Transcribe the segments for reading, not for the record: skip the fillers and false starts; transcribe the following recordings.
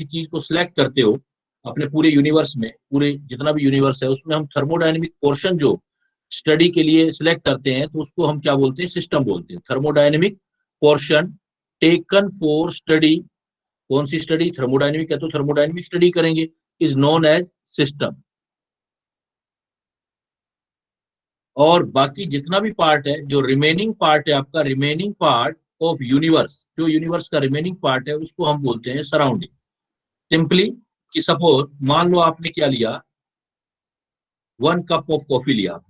चीज को सिलेक्ट करते हो अपने पूरे यूनिवर्स में, पूरे जितना भी यूनिवर्स है उसमें हम थर्मोडायनेमिक पोर्शन जो स्टडी के लिए सिलेक्ट करते हैं तो उसको हम क्या बोलते हैं, सिस्टम बोलते हैं। Thermodynamic portion taken for study, कौन सी स्टडी, थर्मोडायनेमिक है तो थर्मोडायनेमिक स्टडी करेंगे, इज नोन एज सिस्टम। और बाकी जितना भी पार्ट है, जो रिमेनिंग पार्ट है आपका, रिमेनिंग पार्ट ऑफ यूनिवर्स, जो यूनिवर्स का रिमेनिंग पार्ट है उसको हम बोलते हैं सराउंडिंग। सिंपली कि सपोज मान लो आपने क्या लिया, 1 कप ऑफ कॉफी लिया।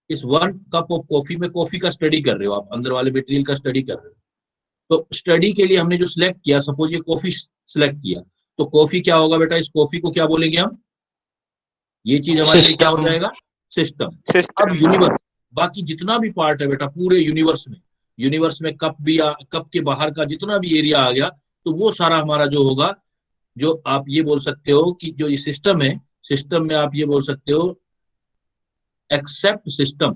इस 1 कप ऑफ कॉफी में कॉफी का स्टडी कर रहे हो आप, अंदर वाले मटेरियल का स्टडी कर रहे हो। तो स्टडी के लिए हमने जो सिलेक्ट किया, सपोज ये कॉफी सिलेक्ट किया, तो कॉफी क्या होगा बेटा, इस कॉफी को क्या बोलेंगे हम, ये चीज हमारे लिए क्या हो सिस्टम। जाएगा, सिस्टम। अब सिस्टम। यूनिवर्स, बाकी जितना भी पार्ट है बेटा पूरे यूनिवर्स में, यूनिवर्स में कप भी कप के बाहर का जितना भी एरिया आ गया, तो वो सारा हमारा जो होगा, जो आप ये बोल सकते हो कि जो ये सिस्टम है, सिस्टम में आप ये बोल सकते हो एक्सेप्ट सिस्टम,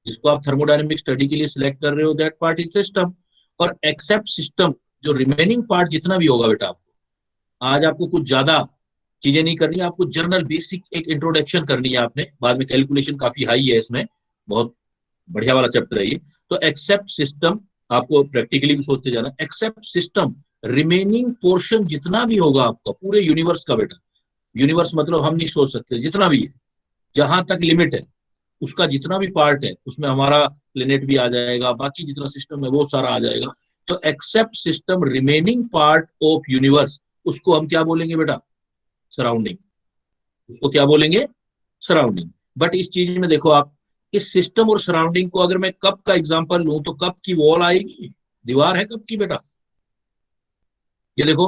जिसको आप थर्मोडायनेमिक स्टडी के लिए सिलेक्ट कर रहे हो, दैट पार्ट इज सिस्टम। और एक्सेप्ट सिस्टम, जो रिमेनिंग पार्ट जितना भी होगा बेटा, आपको आज आपको कुछ ज्यादा चीजें नहीं करनी है, आपको जनरल बेसिक एक इंट्रोडक्शन करनी है आपने, बाद में कैलकुलेशन काफी हाई है इसमें, बहुत बढ़िया वाला चैप्टर है ये। तो एक्सेप्ट सिस्टम आपको प्रैक्टिकली भी सोचते जाना, एक्सेप्ट सिस्टम रिमेनिंग पोर्शन जितना भी होगा आपका पूरे यूनिवर्स का बेटा, यूनिवर्स मतलब हम नहीं सोच सकते, जितना भी है, जहां तक लिमिट है उसका जितना भी पार्ट है उसमें हमारा प्लेनेट भी आ जाएगा, बाकी जितना सिस्टम है वो सारा आ जाएगा। तो except system remaining part of universe, उसको हम क्या बोलेंगे बेटा, सराउंडिंग। उसको क्या बोलेंगे, सराउंडिंग। बट इस चीज में देखो आप, इस सिस्टम और सराउंडिंग को अगर मैं कप का एग्जांपल लूं तो कप की वॉल आएगी, दीवार है कप की बेटा, ये देखो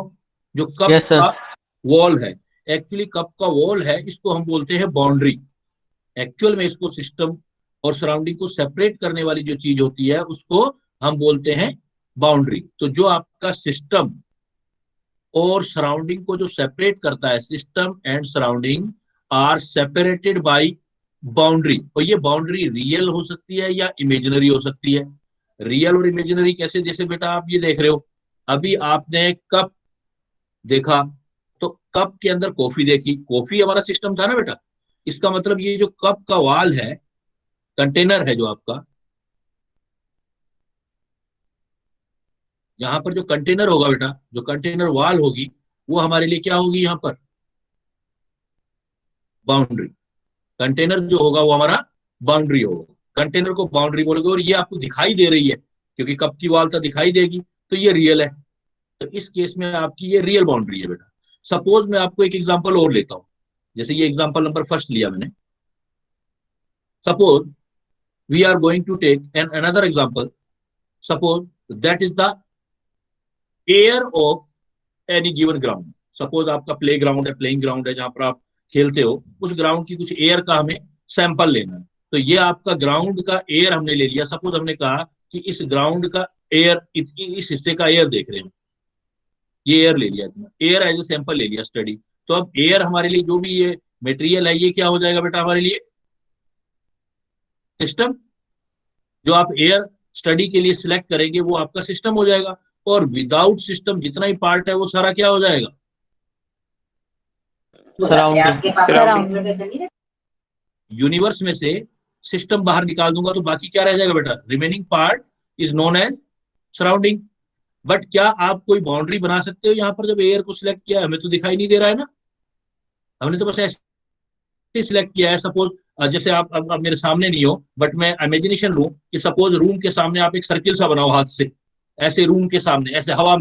जो कप यस सर। का वॉल है, एक्चुअली कप का वॉल है, इसको हम बोलते हैं बाउंड्री। एक्चुअल में इसको सिस्टम और सराउंडिंग को सेपरेट करने वाली जो चीज होती है उसको हम बोलते हैं बाउंड्री। तो जो आपका सिस्टम और सराउंडिंग को जो सेपरेट करता है, system and surrounding are separated by boundary. और ये बाउंड्री रियल हो सकती है या इमेजिनरी हो सकती है। रियल और इमेजिनरी कैसे, जैसे बेटा आप ये देख रहे हो, अभी आपने कप देखा, तो कप के अंदर कॉफी देखी, कॉफी हमारा सिस्टम था ना बेटा। इसका मतलब ये जो कप का वाल है, कंटेनर है जो आपका, यहाँ पर जो कंटेनर होगा बेटा, जो कंटेनर वाल होगी, वो हमारे लिए क्या होगी, यहाँ पर बाउंड्री। कंटेनर जो होगा वो हमारा बाउंड्री होगा, कंटेनर को बाउंड्री बोलोगे। और ये आपको दिखाई दे रही है क्योंकि कप की वाल तो दिखाई देगी, तो ये रियल है। तो इस केस में आपकी ये रियल बाउंड्री है बेटा। सपोज मैं आपको एक एग्जांपल और लेता हूं, जैसे ये एग्जांपल नंबर फर्स्ट लिया मैंने। Suppose we are going to take an another example, suppose that is the air of any given ground. Suppose आपका प्ले ग्राउंड है, प्लेइंग ग्राउंड है, जहां पर आप खेलते हो, उस ग्राउंड की कुछ एयर का हमें सैंपल लेना है। तो ये आपका ग्राउंड का एयर हमने ले लिया। सपोज हमने कहा कि इस ग्राउंड का एयर, इस हिस्से का एयर देख रहे हैं, ये एयर ले लिया, एयर एज ए सैंपल ले लिया स्टडी। तो अब एयर हमारे लिए जो भी ये मेटेरियल है, ये क्या हो जाएगा बेटा हमारे लिए, सिस्टम। जो आप एयर स्टडी के लिए सिलेक्ट करेंगे वो आपका सिस्टम हो जाएगा। और विदाउट सिस्टम जितना ही पार्ट है वो सारा क्या हो जाएगा, सराउंडिंग। यूनिवर्स में से सिस्टम बाहर निकाल दूंगा तो बाकी क्या रह जाएगा बेटा, remaining part is known as surrounding. But क्या आप कोई बाउंड्री बना सकते हो यहाँ पर, जब एयर को सिलेक्ट किया, हमें तो दिखाई नहीं दे रहा है ना, हमने तो बस ऐसे सिलेक्ट किया है। सपोज जैसे आप अब मेरे सामने नहीं हो, बट मैं इमेजिनेशन लूं कि सपोज रूम के सामने आप एक सर्किल सा बनाओ हाथ से, ऐसे रूम के सामने, ऐसे हवा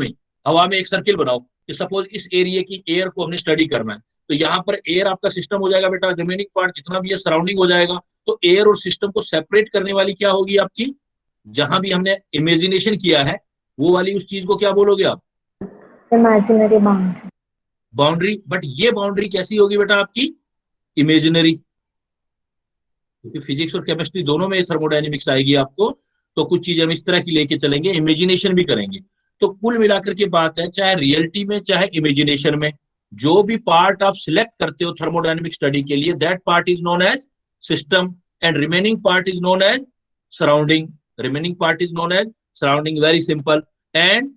में एक सर्किल बनाओ कि सपोज इस एरिया की एयर को हमने स्टडी करना है। तो यहाँ पर एयर आपका सिस्टम हो जाएगा बेटा, रिमेनिंग पार्ट जितना भी है सराउंडिंग हो जाएगा। तो एयर और सिस्टम को सेपरेट करने वाली क्या होगी आपकी, जहां भी हमने इमेजिनेशन किया है वो वाली उस चीज को क्या बोलोगे आप, इमेजिनरी बाउंड्री। बाउंड्री। बट ये बाउंड्री कैसी होगी बेटा आपकी, इमेजिनरी, क्योंकि फिजिक्स और केमिस्ट्री दोनों में थर्मोडायनेमिक्स आएगी आपको। तो कुछ चीज हम इस तरह की लेके चलेंगे, इमेजिनेशन भी करेंगे। तो कुल मिलाकर के बात है, चाहे रियलिटी में चाहे इमेजिनेशन में, जो भी पार्ट आप सिलेक्ट करते हो थर्मोडायनेमिक स्टडी के लिए, that part is known as system and remaining part is known as surrounding. Remaining part is known as surrounding, very simple. And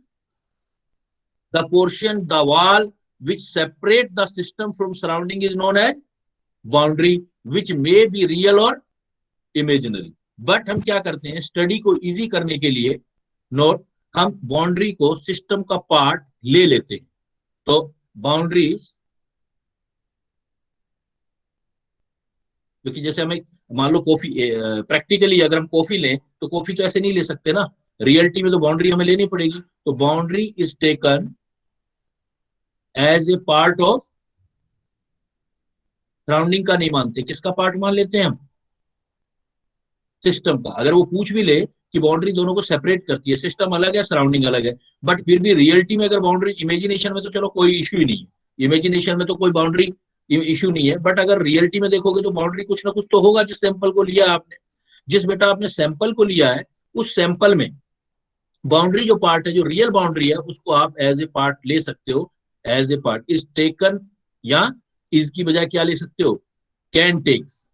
the portion, the wall which separate the system from surrounding is known as boundary, which may be real or imaginary. But हम क्या करते हैं study को easy करने के लिए, note, हम boundary को सिस्टम का पार्ट ले लेते हैं। तो बाउंड्रीज, क्योंकि जैसे हमें मान लो कॉफी, प्रैक्टिकली अगर हम कॉफी लें तो कॉफी तो ऐसे नहीं ले सकते ना, रियलिटी में तो बाउंड्री हमें लेनी पड़ेगी। तो boundary is taken as a part of, surrounding का नहीं मानते, किसका पार्ट मान लेते हैं हम, सिस्टम का। अगर वो पूछ भी ले कि बाउंड्री दोनों को सेपरेट करती है, सिस्टम अलग है सराउंडिंग अलग है, बट फिर भी रियलिटी में अगर बाउंड्री, इमेजिनेशन में तो चलो कोई इशू ही नहीं है, इमेजिनेशन में तो कोई बाउंड्री इशू नहीं है, बट अगर रियलिटी में देखोगे तो बाउंड्री कुछ ना कुछ तो होगा। जिस सैंपल को लिया आपने, जिस बेटा आपने सैंपल को लिया है, उस सैंपल में बाउंड्री जो पार्ट है, जो रियल बाउंड्री है, उसको आप एज ए पार्ट ले सकते हो, as a part is taken, या इज की बजाय क्या ले सकते हो, कैन टेक्स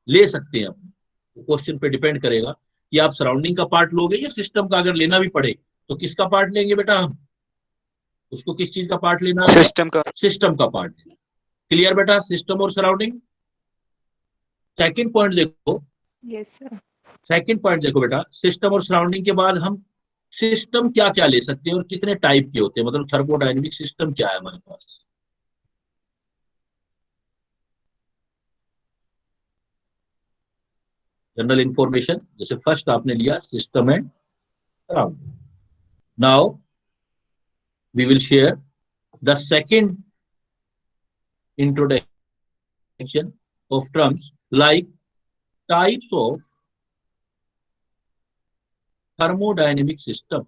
ले सकते हैं आप। क्वेश्चन पे डिपेंड करेगा कि आप सराउंडिंग का पार्ट लोगे या सिस्टम का। अगर लेना भी पड़े तो किसका पार्ट लेंगे बेटा हम, उसको किस चीज का पार्ट लेना है, सिस्टम का। सिस्टम का पार्ट लेना। क्लियर बेटा, सिस्टम और सराउंडिंग। सेकंड पॉइंट देखो, यस सर। सेकंड पॉइंट देखो बेटा, सिस्टम और सराउंडिंग के बाद हम सिस्टम क्या क्या ले सकते हैं और कितने टाइप के होते हैं, मतलब थर्मोडायनेमिक सिस्टम क्या है हमारे पास। जनरल इंफॉर्मेशन, जैसे फर्स्ट आपने लिया system and surrounding. Now we will share the second introduction of terms like types of thermodynamic system.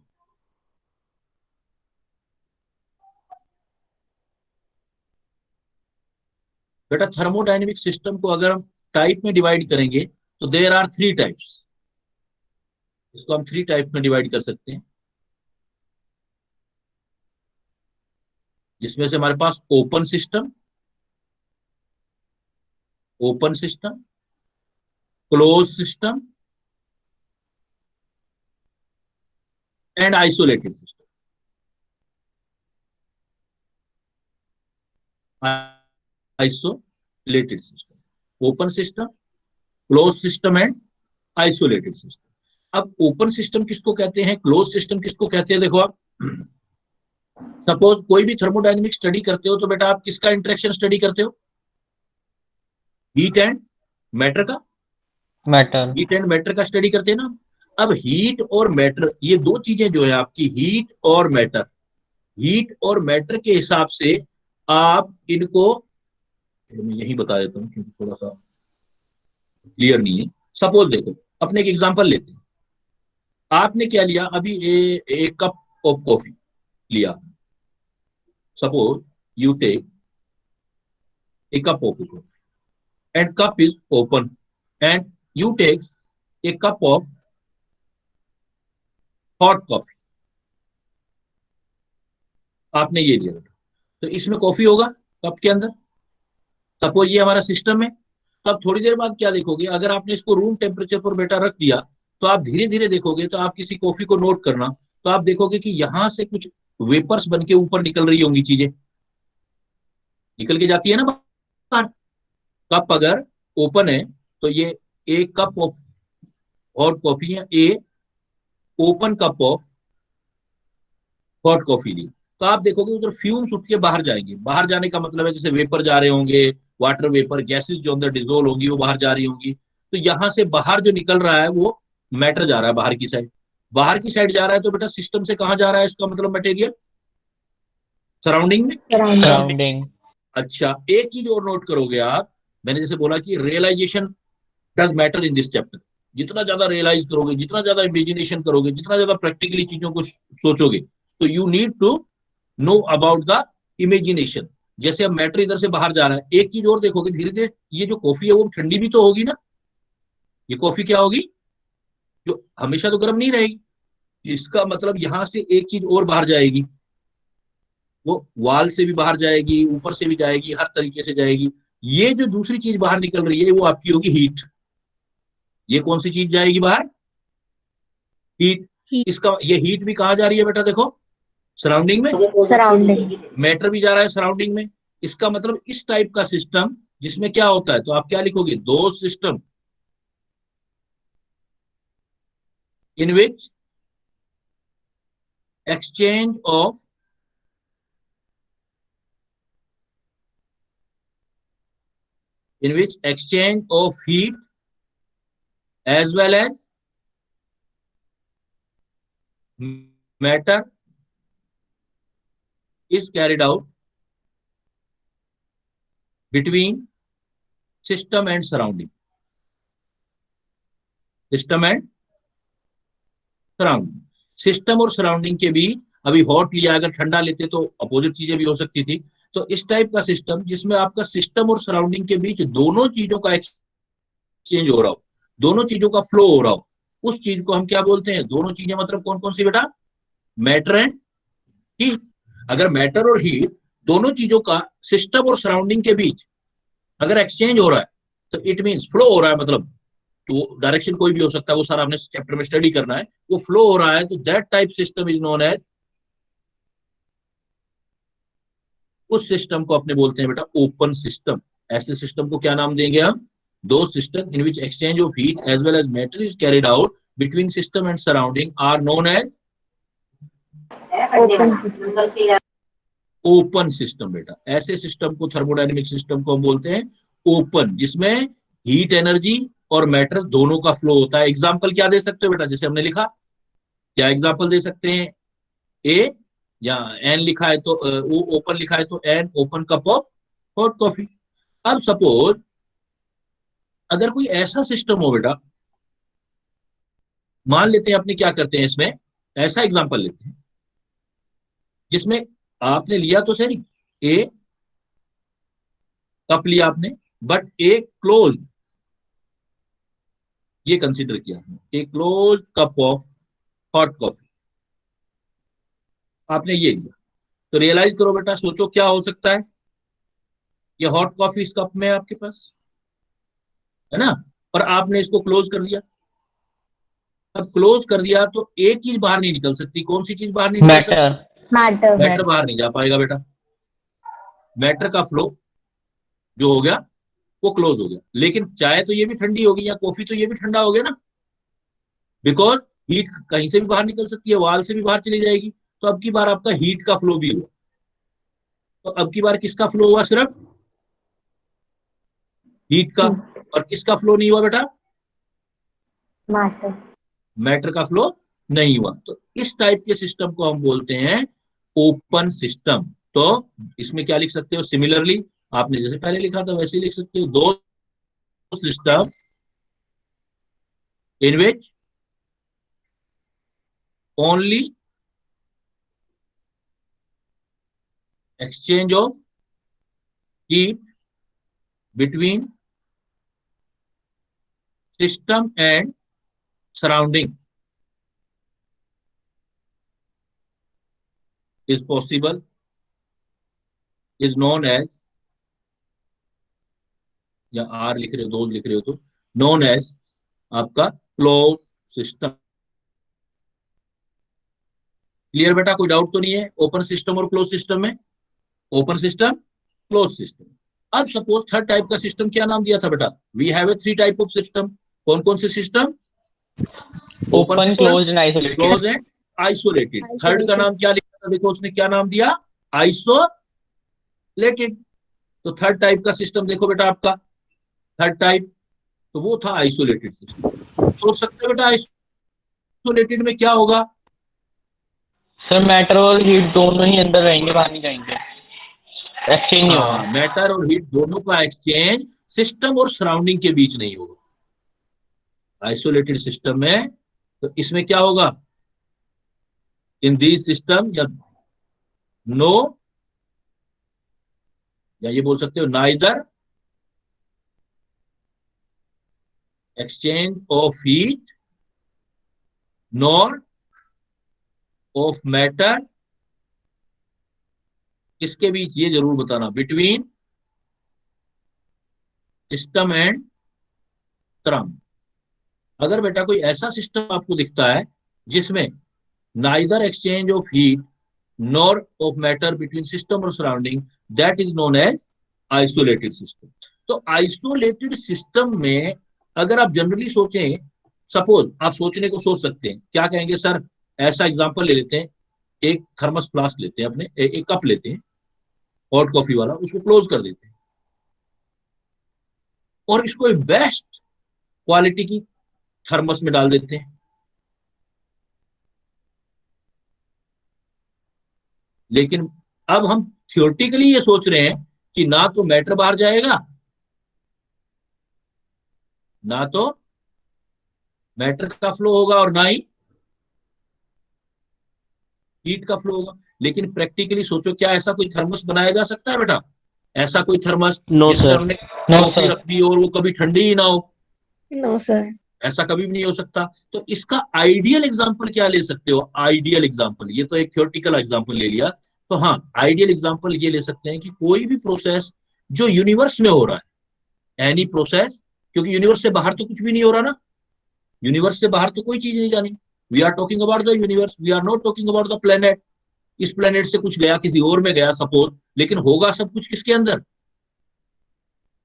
बेटा थर्मोडायनेमिक सिस्टम को अगर हम टाइप में डिवाइड करेंगे तो देयर आर 3 टाइप्स। इसको हम 3 टाइप्स में डिवाइड कर सकते हैं, जिसमें से हमारे पास open system, close system and isolated system. Isolated system, open system, close system and isolated system. अब ओपन सिस्टम किसको कहते हैं, क्लोज सिस्टम किसको कहते हैं, देखो आप सपोज कोई भी थर्मोडायनेमिक स्टडी करते हो तो बेटा आप किसका इंटरेक्शन स्टडी करते हो, हीट एंड मैटर का, मैटर, हीट एंड मैटर का स्टडी करते हैं ना। अब हीट और मैटर, ये दो चीजें जो है आपकी, हीट और मैटर, हीट और मैटर के हिसाब से आप इनको, मैं यही बता देता हूँ क्योंकि थोड़ा सा क्लियर नहीं है। सपोज देखो, अपने एक एग्जांपल लेते हैं। आपने क्या लिया अभी, एक कप ऑफ कॉफी लिया, suppose you take a cup of coffee and cup is open and you takes a cup of hot coffee. आपने ये लिया, तो इसमें कॉफी होगा कप के अंदर, सपोज ये हमारा सिस्टम है। तो आप थोड़ी देर बाद क्या देखोगे, अगर आपने इसको रूम टेम्परेचर पर बेटा रख दिया तो आप धीरे धीरे देखोगे, तो आप किसी कॉफी को नोट करना, तो आप देखोगे कि यहां से कुछ वेपर्स बन के ऊपर निकल रही होंगी, चीजें निकल के जाती है ना बाहर। कप अगर ओपन है तो ये एक कप ऑफ हॉट कॉफी है, a open cup of hot coffee ली, तो आप देखोगे उधर फ्यूम्स उठ के बाहर जाएंगे। बाहर जाने का मतलब है जैसे वेपर जा रहे होंगे, वाटर वेपर, गैसेस जो अंदर डिजोल्व होंगी वो बाहर जा रही होंगी। तो यहां से बाहर जो निकल रहा है वो मैटर जा रहा है बाहर की साइड, बाहर की साइड जा रहा है। तो बेटा सिस्टम से कहां जा रहा है, इसका मतलब मटेरियल सराउंडिंग में, सराउंडिंग। अच्छा एक चीज और नोट करोगे आप, मैंने जैसे बोला कि realization does matter in this chapter. जितना ज्यादा रियलाइज करोगे, जितना ज्यादा इमेजिनेशन करोगे, जितना ज्यादा प्रैक्टिकली चीजों को सोचोगे, तो you need to know about the imagination. जैसे अब मैटर इधर से बाहर जा रहा है, एक चीज और देखोगे धीरे धीरे, ये जो कॉफी है वो ठंडी भी तो होगी ना, ये कॉफी क्या होगी, जो हमेशा तो गर्म नहीं रहेगी। इसका मतलब यहां से एक चीज और बाहर जाएगी, वो वाल से भी बाहर जाएगी, ऊपर से भी जाएगी, हर तरीके से जाएगी। ये जो दूसरी चीज बाहर निकल रही है वो आपकी होगी हीट। ये कौन सी चीज जाएगी बाहर, हीट। इसका ये हीट भी कहा जा रही है बेटा, देखो सराउंडिंग में, सराउंडिंग, मैटर भी जा रहा है सराउंडिंग में। इसका मतलब इस टाइप का सिस्टम जिसमें क्या होता है, तो आप क्या लिखोगे, दो system in which exchange of heat as well as matter is carried out between system and surrounding, system and surrounding, system और सराउंडिंग के बीच। अभी हॉट लिया, अगर ठंडा लेते तो अपोजिट चीजें भी हो सकती थी। तो इस टाइप का सिस्टम जिसमें आपका सिस्टम और सराउंडिंग के बीच दोनों चीजों का एक्सचेंज हो रहा हो, दोनों चीजों का फ्लो हो रहा हो, उस चीज को हम क्या बोलते हैं, दोनों चीजें मतलब कौन कौन सी बेटा, मैटर एंड हीट। अगर मैटर और हीट दोनों चीजों का सिस्टम और सराउंडिंग के बीच अगर एक्सचेंज हो रहा है तो इट मीन्स फ्लो हो रहा है, मतलब तो डायरेक्शन कोई भी हो सकता है, वो सारा आपने चैप्टर में स्टडी करना है, वो फ्लो हो रहा है, तो that type system is known as, उस सिस्टम को अपने बोलते हैं बेटा ओपन सिस्टम। ऐसे सिस्टम को क्या नाम देंगे हम, दो system in which exchange of heat as well as matter is carried out between system and surrounding are known as open system, open system. बेटा ऐसे सिस्टम को, थर्मोडायनेमिक सिस्टम को हम बोलते हैं ओपन, जिसमें हीट एनर्जी और मैटर दोनों का फ्लो होता है। एग्जाम्पल क्या दे सकते हो बेटा, जैसे हमने लिखा, क्या एग्जाम्पल दे सकते हैं, ए या एन लिखा है तो वो ओपन लिखा है तो an open cup of hot coffee. अब सपोज अगर कोई ऐसा सिस्टम हो बेटा, मान लेते हैं अपने क्या करते हैं इसमें, ऐसा एग्जांपल लेते हैं जिसमें आपने लिया तो सही, ए कप लिया आपने, बट ए क्लोज्ड, ये कंसीडर किया a closed cup of hot coffee, आपने ये लिया। तो रियलाइज करो बेटा, सोचो क्या हो सकता है, ये हॉट कॉफी इस कप में है आपके पास, है ना, और आपने इसको क्लोज कर दिया। अब क्लोज कर दिया तो एक चीज बाहर नहीं निकल सकती, कौन सी चीज बाहर नहीं निकल सकती, मैटर, मैटर, मैटर बाहर नहीं जा पाएगा बेटा। मैटर का फ्लो जो हो गया वो क्लोज हो गया। लेकिन चाय तो ये भी ठंडी होगी, या कॉफी तो ये भी ठंडा हो गया ना, बिकॉज हीट कहीं से भी बाहर निकल सकती है, वाल से भी बाहर चली जाएगी। तो अब की बार आपका हीट का फ्लो भी हुआ, तो अब की बार किसका फ्लो हुआ, सिर्फ हीट का। और किसका फ्लो नहीं हुआ बेटा, मैटर, मैटर का फ्लो नहीं हुआ। तो इस टाइप के सिस्टम को हम बोलते हैं ओपन सिस्टम। तो इसमें क्या लिख सकते हो, सिमिलरली आपने जैसे पहले लिखा था वैसे ही लिख सकते हो, दो system in which only exchange of heat between system and surrounding is possible, is known as, या आर लिख रहे हो, दो लिख रहे हो तो नोन एज आपका क्लोज सिस्टम। क्लियर बेटा, कोई डाउट तो नहीं है ओपन सिस्टम और क्लोज सिस्टम में, ओपन सिस्टम क्लोज सिस्टम। अब सपोज थर्ड टाइप का सिस्टम क्या नाम दिया था बेटा, we have a three type of system, कौन कौन से system, open open, system, closed and isolated. Close and isolated. Third का नाम क्या लिखा था, देखो उसने क्या नाम दिया, आइसोलेटेड। तो थर्ड टाइप का सिस्टम देखो बेटा आपका, थर्ड टाइप तो वो था आइसोलेटेड सिस्टम। सोच सकते हो बेटा आइसोलेटेड में क्या होगा, सर मैटर और हीट दोनों ही अंदर रहेंगे, बाहर नहीं जाएंगे, एक्सचेंज नहीं होगा। हाँ, मैटर और हीट दोनों का एक्सचेंज सिस्टम और सराउंडिंग के बीच नहीं होगा आइसोलेटेड सिस्टम में। तो इसमें क्या होगा, इन दिस सिस्टम, या नो, या ये बोल सकते हो neither exchange of heat nor of matter, इसके बीच ये जरूर बताना, बिटवीन सिस्टम एंड सराउंडिंग। अगर बेटा कोई ऐसा सिस्टम आपको दिखता है जिसमें neither exchange of heat nor of matter between system or surrounding, that is known as isolated system. तो isolated system में अगर आप जनरली सोचें, सपोज आप सोचने को सोच सकते हैं, क्या कहेंगे सर, ऐसा एग्जांपल ले लेते हैं, एक थर्मस फ्लास्क लेते हैं अपने, एक कप लेते हैं हॉट कॉफी वाला, उसको क्लोज कर देते हैं और इसको एक बेस्ट क्वालिटी की थर्मस में डाल देते हैं। लेकिन अब हम थियोरेटिकली ये सोच रहे हैं कि ना तो मैटर बाहर जाएगा, ना तो मैटर का फ्लो होगा और ना ही हीट का फ्लो होगा। लेकिन प्रैक्टिकली सोचो, क्या ऐसा कोई थर्मस बनाया जा सकता है बेटा? ऐसा कोई थर्मस नो जिसमें सर, हमने नो कॉफी सर, रख दी और वो कभी ठंडी ही ना हो? No sir. ऐसा कभी भी नहीं हो सकता। तो इसका आइडियल एग्जांपल क्या ले सकते हो? आइडियल एग्जांपल, ये तो एक थ्योरेटिकल एग्जांपल ले लिया, तो हाँ आइडियल एग्जांपल ये ले सकते हैं कि कोई भी प्रोसेस जो यूनिवर्स में हो रहा है, एनी प्रोसेस, क्योंकि यूनिवर्स से बाहर तो कुछ भी नहीं हो रहा ना, यूनिवर्स से बाहर तो कोई चीज नहीं जानी। We are talking about the universe, we are not talking about the planet. इस प्लेनेट से कुछ गया किसी और में गया सपोज, लेकिन होगा सब कुछ किसके अंदर?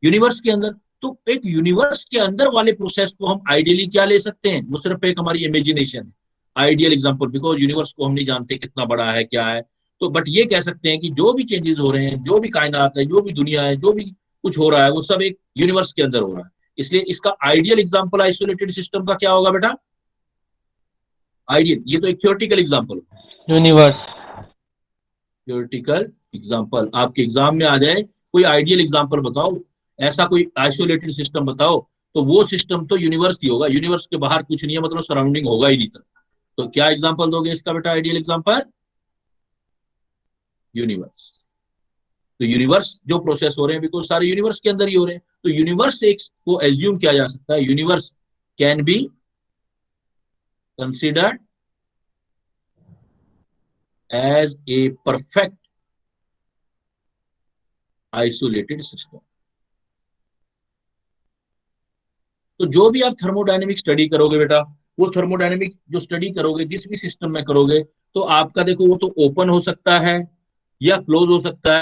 यूनिवर्स के अंदर। तो एक यूनिवर्स के अंदर वाले प्रोसेस को हम आइडियली क्या ले सकते हैं? वो सिर्फ एक हमारी इमेजिनेशन है, आइडियल एग्जांपल, बिकॉज यूनिवर्स को हम नहीं जानते कितना बड़ा है क्या है। तो बट ये कह सकते हैं कि जो भी चेंजेस हो रहे हैं, जो भी कायनात है, जो भी दुनिया है, जो भी कुछ हो रहा है, वो सब एक यूनिवर्स के अंदर हो रहा है। इसलिए इसका आइडियल एग्जांपल आइसोलेटेड सिस्टम का क्या होगा बेटा? आइडियल। ये तो एक थ्योरेटिकल एग्जांपल हो, यूनिवर्स। Theoretical example. आपके एग्जाम में आ जाए कोई आइडियल एग्जांपल बताओ, ऐसा कोई आइसोलेटेड सिस्टम बताओ, तो वो सिस्टम तो यूनिवर्स ही होगा। यूनिवर्स के बाहर कुछ नहीं है, मतलब सराउंडिंग होगा ही नहीं। तो क्या एग्जांपल दोगे इसका बेटा? Ideal example universe. तो यूनिवर्स जो प्रोसेस हो रहे हैं बिकॉज सारे यूनिवर्स के अंदर ही हो रहे हैं, तो यूनिवर्स एक को एज्यूम किया जा सकता है, universe can be considered as a perfect isolated system. तो जो भी आप थर्मोडायनेमिक स्टडी करोगे बेटा, वो थर्मोडायनेमिक जो स्टडी करोगे जिस भी सिस्टम में करोगे, तो आपका देखो वो तो ओपन हो सकता है या क्लोज हो सकता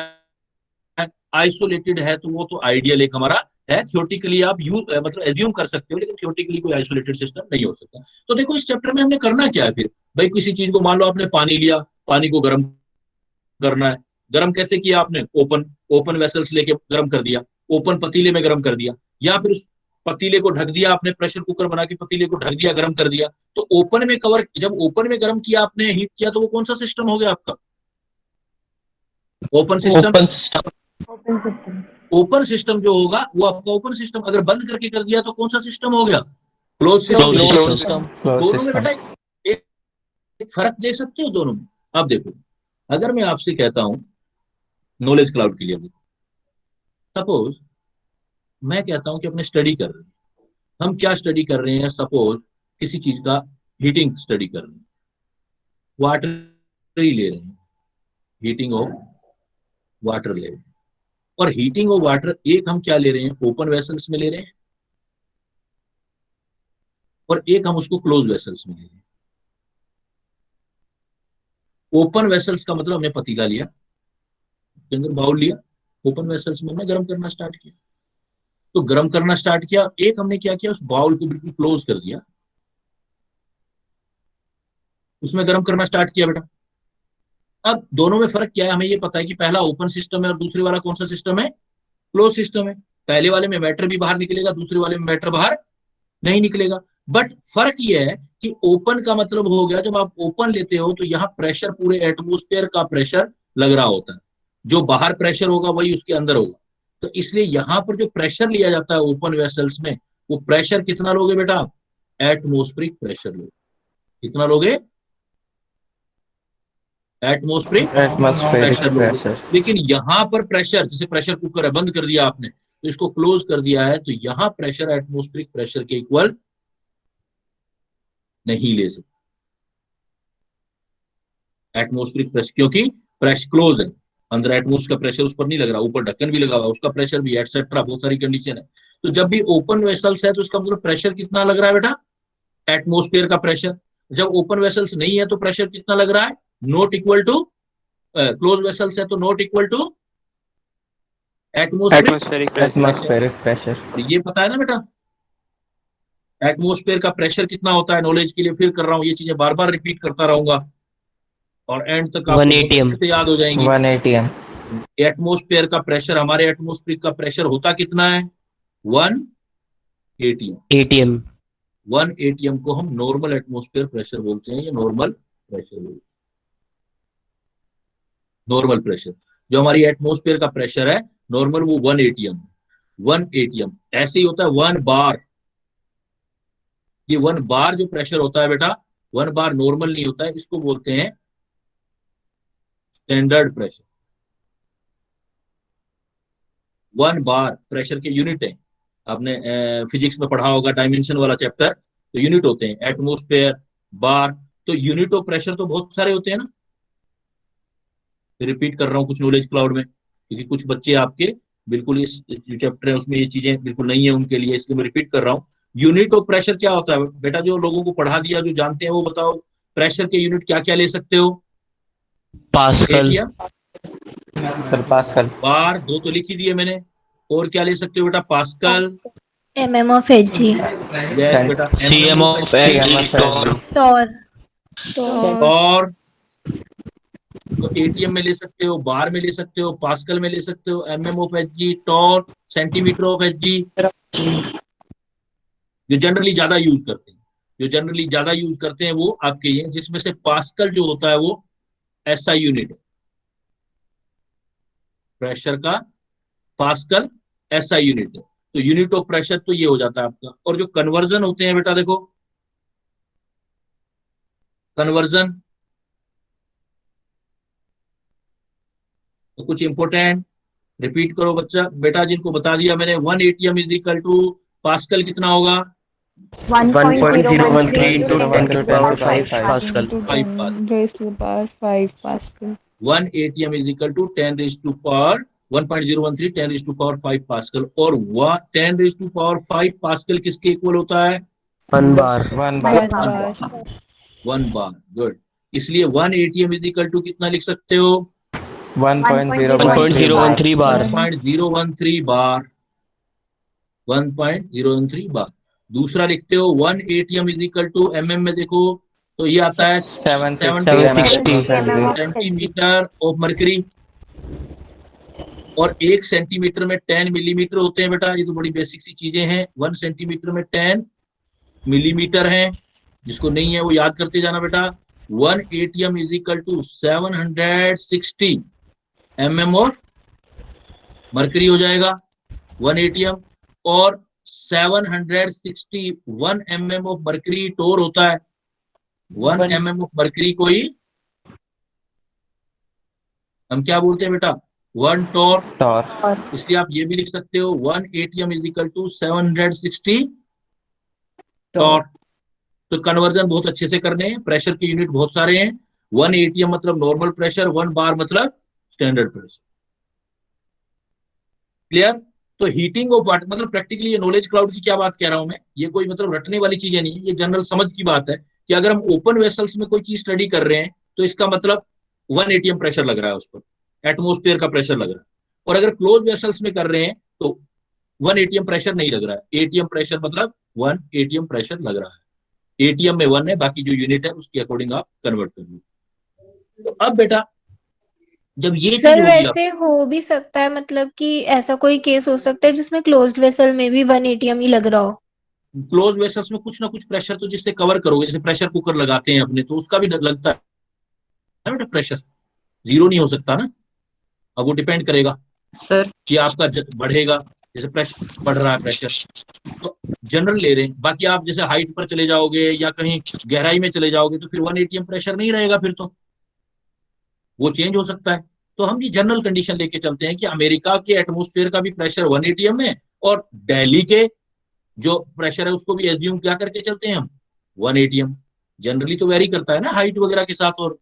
है। आइसोलेटेड है तो वो तो आइडियल एक हमारा है, थ्योरेटिकली आप मतलब एज्यूम कर सकते हो, लेकिन थ्योरेटिकली कोई आइसोलेटेड सिस्टम नहीं हो सकता। तो देखो इस चैप्टर में हमने करना क्या है फिर भाई? किसी चीज को, मान लो आपने पानी लिया, पानी को गर्म करना है। गर्म कैसे किया आपने? ओपन ओपन वेसल्स लेके गर्म कर दिया, ओपन पतीले में गर्म कर दिया, या फिर उस पतीले को ढक दिया आपने, प्रेशर कुकर बना के पतीले को ढक दिया, गर्म कर दिया। तो ओपन में कवर, जब ओपन में गर्म किया आपने, हीट किया, तो वो कौन सा सिस्टम हो गया आपका? Open system. Open system. Open system. Open system जो होगा वो आपका ओपन सिस्टम। अगर बंद करके कर दिया तो कौन सा सिस्टम हो गया? Close system. Close system. दोनों में बेटा एक, एक फर्क देख सकते हो दोनों में। अब देखो, अगर मैं आपसे कहता हूं नॉलेज क्लाउड के लिए, सपोज मैं कहता हूं कि अपने स्टडी कर रहे हैं, हम क्या स्टडी कर रहे हैं? सपोज किसी चीज का हीटिंग स्टडी कर रहे हैं, वाटर ही ले रहे हैं, हीटिंग ऑफ वाटर ले रहे हैं। और हीटिंग ऑफ वाटर एक हम क्या ले रहे हैं? ओपन वेसल्स में ले रहे हैं, और एक हम उसको क्लोज वेसल्स में ले रहे हैं। ओपन वेसल्स का मतलब हमने पतीला लिया, उसके अंदर बाउल लिया, ओपन वेसल्स में हमने गर्म करना स्टार्ट किया। तो गर्म करना स्टार्ट किया, एक हमने क्या किया, उस बाउल को बिल्कुल क्लोज कर दिया, उसमें गर्म करना स्टार्ट किया बेटा। अब दोनों में फर्क क्या है? हमें ये पता है कि पहला ओपन सिस्टम है और दूसरे वाला कौन सा सिस्टम है? क्लोज सिस्टम है। पहले वाले में मैटर भी बाहर निकलेगा, दूसरे वाले में मैटर बाहर नहीं निकलेगा। बट फर्क ये है कि ओपन का मतलब हो गया, जब आप ओपन लेते हो तो यहाँ प्रेशर पूरे एटमोस्फेयर का प्रेशर लग रहा होता है, जो बाहर प्रेशर होगा वही उसके अंदर होगा। तो इसलिए यहाँ पर जो प्रेशर लिया जाता है ओपन वेसल्स में, वो प्रेशर कितना लोगे बेटा आप? एटमोस्फेरिक प्रेशर लोगे। कितना लोगे? एटमोस्फेरिक एटमॉस्फेरिक प्रेशर लोगे। प्रेशर। लेकिन यहाँ पर प्रेशर, जैसे प्रेशर कुकर है, बंद कर दिया आपने तो इसको क्लोज कर दिया है, तो यहाँ प्रेशर एटमोस्फेरिक प्रेशर के इक्वल नहीं ले सकते। एटमोस्फेरिक प्रेशर, क्योंकि प्रेशर क्लोज है, अंदर एटमोस्फेयर का प्रेशर उस पर नहीं लग रहा, ऊपर ढक्कन भी लगा हुआ, उसका प्रेशर भी, एटसेट्रा, बहुत सारी कंडीशन है। तो जब भी ओपन वेसल्स है तो इसका मतलब प्रेशर कितना लग रहा है बेटा? एटमोस्फेयर का प्रेशर। जब ओपन वेसल्स नहीं है तो प्रेशर कितना लग रहा है? Not equal to close vessels है तो not equal to atmospheric atmospheric pressure. Atmospheric pressure. ये पता है ना बेटा, एटमोस्फेयर का प्रेशर कितना होता है, नॉलेज के लिए फिर कर रहा हूँ, ये चीजें बार बार रिपीट करता रहूंगा और एंड तक आपको 1 ATM। से याद हो जाएंगी। 1 ATM। एटमोस्फेयर का प्रेशर, हमारे एटमोस्फेयर का प्रेशर होता कितना है, 1 ATM। ATM। 1 ATM को हम नॉर्मल एटमोस्फेयर प्रेशर बोलते हैं, ये नॉर्मल प्रेशर बोलते हैं। नॉर्मल प्रेशर जो हमारी एटमोस्फेयर का प्रेशर है नॉर्मल, वो 1 ATM। 1 ATM ऐसे ही होता है 1 बार। ये 1 बार जो प्रेशर होता है बेटा, 1 बार नॉर्मल नहीं होता है, इसको बोलते हैं स्टैंडर्ड प्रेशर। 1 बार प्रेशर के यूनिट है, आपने फिजिक्स में पढ़ा होगा डायमेंशन वाला चैप्टर, तो यूनिट होते हैं एटमोस्फेयर, बार। तो यूनिट ऑफ प्रेशर तो बहुत सारे होते हैं ना, रिपीट कर रहा हूँ कुछ नॉलेज क्लाउड में, क्योंकि कुछ बच्चे आपके बिल्कुल इस जो चैप्टर है उसमें ये चीजें बिल्कुल नहीं है उनके लिए, इसलिए मैं रिपीट कर रहा हूँ। यूनिट ऑफ प्रेशर क्या होता है बेटा, जो लोगों को पढ़ा दिया, जो जानते हैं वो बताओ, प्रेशर के यूनिट क्या क्या ले सकते हो, पास्कल। ATM, sir pascal. बार, दो तो लिख ही दिए मैंने, और क्या ले सकते हो बेटा, pascal, mm of hg, yes बेटा, CM of CM torr, और तो ATM में ले सकते हो, बार में ले सकते हो, पास्कल में ले सकते हो, mm of Hg, torr, centimetre of Hg, जो जनरली ज्यादा यूज करते हैं, जो जनरली ज्यादा यूज करते हैं वो आपके ये, जिसमें से पास्कल जो होता है वो SI यूनिट है प्रेशर का, पास्कल SI यूनिट है। तो यूनिट ऑफ प्रेशर तो ये हो जाता है आपका। और जो कन्वर्जन होते हैं बेटा, देखो कन्वर्जन तो कुछ इंपॉर्टेंट रिपीट करो बच्चा बेटा, जिनको बता दिया मैंने। 1 ATM is equal to pascal कितना होगा, 1.013 into 10 to the power 5 Pascal. Pascal। 5 pascal. raised to the power 5 Pascal. 1 ATM is equal to 10 raised to power 1.013 10 raised to power 5 pascal. और 10 raised to power 5 पास्कल किसके equal होता है, 1 bar। 1 One bar। bar. 1 बार। Good, इसलिए 1 ATM is equal to कितना लिख सकते हो, 1.013 bar। 1.013 बार, 1.013 बार। दूसरा लिखते हो 1 ATM is equal to mm में देखो तो ये आता है 760 सेंटीमीटर ऑफ मरकरी, और 1 सेंटीमीटर में 10 मिलीमीटर होते हैं बेटा, ये तो बड़ी बेसिक सी चीजें हैं। 1 सेंटीमीटर में 10 मिलीमीटर है, जिसको नहीं है वो याद करते जाना बेटा। 1 ATM is equal to 760 mm of mercury हो जाएगा 1 ATM, और 761 mm ऑफ मरकरी टोर होता है। 1 mm ऑफ मरकरी को ही हम क्या बोलते हैं बेटा, 1 टोर। टॉर। इसलिए आप ये भी लिख सकते हो 1 ATM is equal to 760 torr. तो कन्वर्जन बहुत अच्छे से करने हैं, प्रेशर के यूनिट बहुत सारे हैं। 1 ATM मतलब नॉर्मल प्रेशर, 1 बार मतलब स्टैंडर्ड प्रेशर। क्लियर। तो हीटिंग ऑफ वाटर मतलब प्रैक्टिकली ये नॉलेज क्लाउड की क्या बात कह रहा हूं मैं, ये कोई मतलब रटने वाली चीजें नहीं है, ये जनरल समझ की बात है कि अगर हम ओपन वेसल्स में कोई चीज स्टडी कर रहे हैं तो इसका मतलब 1 ATM प्रेशर लग रहा है, उस पर एटमोस्फेयर का प्रेशर लग रहा है। और अगर क्लोज वेसल्स में कर रहे हैं तो 1 ATM प्रेशर नहीं लग रहा है, ATM प्रेशर मतलब 1 ATM प्रेशर लग रहा है। ATM में 1 है, बाकी जो यूनिट है उसके अकॉर्डिंग आप कन्वर्ट कर लो। तो अब बेटा जब ये चीज सर होगी, वैसे हो भी सकता है मतलब कि ऐसा कोई केस हो सकता है जिसमें क्लोज्ड वेसल में भी 1 ATM ही लग रहा हो। क्लोज वेसल्स में कुछ ना कुछ प्रेशर तो जिससे कवर करोगे, जैसे प्रेशर कुकर लगाते हैं अपने, तो उसका भी लगता है बेटा प्रेशर, जीरो नहीं हो सकता ना। अब वो डिपेंड करेगा सर कि आपका बढ़ेगा, जैसे प्रेशर बढ़ रहा है प्रेशर, तो जनरल ले रहे हैं। बाकी आप जैसे हाइट पर चले जाओगे या कहीं गहराई में चले जाओगे तो फिर 1 ATM प्रेशर नहीं रहेगा, फिर तो वो चेंज हो सकता है। तो हम ये जनरल कंडीशन लेके चलते हैं कि अमेरिका के एटमोस्फेयर का भी प्रेशर 1 ATM है, और दिल्ली के जो प्रेशर है उसको भी एज्यूम क्या करके चलते हैं हम, 1 ATM। जनरली तो वेरी करता है ना हाइट वगैरह के साथ, और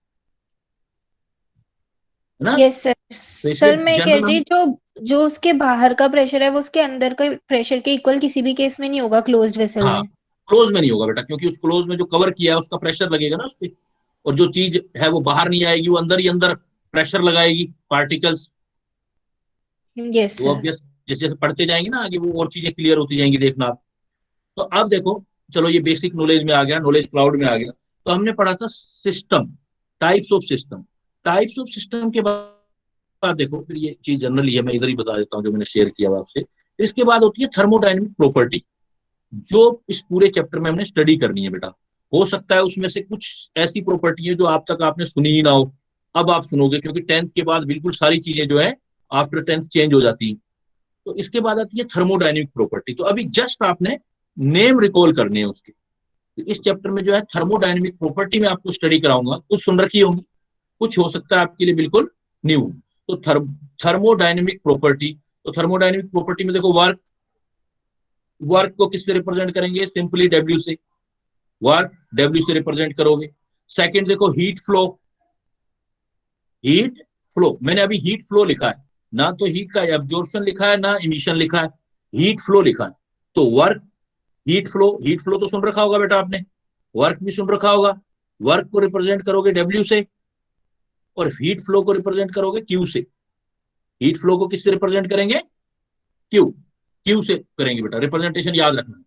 है ना। Yes sir. तो इसलिए सर मैं कह जनरल रही जो जो उसके बाहर का प्रेशर है वो उसके अंदर के प्रेशर के इक्वल किसी भी केस में नहीं होगा क्लोज्ड वेसल हाँ में। क्लोज में नहीं होगा बेटा, क्योंकि उस क्लोज में जो कवर किया है उसका प्रेशर लगेगा ना उस पर, और जो चीज है वो बाहर नहीं आएगी, वो अंदर ही अंदर प्रेशर लगाएगी पार्टिकल्स। यस तो सर। ऑब्वियस जैसे जैसे पढ़ते जाएंगे ना आगे वो और चीजें क्लियर होती जाएंगी, देखना आप। तो अब देखो, चलो ये बेसिक नॉलेज में आ गया, नॉलेज क्लाउड में आ गया। तो हमने पढ़ा था system, types of system. Types of system के बाद देखो फिर ये चीज जनरली है, मैं इधर ही बता देता हूँ जो मैंने शेयर किया हुआ आपसे। इसके बाद होती है थर्मोडायनेमिक प्रॉपर्टी, जो इस पूरे चैप्टर में हमने स्टडी करनी है बेटा। हो सकता है उसमें से कुछ ऐसी प्रॉपर्टी है जो आप तक आपने सुनी ही ना हो, अब आप सुनोगे, क्योंकि 10th के बाद बिल्कुल सारी चीजें जो है आफ्टर 10th चेंज हो जाती हैं। तो इसके बाद आती है थर्मोडायनेमिक प्रॉपर्टी। तो अभी जस्ट आपने नेम रिकॉल करने हैं उसके। तो इस चैप्टर में जो है थर्मोडायनेमिक प्रॉपर्टी में आपको स्टडी कराऊंगा, कुछ सुन रखी होंगी, कुछ हो सकता है आपके लिए बिल्कुल न्यू। तो थर्मोडायनेमिक प्रॉपर्टी, तो थर्मोडायनेमिक प्रॉपर्टी में देखो वर्क, वर्क को किससे रिप्रेजेंट करेंगे? सिंपली डब्ल्यू से। वर्क डब्ल्यू से रिप्रेजेंट करोगे। सेकंड देखो हीट फ्लो, हीट फ्लो, मैंने अभी हीट फ्लो लिखा है, ना तो हीट का एब्जॉर्प्शन लिखा है ना इमिशन लिखा है, हीट फ्लो लिखा है। तो work, heat flow, heat flow तो सुन रखा होगा बेटा आपने, वर्क भी सुन रखा होगा। वर्क को रिप्रेजेंट करोगे डब्ल्यू से, और हीट फ्लो को रिप्रेजेंट करोगे क्यू से। हीट फ्लो को किससे रिप्रेजेंट करेंगे? क्यू, क्यू से करेंगे बेटा, रिप्रेजेंटेशन याद रखना।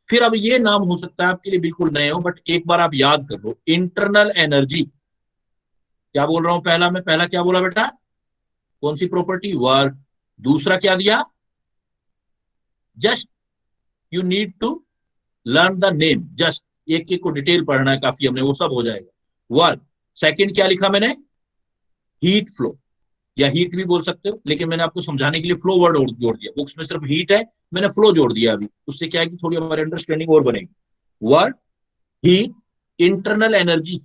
फिर अब ये नाम हो सकता है आपके लिए बिल्कुल नए हो, बट एक बार आप याद कर लो, इंटरनल एनर्जी। क्या बोल रहा हूं? पहला मैं पहला क्या बोला बेटा? कौन सी प्रॉपर्टी? वर्क। दूसरा क्या दिया? Just you need to learn the name, just एक एक को डिटेल पढ़ना है, काफी हमने, वो सब हो जाएगा। वर्क। सेकंड क्या लिखा मैंने? हीट फ्लो, या हीट भी बोल सकते हो, लेकिन मैंने आपको समझाने के लिए फ्लो वर्ड जोड़ दिया। बुक्स में सिर्फ हीट है, मैंने फ्लो जोड़ दिया अभी, उससे क्या है कि थोड़ी हमारी अंडरस्टैंडिंग और बनेगी। Work, heat, internal energy,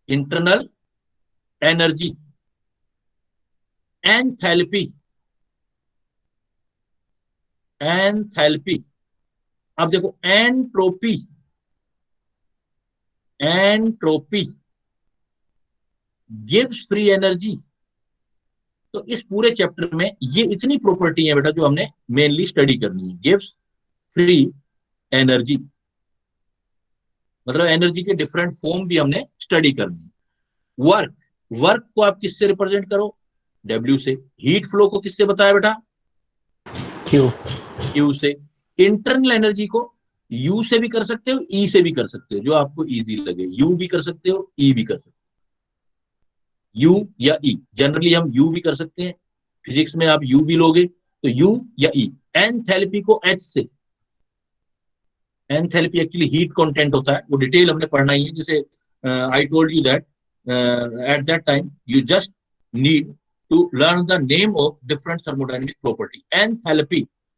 internal energy, enthalpy, enthalpy. अब देखो entropy, entropy, gives free energy. तो इस पूरे चैप्टर में ये इतनी प्रॉपर्टी है बेटा जो हमने मेनली स्टडी करनी है। गिव्स फ्री एनर्जी मतलब एनर्जी के डिफरेंट फॉर्म भी हमने स्टडी करनी है। वर्क, वर्क को आप किससे रिप्रेजेंट करो? डब्ल्यू से। हीट फ्लो को किससे बताया बेटा? क्यू। क्यू से। इंटरनल एनर्जी को यू से भी कर सकते हो, ई से भी कर सकते हो, जो आपको इजी लगे। यू भी कर सकते हो, ई भी कर सकते हो, यू या ई। जनरली हम यू भी कर सकते हैं, फिजिक्स में आप यू भी लोगे तो यू या ई। एंथैल्पी को एच से। एंथैल्पी एक्चुअली हीट कंटेंट होता है, वो डिटेल हमने पढ़ना ही है। जैसे I told you that at that time you just need to learn the name of different thermodynamic property. Enthalpy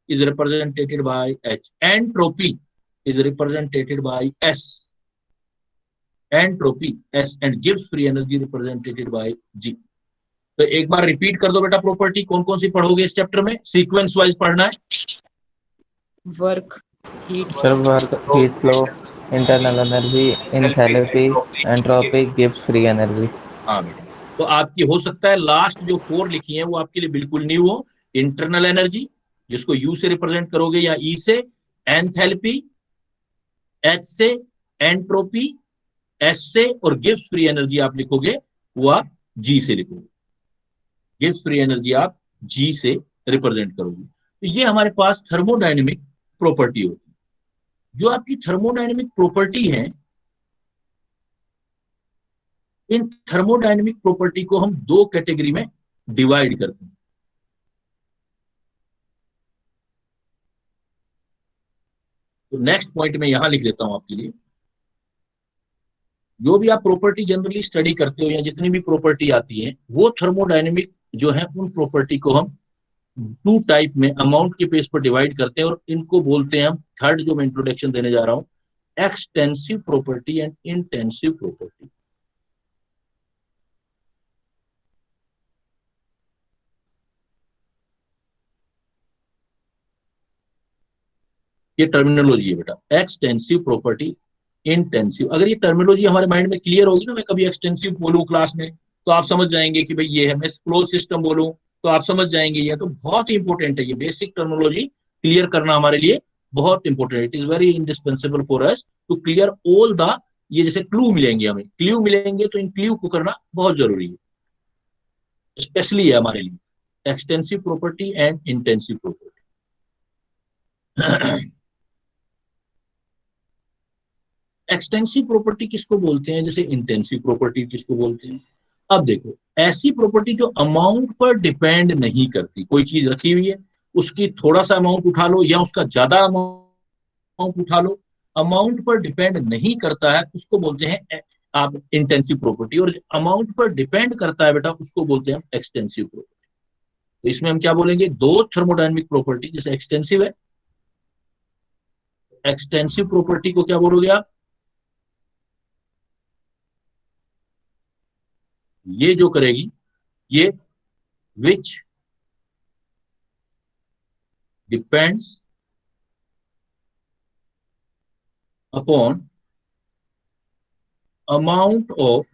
is represented by H. Entropy is represented by S. Entropy S and gives free energy represented by G. तो एक बार repeat कर दो बेटा, property कौन कौन सी पढ़ोगे इस chapter में, सीक्वेंस वाइज पढ़ना है। Work, heat, sir work, heat flow, internal energy, enthalpy, entropy, gives free energy. हाँ बेटा, तो आपकी हो सकता है लास्ट जो 4 लिखी है वो आपके लिए बिल्कुल न्यू हो। इंटरनल एनर्जी जिसको यू से रिप्रेजेंट करोगे या ई से, एंथैल्पी एच से, एंट्रोपी एस से, और गिव्स फ्री एनर्जी आप लिखोगे वो आप जी से लिखोगे। गिव्स फ्री एनर्जी आप जी से रिप्रेजेंट करोगे। तो ये हमारे पास थर्मोडायनेमिक प्रॉपर्टी होती है। जो आपकी थर्मोडायनेमिक प्रॉपर्टी है, इन थर्मोडायनेमिक प्रॉपर्टी को हम 2 कैटेगरी में डिवाइड करते हैं। तो नेक्स्ट पॉइंट में यहां लिख देता हूं आपके लिए। जो भी आप प्रॉपर्टी जनरली स्टडी करते हो या जितनी भी प्रॉपर्टी आती है, वो थर्मोडायनेमिक जो है उन प्रॉपर्टी को हम 2 टाइप में अमाउंट के बेस पर डिवाइड करते हैं, और इनको बोलते हैं हम, थर्ड जो मैं इंट्रोडक्शन देने जा रहा हूं, extensive property and intensive property. ये टर्मिनोलॉजी है बेटा, एक्सटेंसिव प्रॉपर्टी, इंटेंसिव। अगर ये टर्मिनोलॉजी हमारे माइंड में क्लियर होगी ना, मैं कभी एक्सटेंसिव बोलूं क्लास में तो आप समझ जाएंगे कि भाई ये है, मैं क्लोज सिस्टम बोलूं तो आप समझ जाएंगे ये। तो बहुत ही इंपॉर्टेंट है ये बेसिक टर्मिनोलॉजी क्लियर करना हमारे लिए बहुत important. It is very indispensable for us to clear all the ये जैसे क्लू मिलेंगे, हमें क्लू मिलेंगे तो इन क्लू को करना बहुत जरूरी है, स्पेशली है हमारे लिए extensive property and intensive property. Extensive property किसको बोलते हैं, जैसे इंटेंसिव प्रॉपर्टी किसको बोलते हैं। अब देखो, ऐसी प्रॉपर्टी जो अमाउंट पर डिपेंड नहीं करती, कोई चीज रखी हुई है, उसकी थोड़ा सा अमाउंट उठा लो या उसका ज्यादा अमाउंट उठा लो, अमाउंट पर डिपेंड नहीं करता है, उसको बोलते हैं आप इंटेंसिव प्रॉपर्टी। और अमाउंट पर डिपेंड करता है बेटा, उसको बोलते हैं एक्सटेंसिव प्रॉपर्टी। तो इसमें हम क्या बोलेंगे, दो थर्मोडायनेमिक प्रॉपर्टी, जैसे एक्सटेंसिव है, एक्सटेंसिव प्रॉपर्टी को क्या बोलोगे आप, ये जो करेगी ये विच depends upon amount of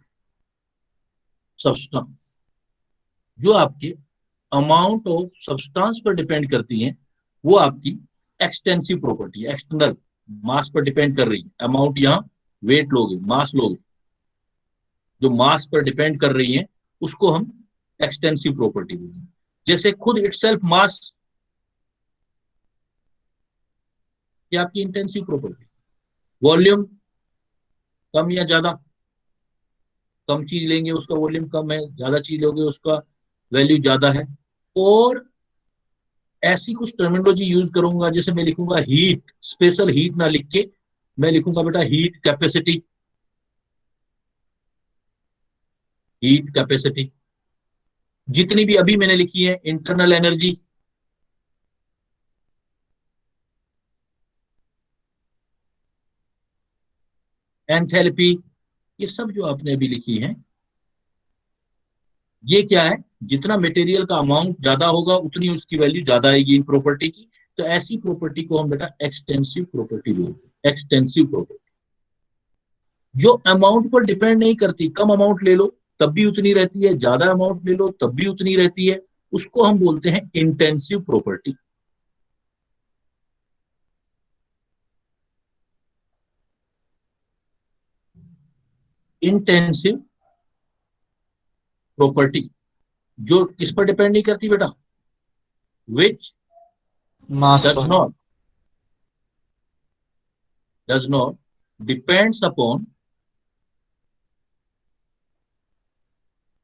substance, जो आपके अमाउंट ऑफ सब्सटेंस पर डिपेंड करती हैं, वो आपकी एक्सटेंसिव प्रॉपर्टी है। एक्सटर्नल मास पर डिपेंड कर रही है, अमाउंट यहां वेट लोगे, मास लोगे, जो मास पर डिपेंड कर रही है उसको हम एक्सटेंसिव प्रॉपर्टी बोलते हैं। जैसे खुद इटसेल्फ मास, ये आपकी इंटेंसिव प्रॉपर्टी। वॉल्यूम कम या ज्यादा, कम चीज लेंगे उसका वॉल्यूम कम है, ज्यादा चीज लोगे उसका वैल्यू ज्यादा है। और ऐसी कुछ टर्मिनोलॉजी यूज करूंगा, जैसे मैं लिखूंगा हीट, स्पेशल हीट ना लिख के मैं लिखूंगा बेटा हीट कैपेसिटी, हीट कैपेसिटी। जितनी भी अभी मैंने लिखी है, इंटरनल एनर्जी, एंथैल्पी, ये सब जो आपने अभी लिखी है, ये क्या है, जितना मटेरियल का अमाउंट ज्यादा होगा उतनी उसकी वैल्यू ज्यादा आएगी इन प्रॉपर्टी की। तो ऐसी प्रॉपर्टी को हम बेटा एक्सटेंसिव प्रॉपर्टी बोलते हैं। एक्सटेंसिव प्रॉपर्टी जो अमाउंट पर डिपेंड नहीं करती, कम अमाउंट ले लो तब भी उतनी रहती है, ज्यादा अमाउंट ले लो तब भी उतनी रहती है, उसको हम बोलते हैं इंटेंसिव प्रॉपर्टी। इंटेंसिव प्रॉपर्टी जो किस पर डिपेंड नहीं करती बेटा, विच मास डज पर। Not depends upon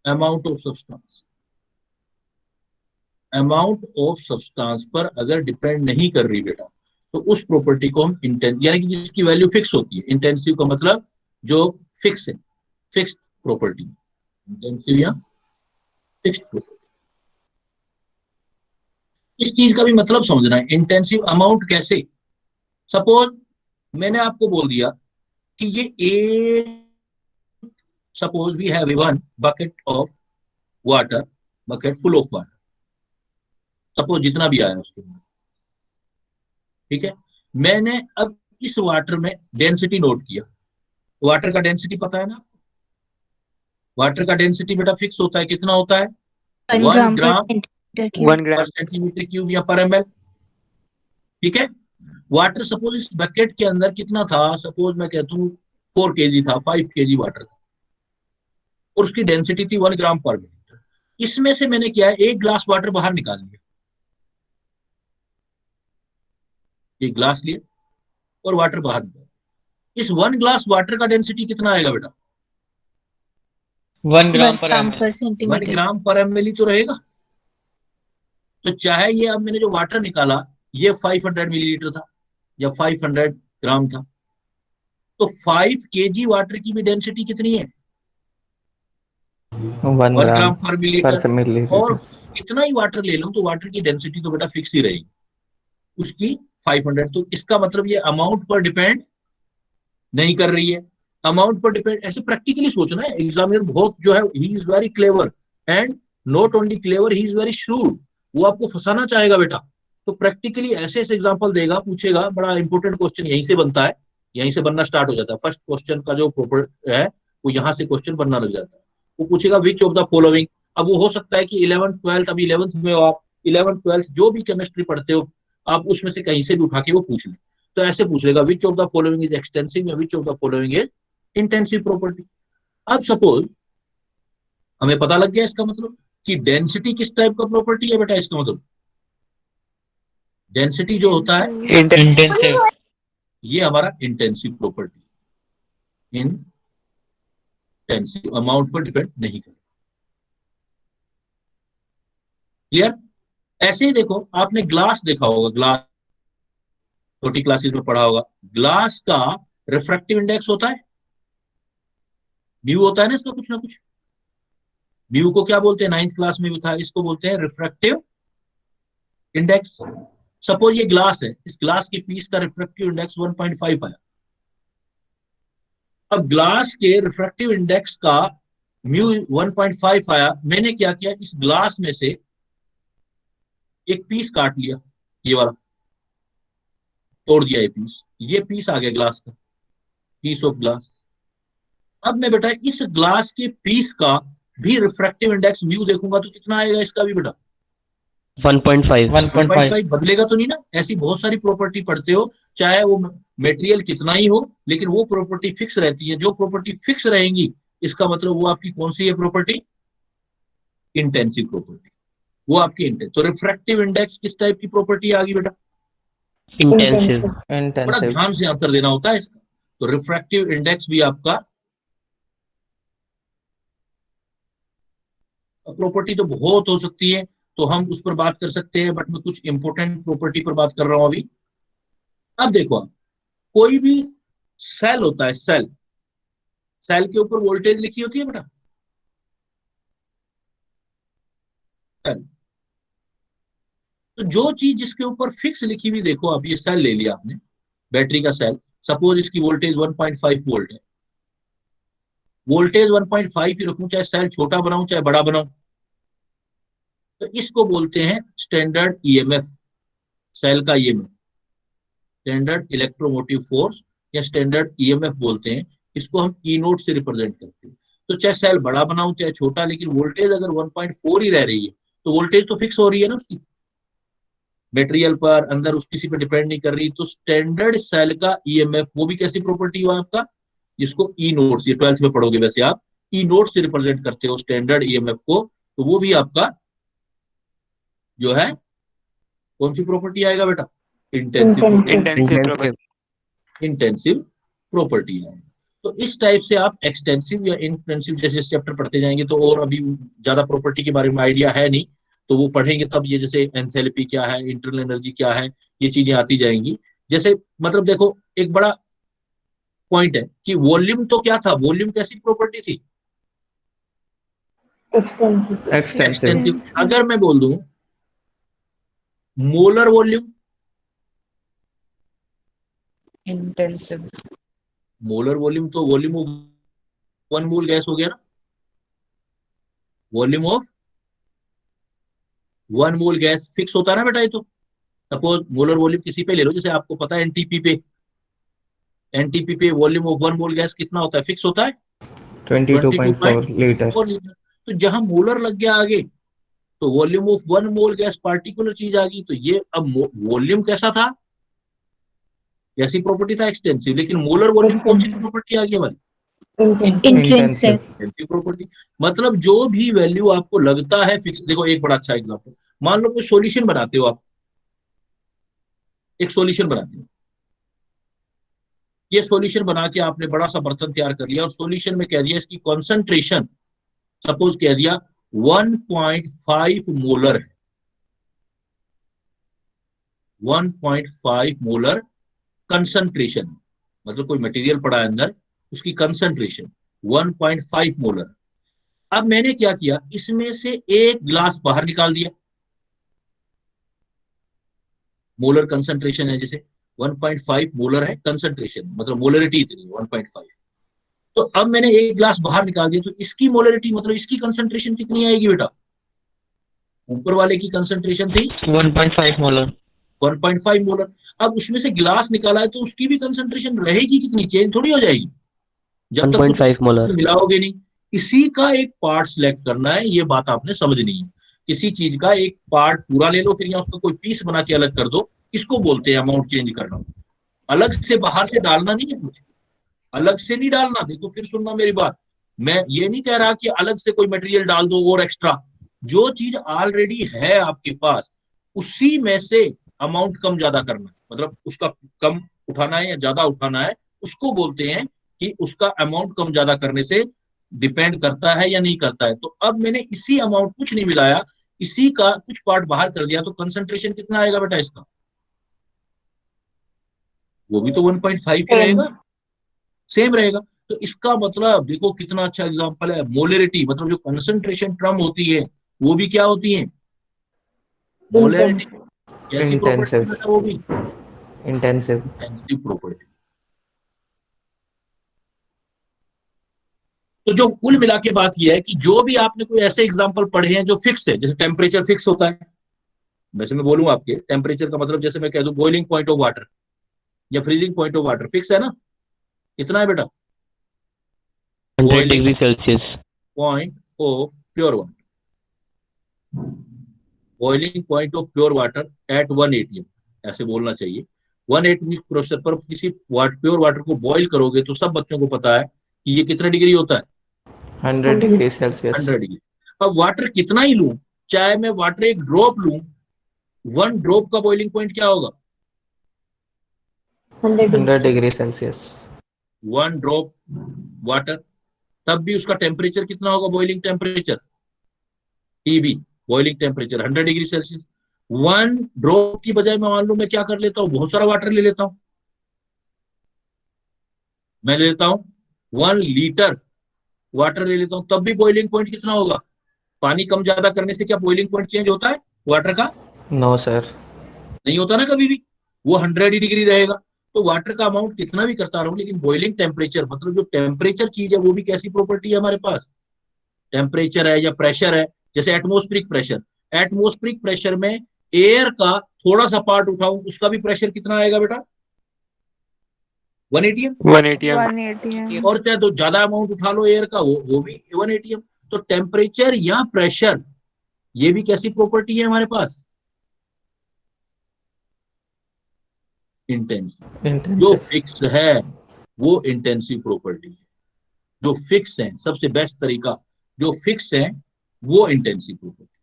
amount of substance. Amount of substance पर अगर डिपेंड नहीं कर रही बेटा, तो उस प्रॉपर्टी को हम यानी कि जिसकी वैल्यू फिक्स होती है। इंटेंसिव का मतलब जो फिक्स है, फिक्स्ड प्रॉपर्टी, इंटेंसिव या फिक्स्ड प्रॉपर्टी। इस चीज का भी मतलब समझना है, इंटेंसिव अमाउंट कैसे। सपोज मैंने आपको बोल दिया कि ये ए, suppose we have one bucket of water, bucket full of water, suppose जितना भी आया उसके बाद, ठीक है। मैंने अब इस वाटर में डेंसिटी नोट किया, वाटर का डेंसिटी पता है ना, वाटर का डेंसिटी बेटा फिक्स होता है, कितना होता है, 1 1 ग्राम पर ग्राम सेंटीमीटर क्यूब। 1 ग्राम पर सेंटीमीटर क्यूब या पर ml, ठीक है। वाटर सपोज इस बकेट के अंदर कितना था, सपोज मैं कहता हूँ 4 kg था, 5 kg वाटर था, और उसकी डेंसिटी थी 1 ग्राम पर मिलीलीटर। इसमें से मैंने क्या है, एक ग्लास वाटर बाहर निकाल लिया, एक ग्लास लिया और वाटर बाहर निकाल, इस 1 ग्लास वाटर का डेंसिटी कितना आएगा बेटा, 1 ग्राम 1 पर ग्राम एम पर 1 सेंटीमीटर। ग्राम पर एमएल ही तो रहेगा। तो चाहे ये, अब मैंने जो वाटर निकाला ये 500 मिलीलीटर था या 500 ग्राम था, तो 5 kg वाटर की भी डेंसिटी कितनी है, 1 1 ग्राम ग्राम पर पर मिलीलीटर। और मिलीलीटर। कितना ही वाटर ले लो तो वाटर की डेंसिटी तो बेटा फिक्स ही रहेगी, उसकी 500। तो इसका मतलब ये अमाउंट पर डिपेंड नहीं कर रही है, अमाउंट पर डिपेंड। ऐसे प्रैक्टिकली सोचना है, एग्जामिनर बहुत जो है, he is very clever and not only clever, he is very shrewd, वो आपको फंसाना चाहेगा बेटा। तो प्रैक्टिकली ऐसे ऐसे एग्जांपल देगा, पूछेगा, बड़ा इंपॉर्टेंट क्वेश्चन यहीं से बनता है, यहीं से बनना स्टार्ट हो जाता है। फर्स्ट क्वेश्चन का जो प्रॉपर है वो यहाँ से क्वेश्चन बनना लग जाता है। वो पूछेगा विच ऑफ द फॉलोइंग, अब वो हो सकता है कि 11th 12th, अभी 11th में हो आप, 11th 12th जो भी केमिस्ट्री पढ़ते हो आप, उसमें से कहीं से भी उठा के वो पूछ लें। तो ऐसे पूछ लेगा which of the following is extensive या which of the following is intensive property. अब सपोज हमें पता लग गया इसका मतलब कि डेंसिटी किस टाइप का प्रॉपर्टी है बेटा, इसका मतलब डेंसिटी जो होता है इंटेंसिव। ये हमारा इंटेंसिव प्रॉपर्टी, इंटेंसिव अमाउंट पर डिपेंड नहीं करता। क्लियर? ऐसे ही देखो, आपने ग्लास देखा होगा, ग्लास छोटी क्लासेस में पढ़ा होगा, ग्लास का रिफ्रैक्टिव इंडेक्स होता है, म्यू होता है ना इसका कुछ ना कुछ। म्यू को क्या बोलते हैं, 9th क्लास में भी था, इसको बोलते हैं रिफ्रैक्टिव इंडेक्स। सपोज ये ग्लास है, इस ग्लास के पीस का रिफ्रैक्टिव इंडेक्स 1.5 आया। अब ग्लास के रिफ्रैक्टिव इंडेक्स का म्यू 1.5 आया, मैंने क्या किया, इस ग्लास में से एक पीस काट लिया, ये वाला तोड़ दिया, ये पीस आ गया ग्लास का, पीस ऑफ ग्लास। अब मैं बेटा इस ग्लास के पीस का भी रिफ्रैक्टिव इंडेक्स म्यू देखूंगा तो कितना आएगा इसका भी बेटा, 1.5। 1.5 बदलेगा तो नहीं ना। ऐसी बहुत सारी प्रॉपर्टी पढ़ते हो, चाहे वो मटेरियल कितना ही हो, लेकिन वो प्रॉपर्टी फिक्स रहती है। जो प्रॉपर्टी फिक्स रहेंगी इसका मतलब वो आपकी कौन सी है प्रॉपर्टी, इंटेंसिव प्रॉपर्टी, वो आपकी इंटेंस। तो रिफ्रैक्टिव इंडेक्स किस टाइप की प्रॉपर्टी आ गई बेटा, इंटेंसिव। बड़ा इंटेंसिव। ध्यान से आंसर देना होता है इसका। तो रिफ्रैक्टिव इंडेक्स भी आपका, प्रॉपर्टी तो बहुत हो सकती है, तो हम उस पर बात कर सकते हैं, बट मैं कुछ इंपॉर्टेंट प्रॉपर्टी पर बात कर रहा हूं अभी। अब देखो आप, कोई भी सेल होता है, सेल, सेल के ऊपर वोल्टेज लिखी होती है बेटा, सेल। तो जो चीज जिसके ऊपर फिक्स लिखी हुई, देखो आप ये सेल ले लिया आपने, बैटरी का सेल, सपोज इसकी वोल्टेज 1.5 वोल्ट है, वोल्टेज 1.5 ही रखूं, चाहे सेल छोटा बनाऊं चाहे बड़ा बनाऊं, तो इसको बोलते हैं स्टैंडर्ड ईएमएफ, सेल का ईएमएफ, स्टैंडर्ड इलेक्ट्रोमोटिव फोर्स या स्टैंडर्ड ईएमएफ बोलते हैं। इसको हम ई नोट से रिप्रेजेंट करते हैं। तो चाहे सेल बड़ा बनाऊं चाहे छोटा, लेकिन वोल्टेज अगर 1.4 ही रह रही है तो वोल्टेज तो फिक्स हो रही है ना उसकी, मटेरियल पर, अंदर उस किसी पर डिपेंड नहीं कर रही। तो स्टैंडर्ड सेल का ईएमएफ वो भी कैसी प्रॉपर्टी हुआ आपका, जिसको ई नोट्स, ये 12th में पढ़ोगे वैसे आप, ई नोट से रिप्रेजेंट करते हो स्टैंडर्ड ईएमएफ को, तो वो भी आपका जो है कौन सी प्रॉपर्टी आएगा बेटा, इंटेंसिव प्रॉपर्टी है। तो इस टाइप से आप एक्सटेंसिव या इंटेंसिव जैसे चैप्टर पढ़ते जाएंगे तो, और अभी ज्यादा प्रॉपर्टी के बारे में आइडिया है नहीं, तो वो पढ़ेंगे तब, ये जैसे एंथैल्पी क्या है, इंटरनल एनर्जी क्या है, ये चीजें आती जाएंगी। जैसे मतलब देखो, एक बड़ा पॉइंट है कि वॉल्यूम तो क्या था, वॉल्यूम कैसी प्रॉपर्टी थी, एक्सटेंसिव। अगर मैं बोल दूं molar volume, intensive. Molar volume तो वॉल्यूम ऑफ 1 मोल गैस हो गया ना, volume of 1 mole gas fix होता है ना बेटा। ये तो सपोज मोलर वॉल्यूम किसी पे ले लो, जैसे आपको पता है एनटीपी पे वॉल्यूम ऑफ 1 मोल गैस कितना होता है, फिक्स होता है 22.4 लीटर। 22.4 लीटर। तो जहां मोलर लग गया आगे, तो volume of 1 mole gas particular चीज आ गई। तो ये अब वॉल्यूम कैसा था, ऐसी प्रॉपर्टी था एक्सटेंसिव, लेकिन मोलर वॉल्यूम कौन सी प्रॉपर्टी आ गई हमारी, इंट्रिंसिक। Intensive property. मतलब जो भी वैल्यू आपको लगता है फिक्स, देखो एक बड़ा अच्छा एग्जांपल, मान लो कोई सॉल्यूशन बनाते हो आप, एक सॉल्यूशन बनाते हो, ये सॉल्यूशन बना के आपने बड़ा सा बर्तन तैयार कर लिया, और सॉल्यूशन में कह दिया इसकी कॉन्सेंट्रेशन, सपोज कह दिया 1.5 मोलर है, 1.5 मोलर कंसंट्रेशन, मतलब कोई मटेरियल पड़ा है अंदर, उसकी कंसंट्रेशन 1.5 मोलर। अब मैंने क्या किया, इसमें से एक ग्लास बाहर निकाल दिया, मोलर कंसंट्रेशन है जैसे 1.5 मोलर है कंसंट्रेशन, मतलब मोलरिटी इतनी 1.5। तो अब मैंने एक ग्लास बाहर निकाल दिया, तो इसकी मोलरिटी मतलब इसकी कंसंट्रेशन कितनी आएगी बेटा, ऊपर वाले की कंसंट्रेशन थी 1.5 मोलर। 1.5 मोलर। अब उसमें से गिलास निकाला है तो उसकी भी कंसंट्रेशन रहेगी कितनी, चेंज थोड़ी हो जाएगी, जब तक कुछ 1.5 मोलर मिलाओगे नहीं। इसी का एक पार्ट सिलेक्ट करना है, ये बात आपने समझनी है। किसी चीज का एक पार्ट पूरा ले लो, फिर या उसका कोई पीस बना के अलग कर दो, इसको बोलते हैं अमाउंट चेंज करना। अलग से बाहर से डालना नहीं है कुछ, अलग से नहीं डालना। देखो फिर सुनना मेरी बात, मैं ये नहीं कह रहा कि अलग से कोई मटेरियल डाल दो और एक्स्ट्रा। जो चीज ऑलरेडी है आपके पास उसी में से अमाउंट कम ज्यादा करना है, मतलब उसका कम उठाना है या ज्यादा उठाना है, उसको बोलते हैं कि उसका अमाउंट कम ज्यादा करने से डिपेंड करता है या नहीं करता है। तो अब मैंने इसी अमाउंट, कुछ नहीं मिलाया, इसी का कुछ पार्ट बाहर कर दिया, तो कंसंट्रेशन कितना आएगा बेटा इसका? वो भी तो 1.5 ही रहेगा, सेम रहेगा। तो इसका मतलब देखो कितना अच्छा एग्जांपल है। मोलरिटी मतलब जो कंसंट्रेशन टर्म होती है वो भी क्या होती है? मोलरिटी कैसी प्रॉपर्टी इंटेंसिव, बेटा? वो भी इंटेंसिव। Intensive property. तो जो कुल मिला के बात यह है कि जो भी आपने कोई ऐसे एग्जांपल पढ़े हैं जो फिक्स है, जैसे टेम्परेचर फिक्स होता है, वैसे मैं बोलूँ आपके टेम्परेचर का मतलब, जैसे मैं कह दूं बॉइलिंग पॉइंट ऑफ वाटर या freezing point of water fix है ना, कितना है बेटा? 100 boiling degree Celsius. Point of pure water, boiling point of pure water at 1 atm, ऐसे बोलना चाहिए। 1 atm प्रेशर पर किसी प्योर वाटर को बॉईल करोगे तो सब बच्चों को पता है कि ये कितना डिग्री होता है? 100 डिग्री सेल्सियस। 100 डिग्री। अब वाटर कितना ही लूं, चाहे मैं वाटर एक ड्रॉप लूं, 1 ड्रॉप का बॉइलिंग पॉइंट क्या होगा? 100 डिग्री सेल्सियस। 1 ड्रॉप वाटर, तब भी उसका टेम्परेचर कितना होगा? Boiling temperature TB, boiling temperature 100 degree Celsius. 1 drop की बजाय मैं मान लू मैं क्या कर लेता हूँ, बहुत सारा वाटर ले लेता हूँ। मैं ले लेता हूँ 1 लीटर वाटर ले लेता हूँ, तब भी बॉइलिंग पॉइंट कितना होगा? पानी कम ज्यादा करने से क्या बॉइलिंग पॉइंट चेंज होता है वाटर का? No sir. नहीं होता ना कभी भी, वो 100 ही डिग्री रहेगा। तो वाटर का अमाउंट कितना भी करता रहूं, लेकिन बॉइलिंग टेम्परेचर मतलब जो टेम्परेचर चीज है वो भी कैसी प्रॉपर्टी है हमारे पास? टेम्परेचर है या प्रेशर है। जैसे एटमोस्फेरिक प्रेशर, एटमोस्फेरिक प्रेशर में एयर का थोड़ा सा पार्ट उठाऊं उसका भी प्रेशर कितना आएगा बेटा? 1 atm। 180 और चाहे तो ज्यादा अमाउंट उठा लो एयर का, वो भी 1 atm। तो टेम्परेचर या प्रेशर ये भी कैसी प्रॉपर्टी है हमारे पास? इंटेंसिव। जो इंटेंसिव। फिक्स है वो इंटेंसिव प्रॉपर्टी है। जो फिक्स है, सबसे बेस्ट तरीका, जो फिक्स है वो इंटेंसिव प्रॉपर्टी।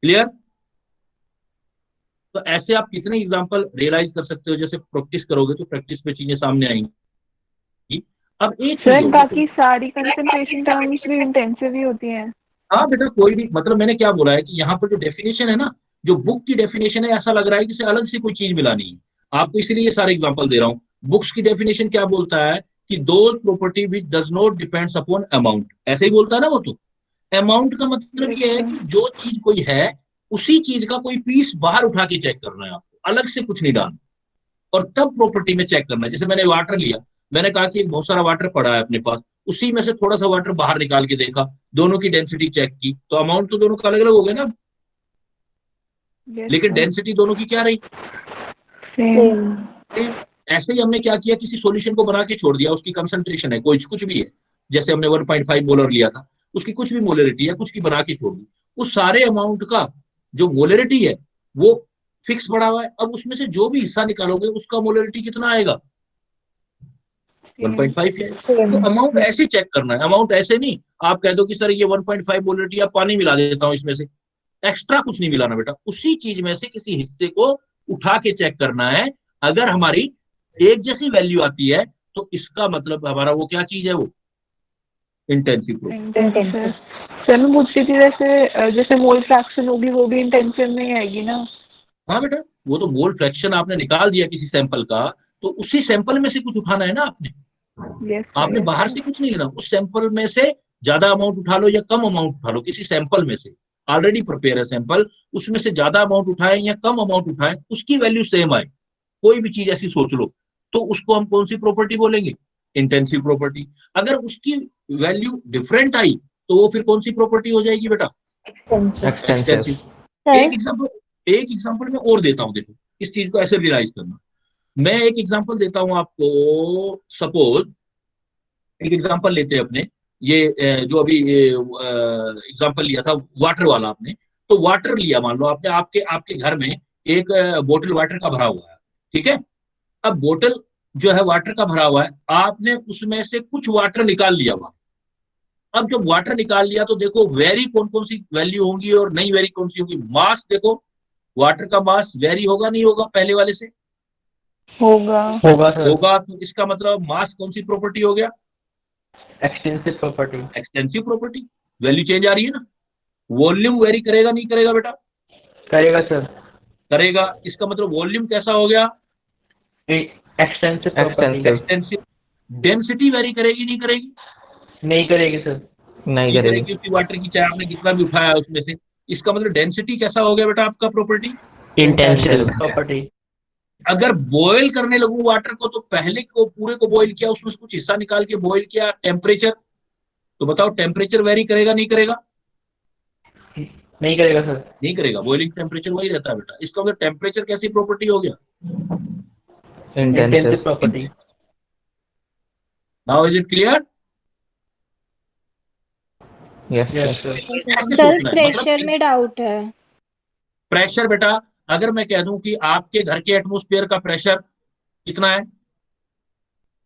क्लियर? तो ऐसे आप कितने एग्जांपल रियलाइज कर सकते हो, जैसे प्रैक्टिस करोगे तो प्रैक्टिस पे चीजें सामने आएंगी। अब एक चीज सर और देखो। बाकी सारी कंसंट्रेशन टर्म्स भी इंटेंसिव ही होती हैं। हाँ बेटा, कोई भी मतलब मैंने क्या बोला है कि यहाँ पर जो डेफिनेशन है ना, जो बुक की डेफिनेशन है, ऐसा लग रहा है जैसे अलग से कोई चीज मिलानी है आपको, इसलिए ये सारे एग्जांपल दे रहा हूँ। बुक्स की डेफिनेशन क्या बोलता है कि those property which does not depends upon amount, ऐसे ही बोलता है ना वो। तो अमाउंट का मतलब यस ये है सर। कि जो चीज कोई है उसी चीज का कोई पीस बाहर उठा के चेक करना है आपको, अलग से कुछ नहीं डालना। और तब प्रॉपर्टी में चेक करना है। जैसे मैंने वाटर लिया, मैंने कहा कि बहुत सारा वाटर पड़ा है अपने पास, उसी में से थोड़ा सा वाटर बाहर निकाल के देखा, दोनों की डेंसिटी चेक की, तो अमाउंट तो दोनों का अलग अलग हो गया ना, यस लेकिन सर। डेंसिटी दोनों की क्या रही? सेम। ऐसे ही हमने क्या किया, किसी सॉल्यूशन को बना के छोड़ दिया, उसकी कंसंट्रेशन है कोई कुछ भी है, जैसे हमने 1.5 मोलर लिया था, उसकी कुछ भी मोलरिटी है, कुछ की बना के छोड़ दी, उस सारे अमाउंट का जो मोलरिटी है वो फिक्स पड़ा हुआ है। अब उसमें से जो भी हिस्सा निकालोगे उसका मोलरिटी कितना आएगा? 1.5 है। तो अमाउंट ऐसे चेक करना है, अमाउंट ऐसे नहीं आप कह दो कि सर ये 1.5 मोलरिटी या पानी मिला देता हूं इसमें से, एक्स्ट्रा कुछ नहीं मिलाना बेटा, उसी चीज में से किसी हिस्से को उठा के चेक करना है। अगर हमारी एक जैसी वैल्यू आती है तो इसका मतलब हमारा वो क्या चीज है? वो इंटेंसिव प्रूफ। इंटेंसिव। सर मैं पूछ रही थी जैसे जैसे मोल फ्रैक्शन होगी वो भी इंटेंसिव में ही आएगी ना? हाँ बेटा, वो तो मोल फ्रैक्शन आपने निकाल दिया किसी सैंपल का, तो उसी सैंपल में से कुछ उठाना है ना आपने। यस आपने सर। बाहर से कुछ नहीं लेना, उस सैंपल में से ज्यादा अमाउंट उठा लो या कम अमाउंट उठा लो, किसी सैंपल में से ऑलरेडी प्रिपेयर है सैंपल, उसमें से ज्यादा अमाउंट उठाए या कम अमाउंट उठाए, उसकी वैल्यू सेम आए, कोई भी चीज ऐसी सोच लो, तो उसको हम कौन सी प्रॉपर्टी बोलेंगे? Intensive property. अगर उसकी वैल्यू डिफरेंट आई तो वो फिर कौन सी प्रॉपर्टी हो जाएगी बेटा? एक्सटेंसिव। एक्सटेंसिव। सर एक एग्जांपल मैं और देता हूं, देखो इस चीज को ऐसे रियलाइज करना। मैं एक एग्जांपल देता हूं आपको, सपोज एक एग्जांपल लेते हैं अपने, ये जो अभी एग्जांपल लिया था वाटर वाला आपने, तो वाटर लिया मान लो आपने, आपके आपके घर में एक बोतल वाटर का भरा हुआ है, ठीक है। अब बोतल जो है वाटर का भरा हुआ है, आपने उसमें से कुछ वाटर निकाल लिया वहां। अब जब वाटर निकाल लिया तो देखो वेरी कौन कौन सी वैल्यू होंगी और नहीं वेरी कौन सी होगी। मास देखो, वाटर का मास वेरी होगा नहीं होगा पहले वाले से? होगा। होगा सर। होगा। तो इसका मतलब मास कौन सी प्रॉपर्टी हो गया? Extensive property. Extensive property. Value change आ रही है ना। वॉल्यूम वेरी करेगा नहीं करेगा बेटा? करेगा सर। करेगा। इसका मतलब वॉल्यूम कैसा हो गया? Extensive property. Extensive. Extensive. Density very करेगी नहीं करेगी? नहीं करेगी सर। नहीं नहीं करेगी। करेगी। उसी वाटर की, चाहे आपने जितना भी उठाया है उसमें से। इसका मतलब डेंसिटी कैसा हो गया बेटा आपका प्रॉपर्टी? Intensive property. अगर बॉयल करने लगूं वाटर को, तो पहले को पूरे को बॉयल किया, उसमें से कुछ हिस्सा निकाल के बॉयल किया, टेम्परेचर, तो बताओ टेम्परेचर वेरी करेगा नहीं करेगा? नहीं करेगा सर। नहीं करेगा। बॉइलिंग टेम्परेचर वही रहता है बेटा। इसका मतलब टेम्परेचर कैसी प्रॉपर्टी हो गया? Intensive Intensive. Property. Now is it clear? Yes, sir. Yes sir. ऐसे सर सोचना है। प्रेशर मतलब में डाउट है। प्रेशर बेटा, अगर मैं कह दूं कि आपके घर के एटमोस्फेयर का प्रेशर कितना है?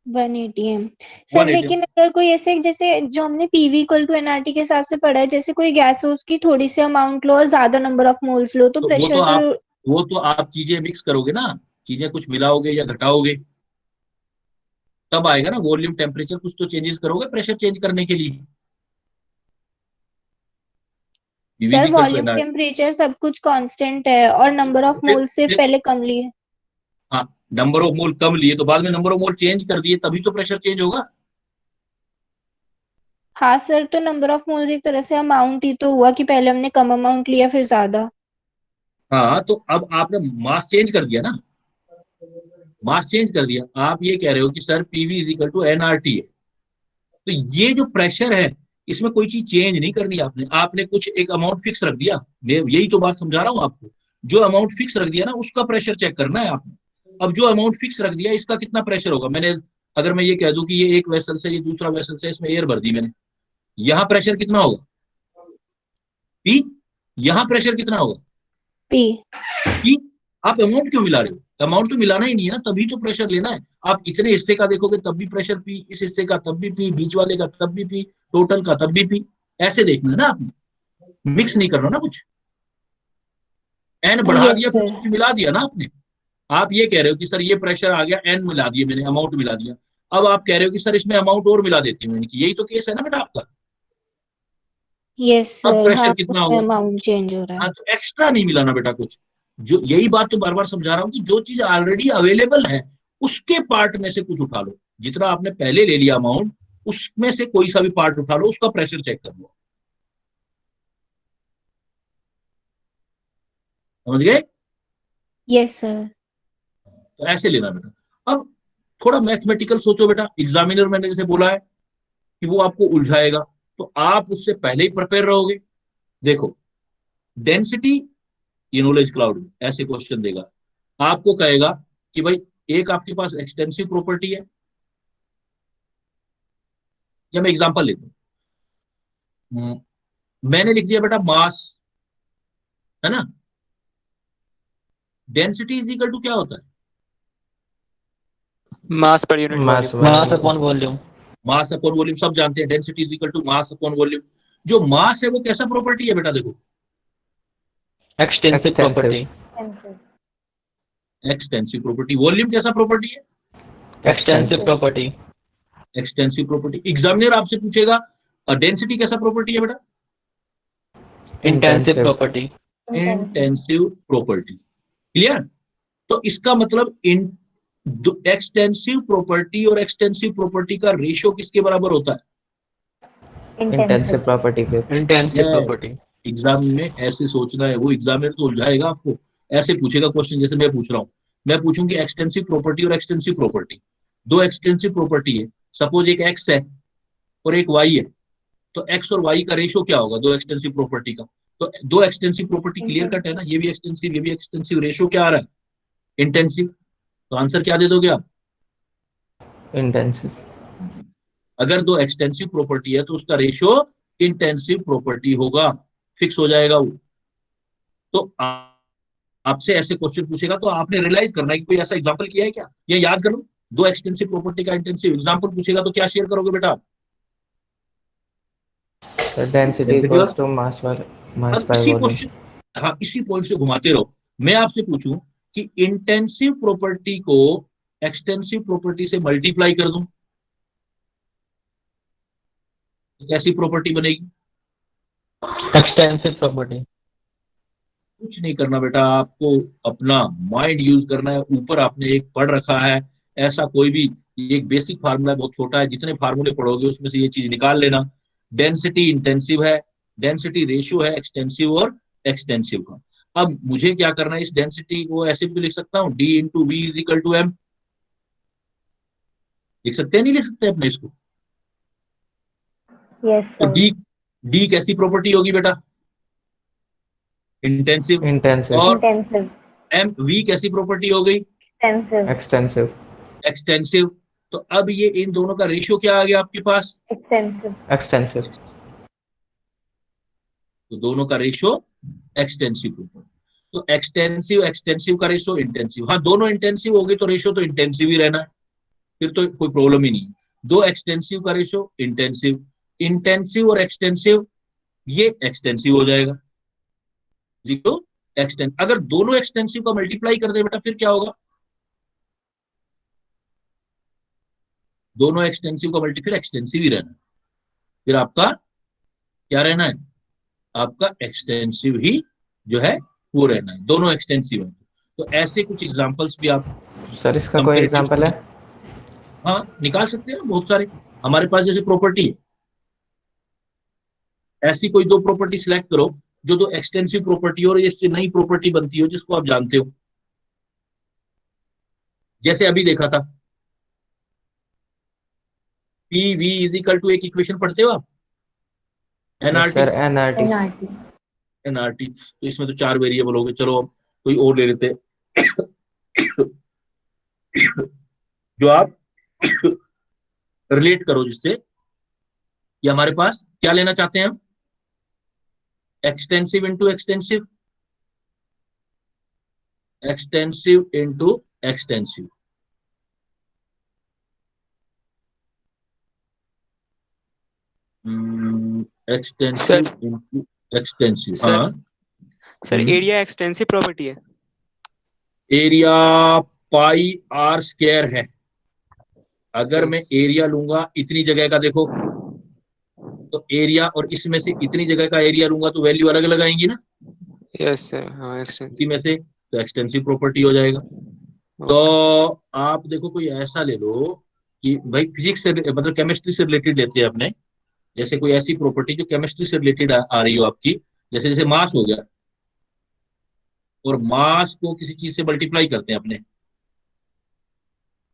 180 सर, 180। लेकिन अगर कोई ऐसे, जैसे जो हमने पीवी इक्वल टू एनआरटी के हिसाब से पढ़ा है, जैसे कोई गैस हो उसकी थोड़ी सी अमाउंट लो और ज्यादा नंबर ऑफ मोल्स लो तो तो प्रेशर तो वो तो आप चीजें मिक्स करोगे ना, चीजें कुछ मिलाओगे या घटाओगे, तब आएगा ना वॉल्यूम टेम्परेचर। कुछ तो चेंजेस करोगे प्रेशर चेंज करने के लिए। PV sir equal to volume NR. Temperature सब कुछ कांस्टेंट है और नंबर ऑफ फिर मोल सिर्फ फिर पहले कम लिए। हाँ, नंबर ऑफ मोल कम लिए तो बाद में नंबर ऑफ मोल चेंज कर दिए, तभी तो प्रेशर चेंज होगा। हाँ सर, तो नंबर ऑफ मोल्स एक तरह से अमाउंट ही तो हुआ कि पहले हमने कम अमाउंट लिया फिर ज्यादा। हाँ, तो अब आपने मास चेंज कर दिया ना, मास चेंज कर दिया। आप ये कह रहे हो कि sir PV is equal to NRT है, तो ये जो प्रेशर है इसमें कोई चीज चेंज नहीं करनी। आपने आपने कुछ एक अमाउंट फिक्स रख दिया। मैं यही तो बात समझा रहा हूँ आपको। जो अमाउंट फिक्स रख दिया ना, उसका प्रेशर चेक करना है आपने। अब जो अमाउंट फिक्स रख दिया, इसका कितना प्रेशर होगा? मैंने, अगर मैं ये कह दूं कि ये एक वेसल से ये दूसरा वेसल से, इसमें एयर भर दी मैंने, यहाँ प्रेशर कितना होगा? पी। यहाँ प्रेशर कितना होगा? पी। कि आप अमाउंट क्यों मिला रहे हो? अमाउंट तो मिलाना ही नहीं है ना, तभी तो प्रेशर लेना है। आप इतने हिस्से का देखोगे तब भी प्रेशर पी, इस हिस्से का तब भी पी, बीच वाले का तब भी पी, टोटल का तब भी पी। ऐसे देखना है ना आपने, मिक्स नहीं करना ना कुछ। एन बढ़ा यस दिया फिर सर। कुछ मिला दिया ना आपने। आप ये कह रहे हो कि सर ये प्रेशर आ गया, एन मिला दिए मैंने, अमाउंट मिला दिया। अब आप कह रहे हो कि सर इसमें अमाउंट और मिला देती हूँ, यही तो केस है ना बेटा आपका। यस अब सर, हाँ प्रेशर कितना उसमें होगा? अमाउंट चेंज हो रहा है। हाँ, तो एक्स्ट्रा नहीं मिलाना बेटा कुछ। जो यही बात तो बार बार समझा रहा हूँ कि जो चीज ऑलरेडी अवेलेबल है उसके पार्ट में से कुछ उठा लो। जितना आपने पहले ले लिया अमाउंट, उसमें से कोई सा भी पार्ट उठा लो, उसका प्रेशर चेक कर लो। समझ गए? Yes sir. तो ऐसे लेना बेटा। अब थोड़ा मैथमेटिकल सोचो बेटा। एग्जामिनर मैंने जैसे बोला है कि वो आपको उलझाएगा, तो आप उससे पहले ही प्रिपेयर रहोगे। देखो, डेंसिटी, ये नॉलेज क्लाउड में ऐसे क्वेश्चन देगा, आपको कहेगा कि भाई एक आपके पास एक्सटेंसिव प्रॉपर्टी है, या मैं एग्जांपल लेता हूँ। मैंने लिख दिया बेटा मास, है ना। डेंसिटी इज इक्वल टू क्या होता है? Mass per unit Mass volume. Mass volume. Upon volume. Mass upon volume सब जानते हैं। Density is equal to mass upon volume. जो मास है वो कैसा प्रॉपर्टी है बेटा? देखो, extensive property. Extensive property. Volume कैसा प्रॉपर्टी है? Extensive property. Extensive property. Examiner आपसे पूछेगा डेंसिटी कैसा प्रॉपर्टी है बेटा? Intensive Intensive. Property. Intensive property. Clear? तो इसका मतलब इन एक्सटेंसिव प्रॉपर्टी और एक्सटेंसिव प्रॉपर्टी का रेशियो किसके बराबर होता है? Intensive property के. Intensive Yes. प्रॉपर्टी। एग्जाम में ऐसे सोचना है। वो एग्जामिनर तो उलझाएगा आपको। ऐसे पूछेगा क्वेश्चन जैसे मैं पूछ रहा हूँ। मैं पूछूंगी एक्सटेंसिव प्रॉपर्टी और एक्सटेंसिव प्रॉपर्टी। दो एक्सटेंसिव प्रॉपर्टी है, सपोज एक एक्स है और एक वाई है, तो एक्स और वाई का रेशियो क्या होगा दो एक्सटेंसिव प्रॉपर्टी का? तो दो एक्सटेंसिव प्रॉपर्टी क्लियर कट है ना, ये भी एक्सटेंसिव ये भी एक्सटेंसिव। रेशियो क्या आ रहा है? इंटेंसिव। तो आंसर क्या दे दोगे आप? Intensive. अगर दो एक्सटेंसिव प्रॉपर्टी है तो उसका रेशियो इंटेंसिव प्रॉपर्टी होगा, फिक्स हो जाएगा वो। तो आपसे ऐसे क्वेश्चन पूछेगा तो आपने रियलाइज करना है कि कोई ऐसा एग्जांपल किया है क्या, ये याद कर लो। दो एक्सटेंसिव प्रॉपर्टी का इंटेंसिव एग्जांपल पूछेगा तो क्या शेयर करोगे बेटा? डेंसिटी Density इक्वल्स और टू मास अब बाय इसी वॉल्यूम। क्वेश्चन, हाँ इसी पॉइंट से घुमाते रहो। मैं आपसे पूछूं कि इंटेंसिव प्रॉपर्टी को एक्सटेंसिव प्रॉपर्टी से मल्टीप्लाई कर दूं तो कैसी प्रॉपर्टी बनेगी? Extensive property. कुछ नहीं करना बेटा, आपको अपना माइंड यूज करना है। ऊपर आपने एक पढ़ रखा है, ऐसा कोई भी, ये एक बेसिक फार्मूला है, बहुत छोटा है, जितने फार्मूले पढ़ोगे उसमें से ये चीज निकाल लेना। डेंसिटी इंटेंसिव है, डेंसिटी रेशियो है एक्सटेंसिव और एक्सटेंसिव का। अब मुझे क्या करना है, इस डेंसिटी को ऐसे भी लिख सकता हूँ, D into V is equal to M. लिख सकते हैं नहीं लिख सकते अपने इसको? यस तो सर। डी कैसी प्रॉपर्टी होगी बेटा? इंटेंसिव। इंटेंसिव। और इंटेंसिव। एम वी कैसी प्रॉपर्टी हो गई? एक्सटेंसिव। एक्सटेंसिव। एक्सटेंसिव। तो अब ये इन दोनों का रेशियो क्या आ गया आपके पास? एक्सटेंसिव। एक्सटेंसिव। तो दोनों का रेशियो एक्सटेंसिव। तो एक्सटेंसिव एक्सटेंसिव का रेशियो इंटेंसिव, हाँ दोनों इंटेंसिव हो गए तो रेशियो तो इंटेंसिव ही रहना है, फिर तो कोई प्रॉब्लम ही नहीं। दो एक्सटेंसिव का रेशियो इंटेंसिव, इंटेंसिव और एक्सटेंसिव ये एक्सटेंसिव हो जाएगा। जीरो एक्सटेंस, अगर दोनों एक्सटेंसिव का मल्टीप्लाई कर दे बेटा फिर क्या होगा? दोनों एक्सटेंसिव का मल्टी फिर एक्सटेंसिव ही रहना है, फिर आपका क्या रहना है? आपका एक्सटेंसिव ही जो है वो रहना है, दोनों एक्सटेंसिव है। तो ऐसे कुछ एग्जांपल्स भी आप सर इसका कोई कंपैरेटिव एग्जांपल है? हाँ निकाल सकते हैं बहुत सारे। हमारे पास जैसे प्रॉपर्टी है, ऐसी कोई दो प्रॉपर्टी सिलेक्ट करो जो दो एक्सटेंसिव प्रॉपर्टी और इससे नई प्रॉपर्टी बनती हो जिसको आप जानते हो। जैसे अभी देखा था, P V is equal to, एक इक्वेशन पढ़ते हो आप, NRT. Sir NRT. NRT. NRT तो इसमें तो चार वेरिएबल हो गए, चलो कोई और ले लेते जो आप रिलेट करो जिससे, ये हमारे पास क्या लेना चाहते हैं हम? Extensive into extensive, extensive into extensive. Extensive sir into extensive, sir हाँ। सर एरिया एक्सटेंसिव प्रॉपर्टी है। एरिया पाई आर स्क्वायर है। अगर मैं यस एरिया लूंगा इतनी जगह का, देखो तो एरिया, और इसमें से इतनी जगह का एरिया लूंगा तो वैल्यू अलग अलग आएंगी ना, यस सर, हाँ इसी एक्सटेंसिव। में से, तो एक्सटेंसिव प्रॉपर्टी हो जाएगा। तो आप देखो कोई ऐसा ले लो कि भाई फिजिक्स से मतलब केमिस्ट्री से रिलेटेड लेते हैं अपने, जैसे कोई ऐसी प्रॉपर्टी जो केमिस्ट्री से रिलेटेड आ रही हो आपकी, जैसे जैसे मास हो गया, और मास को किसी चीज से मल्टीप्लाई करते हैं अपने,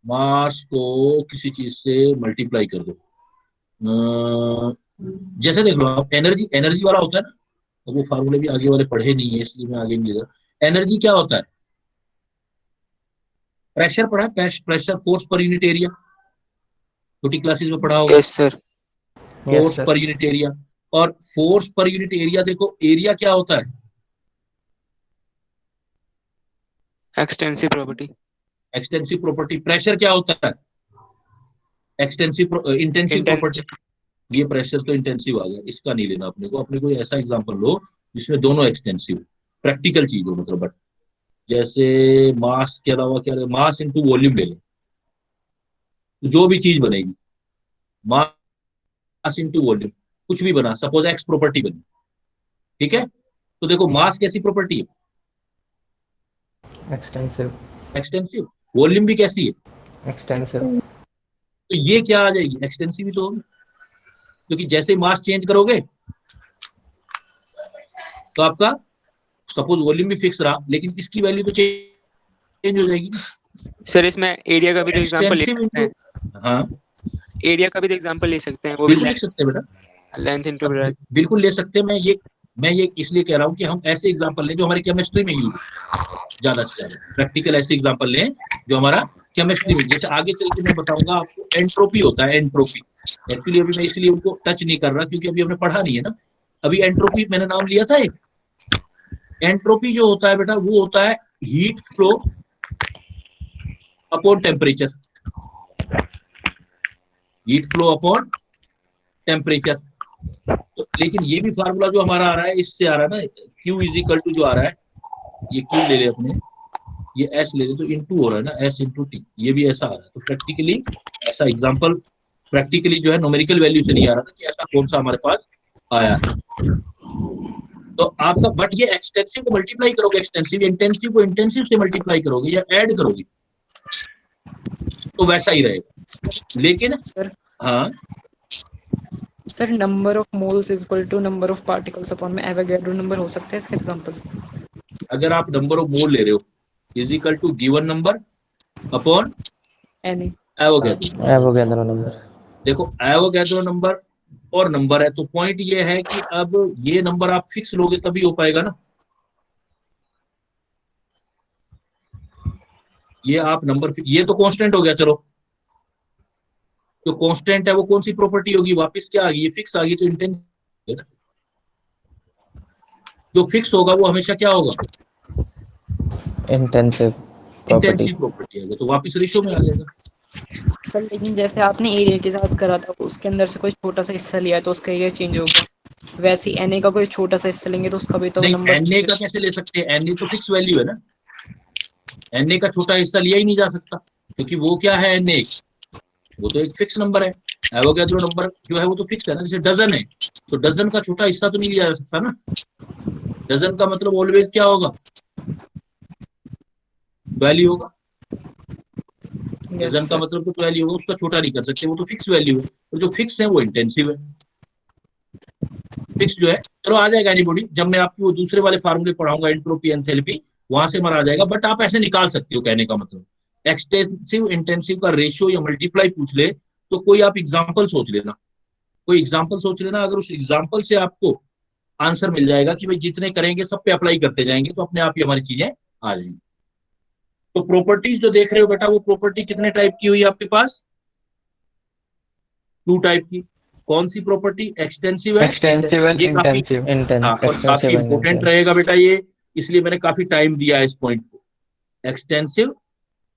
मास को किसी चीज से मल्टीप्लाई कर दो। जैसे देख लो आप, एनर्जी एनर्जी वाला होता है ना, तो वो फार्मूले भी आगे वाले पढ़े नहीं है इसलिए मैं आगे नहीं ले रहा। एनर्जी क्या होता है? प्रेशर पढ़ा, pressure force per unit area, छोटी क्लासेस में पढ़ा होगा, yes sir. Yes force sir. Per unit area. और फोर्स पर यूनिट एरिया, देखो एरिया क्या होता है? Extensive property. Extensive property. Pressure क्या होता है? Extensive intensive property. इंटेंसिव। ये प्रेशर तो इंटेंसिव आ गया, इसका नहीं लेना अपने को। अपने को ऐसा एग्जांपल लो जिसमें दोनों एक्सटेंसिव, प्रैक्टिकल चीज हो मतलब। बट जैसे मास के अलावा क्या, मास इंटू वॉल्यूम ले लें, तो जो भी चीज बनेगी, मास इंटू वॉल्यूम, कुछ भी बना, सपोज एक्स प्रॉपर्टी बनी, ठीक है? तो देखो मास कैसी प्रॉपर्टी है? एक्सटेंसिव। एक्सटेंसिव। वॉल्यूम भी कैसी है? एक्सटेंसिव। तो ये क्या आ जाएगी? एक्सटेंसिव ही तो होगी, क्योंकि जैसे मास चेंज करोगे तो आपका सपोज वॉल्यूम भी फिक्स रहा, लेकिन इसकी वैल्यू तो चेंज हो जाएगी। सर इसमें एरिया का भी तो एग्जांपल ले एक्सटेंसिव सकते हैं। इंटू, हाँ एरिया का भी तो एग्जांपल ले सकते हैं, वो भी बिल्कुल लिख सकते हैं बेटा, लेंथ इंटू ब्रेड्थ। बिल्कुल ले सकते हैं। मैं ये इसलिए कह रहा हूँ कि हम ऐसे एग्जांपल लें जो हमारी केमिस्ट्री में यूज, ज्यादा से ज्यादा प्रैक्टिकल ऐसे एग्जांपल लें जो हमारा केमिस्ट्री में, जैसे आगे चल के मैं बताऊंगा आपको एंट्रोपी होता है, एंट्रोपी। एक्चुअली अभी मैं इसलिए उनको टच नहीं कर रहा क्योंकि अभी हमने पढ़ा नहीं है ना। अभी एंट्रोपी मैंने नाम लिया था एक, एंट्रोपी जो होता है बेटा वो होता है heat flow upon temperature. Heat flow upon temperature. तो लेकिन ये भी फार्मूला जो हमारा आ रहा है इससे आ रहा है ना, Q इज इक्वल टू जो आ रहा है, ये Q ले ले अपने, ये S ले ले, तो इनटू हो रहा है ना, S इंटू टी, ये भी ऐसा आ रहा है। तो प्रैक्टिकली ऐसा एग्जांपल प्रैक्टिकली जो है न्यूमेरिकल वैल्यू से नहीं आ रहा था कि ऐसा कौन सा हमारे पास आया है। तो आपका बट ये एक्सटेंसिव को मल्टीप्लाई करोगे एक्सटेंसिव, इंटेंसिव को इंटेंसिव से मल्टीप्लाई करोगे या ऐड करोगे तो वैसा ही रहेगा। लेकिन सर हाँ sir number of moles is equal to number of particles upon में एवोगैड्रो नंबर हो सकता है इसका एग्जांपल? अगर आप नंबर ऑफ मोल ले रहे हो is equal to given number upon any Avogadro. Avogadro number. देखो एवोगैड्रो नंबर और नंबर है, तो पॉइंट ये है कि अब ये नंबर आप फिक्स लोगे तभी हो पाएगा ना। ये आप नंबर, ये तो कांस्टेंट हो गया, चलो तो कांस्टेंट है वो कौन सी प्रॉपर्टी होगी, वापस क्या आ गई, ये फिक्स आ गई, तो इंटेंसिव जो फिक्स होगा वो हमेशा क्या होगा, इंटेंसिव प्रॉपर्टी। इंटेंसिव प्रॉपर्टी है, तो वापस रेशियो में आ जाएगा। सर लेकिन जैसे आपने एरिया के साथ करा था, उसके अंदर से कोई छोटा सा हिस्सा लिया तो उसका एरिया चेंज होगा, वैसे ही एनए का कोई छोटा सा हिस्सा लेंगे तो उसका भी तो नहीं, नंबर एनए का कैसे ले सकते हैं, एनए तो फिक्स वैल्यू है ना, एनए का छोटा हिस्सा लिया ही नहीं जा सकता क्योंकि वो क्या है, एनए वो तो एक फिक्स नंबर है। एवोगैड्रो नंबर जो है वो तो फिक्स है ना, जैसे डजन है तो डजन का छोटा हिस्सा तो नहीं लिया जा सकता ना, डजन का मतलब ऑलवेज क्या होगा, वैल्यू होगा, डजन का मतलब तो वैल्यू होगा, उसका छोटा नहीं कर सकते, वो तो फिक्स वैल्यू है। और जो फिक्स है वो इंटेंसिव है, फिक्स जो है, चलो आ जाएगा एनीबॉडी, जब मैं आपको वो दूसरे वाले फार्मूले पढ़ाऊंगा एंट्रोपी एंथैल्पी, वहां से हमारा आ जाएगा। बट आप ऐसे निकाल सकते हो, कहने का मतलब एक्सटेंसिव इंटेंसिव का रेशियो या मल्टीप्लाई पूछ ले तो कोई आप एग्जाम्पल सोच लेना, कोई एग्जाम्पल सोच लेना, अगर उस एग्जाम्पल से आपको आंसर मिल जाएगा कि भाई जितने करेंगे सब पे अप्लाई करते जाएंगे तो अपने आप ही हमारी चीजें आ जाएंगी। तो प्रॉपर्टीज जो देख रहे हो बेटा, वो प्रॉपर्टी कितने टाइप की हुई आपके पास, 2 टाइप की। कौन सी प्रॉपर्टी, एक्सटेंसिव है, एक्सटेंसिव एंड ये काफी इंटेंसिव। हाँ और काफी इंपॉर्टेंट रहेगा बेटा ये, इसलिए मैंने काफी टाइम दिया है इस पॉइंट को, एक्सटेंसिव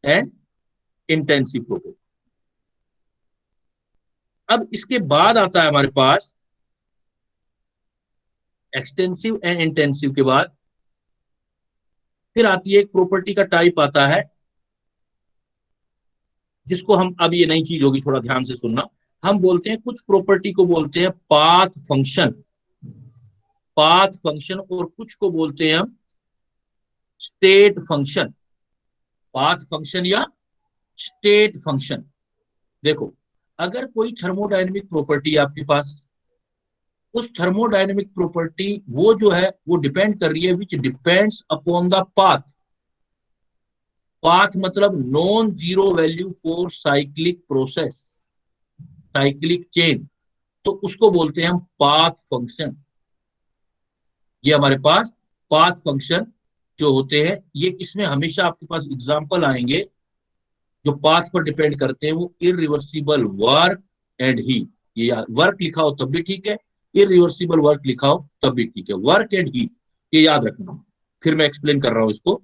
एंड इंटेंसिव प्रॉपर्टी। अब इसके बाद आता है हमारे पास एक्सटेंसिव एंड इंटेंसिव के बाद फिर आती है एक प्रॉपर्टी का टाइप आता है जिसको हम, अब ये नई चीज होगी, थोड़ा ध्यान से सुनना, हम बोलते हैं कुछ प्रॉपर्टी को बोलते हैं पाथ फंक्शन, पाथ फंक्शन, और कुछ को बोलते हैं हम स्टेट फंक्शन, पाथ फंक्शन या स्टेट फंक्शन। देखो अगर कोई थर्मोडायनेमिक प्रॉपर्टी आपके पास, उस थर्मोडायनेमिक प्रॉपर्टी वो जो है वो डिपेंड कर रही है, which depends upon the path, path मतलब non zero value for cyclic process, cyclic chain, तो उसको बोलते हैं हम पाथ फंक्शन। ये हमारे पास पाथ फंक्शन जो होते हैं, ये इसमें हमेशा आपके पास एग्जांपल आएंगे जो पाथ पर डिपेंड करते हैं, वो इरिवर्सिबल वर्क एंड हीट, ये वर्क लिखा हो तब भी ठीक है, इरिवर्सिबल वर्क लिखा हो तब भी ठीक है, वर्क एंड हीट, ये याद रखना। फिर मैं एक्सप्लेन कर रहा हूं इसको।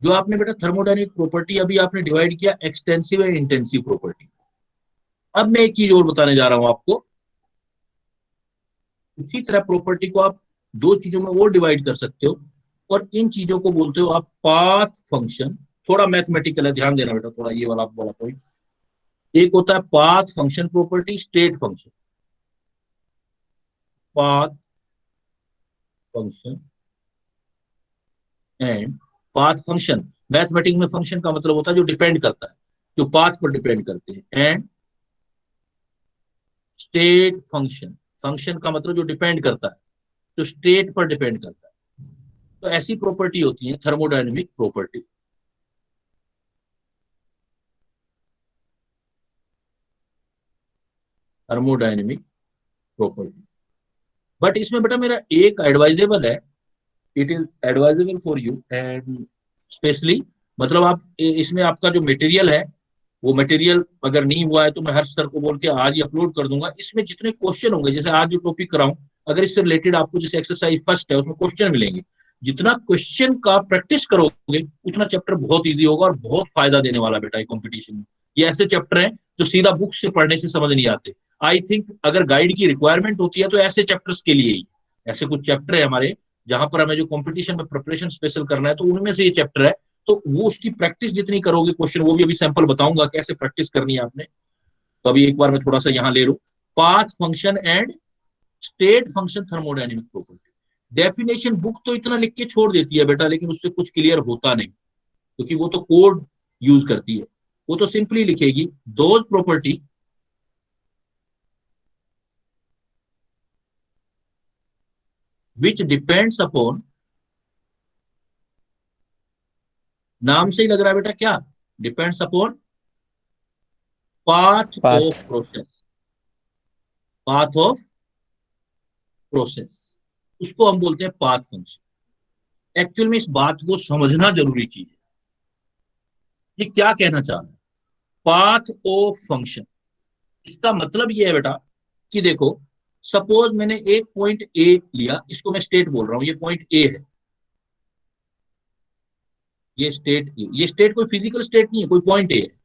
जो आपने बेटा थर्मोडायनेमिक प्रॉपर्टी अभी आपने डिवाइड किया एक्सटेंसिव एंड इंटेंसिव प्रॉपर्टी, अब मैं एक चीज और बताने जा रहा हूं आपको। उसी तरह प्रॉपर्टी को आप 2 चीजों में और डिवाइड कर सकते हो, और इन चीजों को बोलते हो आप पाथ फंक्शन। थोड़ा मैथमेटिकल है, ध्यान देना बेटा, थोड़ा ये वाला पॉइंट। एक होता है path function property, state function, path function and path function. Mathematics में फंक्शन का मतलब होता है जो डिपेंड करता है, जो पाथ पर डिपेंड करते हैं, एंड स्टेट फंक्शन, फंक्शन का मतलब जो डिपेंड करता है, जो स्टेट पर डिपेंड करता है। तो ऐसी प्रॉपर्टी होती है thermodynamic property. Thermodynamic property, but इसमें बेटा मेरा एक एडवाइजेबल है, it is advisable for you and specially, मतलब आप इसमें आपका जो मटेरियल है वो मटेरियल अगर नहीं हुआ है तो मैं हर्ष सर को बोल के आज ही अपलोड कर दूंगा। इसमें जितने क्वेश्चन होंगे, जैसे आज जो टॉपिक कराऊं, अगर इससे रिलेटेड आपको जैसे एक्सरसाइज फर्स्ट है उसमें क्वेश्चन मिलेंगे, जितना क्वेश्चन का प्रैक्टिस करोगे उतना चैप्टर बहुत इजी होगा और बहुत फायदा देने वाला बेटा ये कंपटीशन में। ये ऐसे चैप्टर हैं जो सीधा बुक से पढ़ने से समझ नहीं आते। आई थिंक अगर गाइड की रिक्वायरमेंट होती है तो ऐसे चैप्टर्स के लिए ही, ऐसे कुछ चैप्टर है हमारे जहां पर हमें जो कंपटीशन में प्रिपरेशन स्पेशल करना है तो उनमें से ये चैप्टर है। तो वो उसकी प्रैक्टिस जितनी करोगे क्वेश्चन, वो भी अभी सैंपल बताऊंगा कैसे प्रैक्टिस करनी है आपने। तो अभी एक बार मैं थोड़ा सा यहाँ ले लूं, path function and state function thermodynamic property. Definition book तो इतना लिख के छोड़ देती है बेटा, लेकिन उससे कुछ क्लियर होता नहीं, क्योंकि वो तो कोड यूज करती है। वो तो सिंपली लिखेगी those property which depends upon, नाम से ही लग रहा है बेटा क्या, depends upon path of process, path of process, उसको हम बोलते हैं पाथ फंक्शन। एक्चुअल में इस बात को समझना जरूरी चीज है, ये क्या कहना चाह रहा है पाथ ऑफ फंक्शन। इसका मतलब ये है बेटा कि देखो, सपोज मैंने एक पॉइंट ए लिया, इसको मैं स्टेट बोल रहा हूं, ये पॉइंट ए है, ये स्टेट, ये स्टेट कोई फिजिकल स्टेट नहीं है, कोई पॉइंट ए है।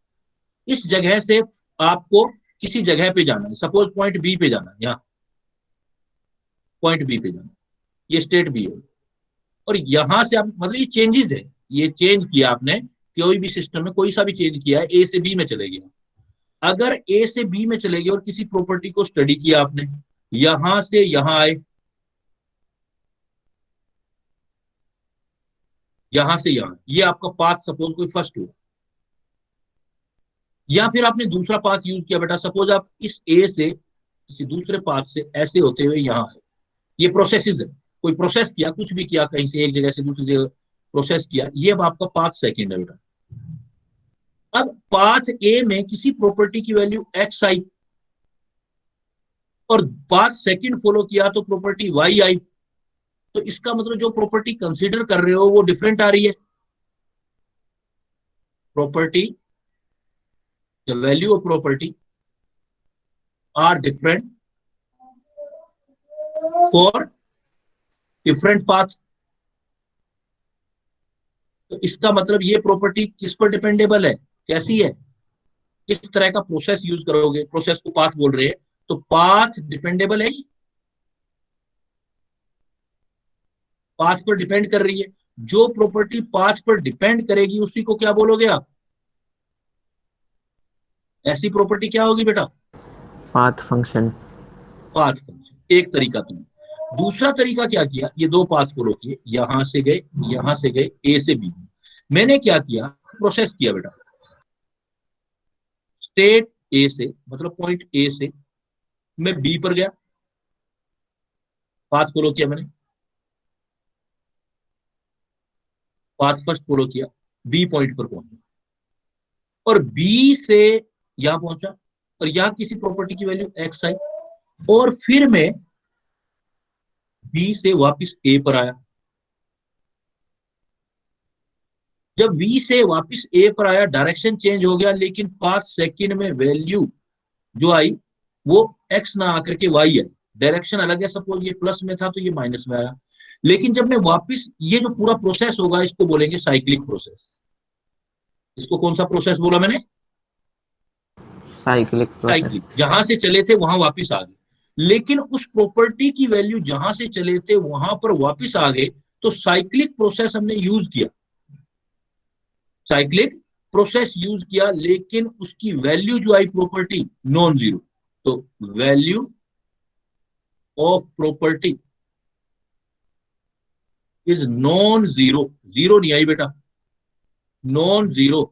इस जगह से आपको किसी जगह पे जाना है, सपोज पॉइंट बी पे जाना है, यहाँ पॉइंट बी पे जाना है, ये स्टेट बी है। और यहां से आप, मतलब ये चेंजेस है, ये चेंज किया आपने, कोई भी सिस्टम में कोई सा भी चेंज किया है, ए से बी में चले गया। अगर ए से बी में चले गए और किसी प्रॉपर्टी को स्टडी किया आपने, यहां से यहां आए, यहां से यहां, ये आपका पाथ सपोज कोई फर्स्ट हुआ, या फिर आपने दूसरा पाथ यूज किया बेटा, सपोज आप इस ए से किसी दूसरे पाथ से ऐसे होते हुए यहां आए, ये प्रोसेसेस है, कोई प्रोसेस किया, कुछ भी किया, कहीं से एक जगह से दूसरी जगह प्रोसेस किया, ये अब आपका पाथ सेकंड है बेटा। अब पाथ ए में किसी प्रॉपर्टी की वैल्यू एक्स आई और पाथ सेकंड फॉलो किया तो प्रॉपर्टी वाई आई, तो इसका मतलब जो प्रॉपर्टी कंसीडर कर रहे हो वो डिफरेंट आ रही है। Property, the value of property are different for different path. तो इसका मतलब ये प्रॉपर्टी किस पर डिपेंडेबल है, कैसी है, किस तरह का प्रोसेस यूज करोगे, प्रोसेस को पाथ बोल रहे हैं, तो पाथ डिपेंडेबल है, पाथ पर डिपेंड कर रही है। जो प्रॉपर्टी पाथ पर डिपेंड करेगी उसी को क्या बोलोगे आप, ऐसी प्रॉपर्टी क्या होगी बेटा, पाथ फंक्शन। पाथ फंक्शन एक तरीका तुमने। दूसरा तरीका क्या किया, ये दो पाथ फॉलो किए, यहां से गए, यहां से गए, ए से बी। मैंने क्या किया, प्रोसेस किया बेटा, स्टेट ए से, मतलब पॉइंट ए से मैं बी पर गया, पाथ फॉलो किया मैंने, पाथ फर्स्ट फॉलो किया, बी पॉइंट पर पहुंचा, और बी से यहां पहुंचा, और यहां किसी प्रॉपर्टी की वैल्यू एक्स आई, और फिर मैं बी से वापस ए पर आया। जब वी से वापस ए पर आया, डायरेक्शन चेंज हो गया, लेकिन पाथ सेकंड में वैल्यू जो आई वो एक्स ना आकर के वाई आई, डायरेक्शन अलग है, सपोज ये प्लस में था तो ये माइनस में आया। लेकिन जब मैं वापस, ये जो पूरा प्रोसेस होगा इसको बोलेंगे साइक्लिक प्रोसेस। इसको कौन सा प्रोसेस बोला मैंने, साइक्लिक प्रोसेस। साइक्लिक, जहां से चले थे वहां वापस आ गए, लेकिन उस प्रॉपर्टी की वैल्यू जहां से चले थे वहां पर वापस आ गए, तो साइक्लिक प्रोसेस हमने यूज किया, साइक्लिक प्रोसेस यूज किया, लेकिन उसकी वैल्यू जो आई प्रॉपर्टी नॉन जीरो। तो value of property is non zero, zero नहीं आई बेटा, non zero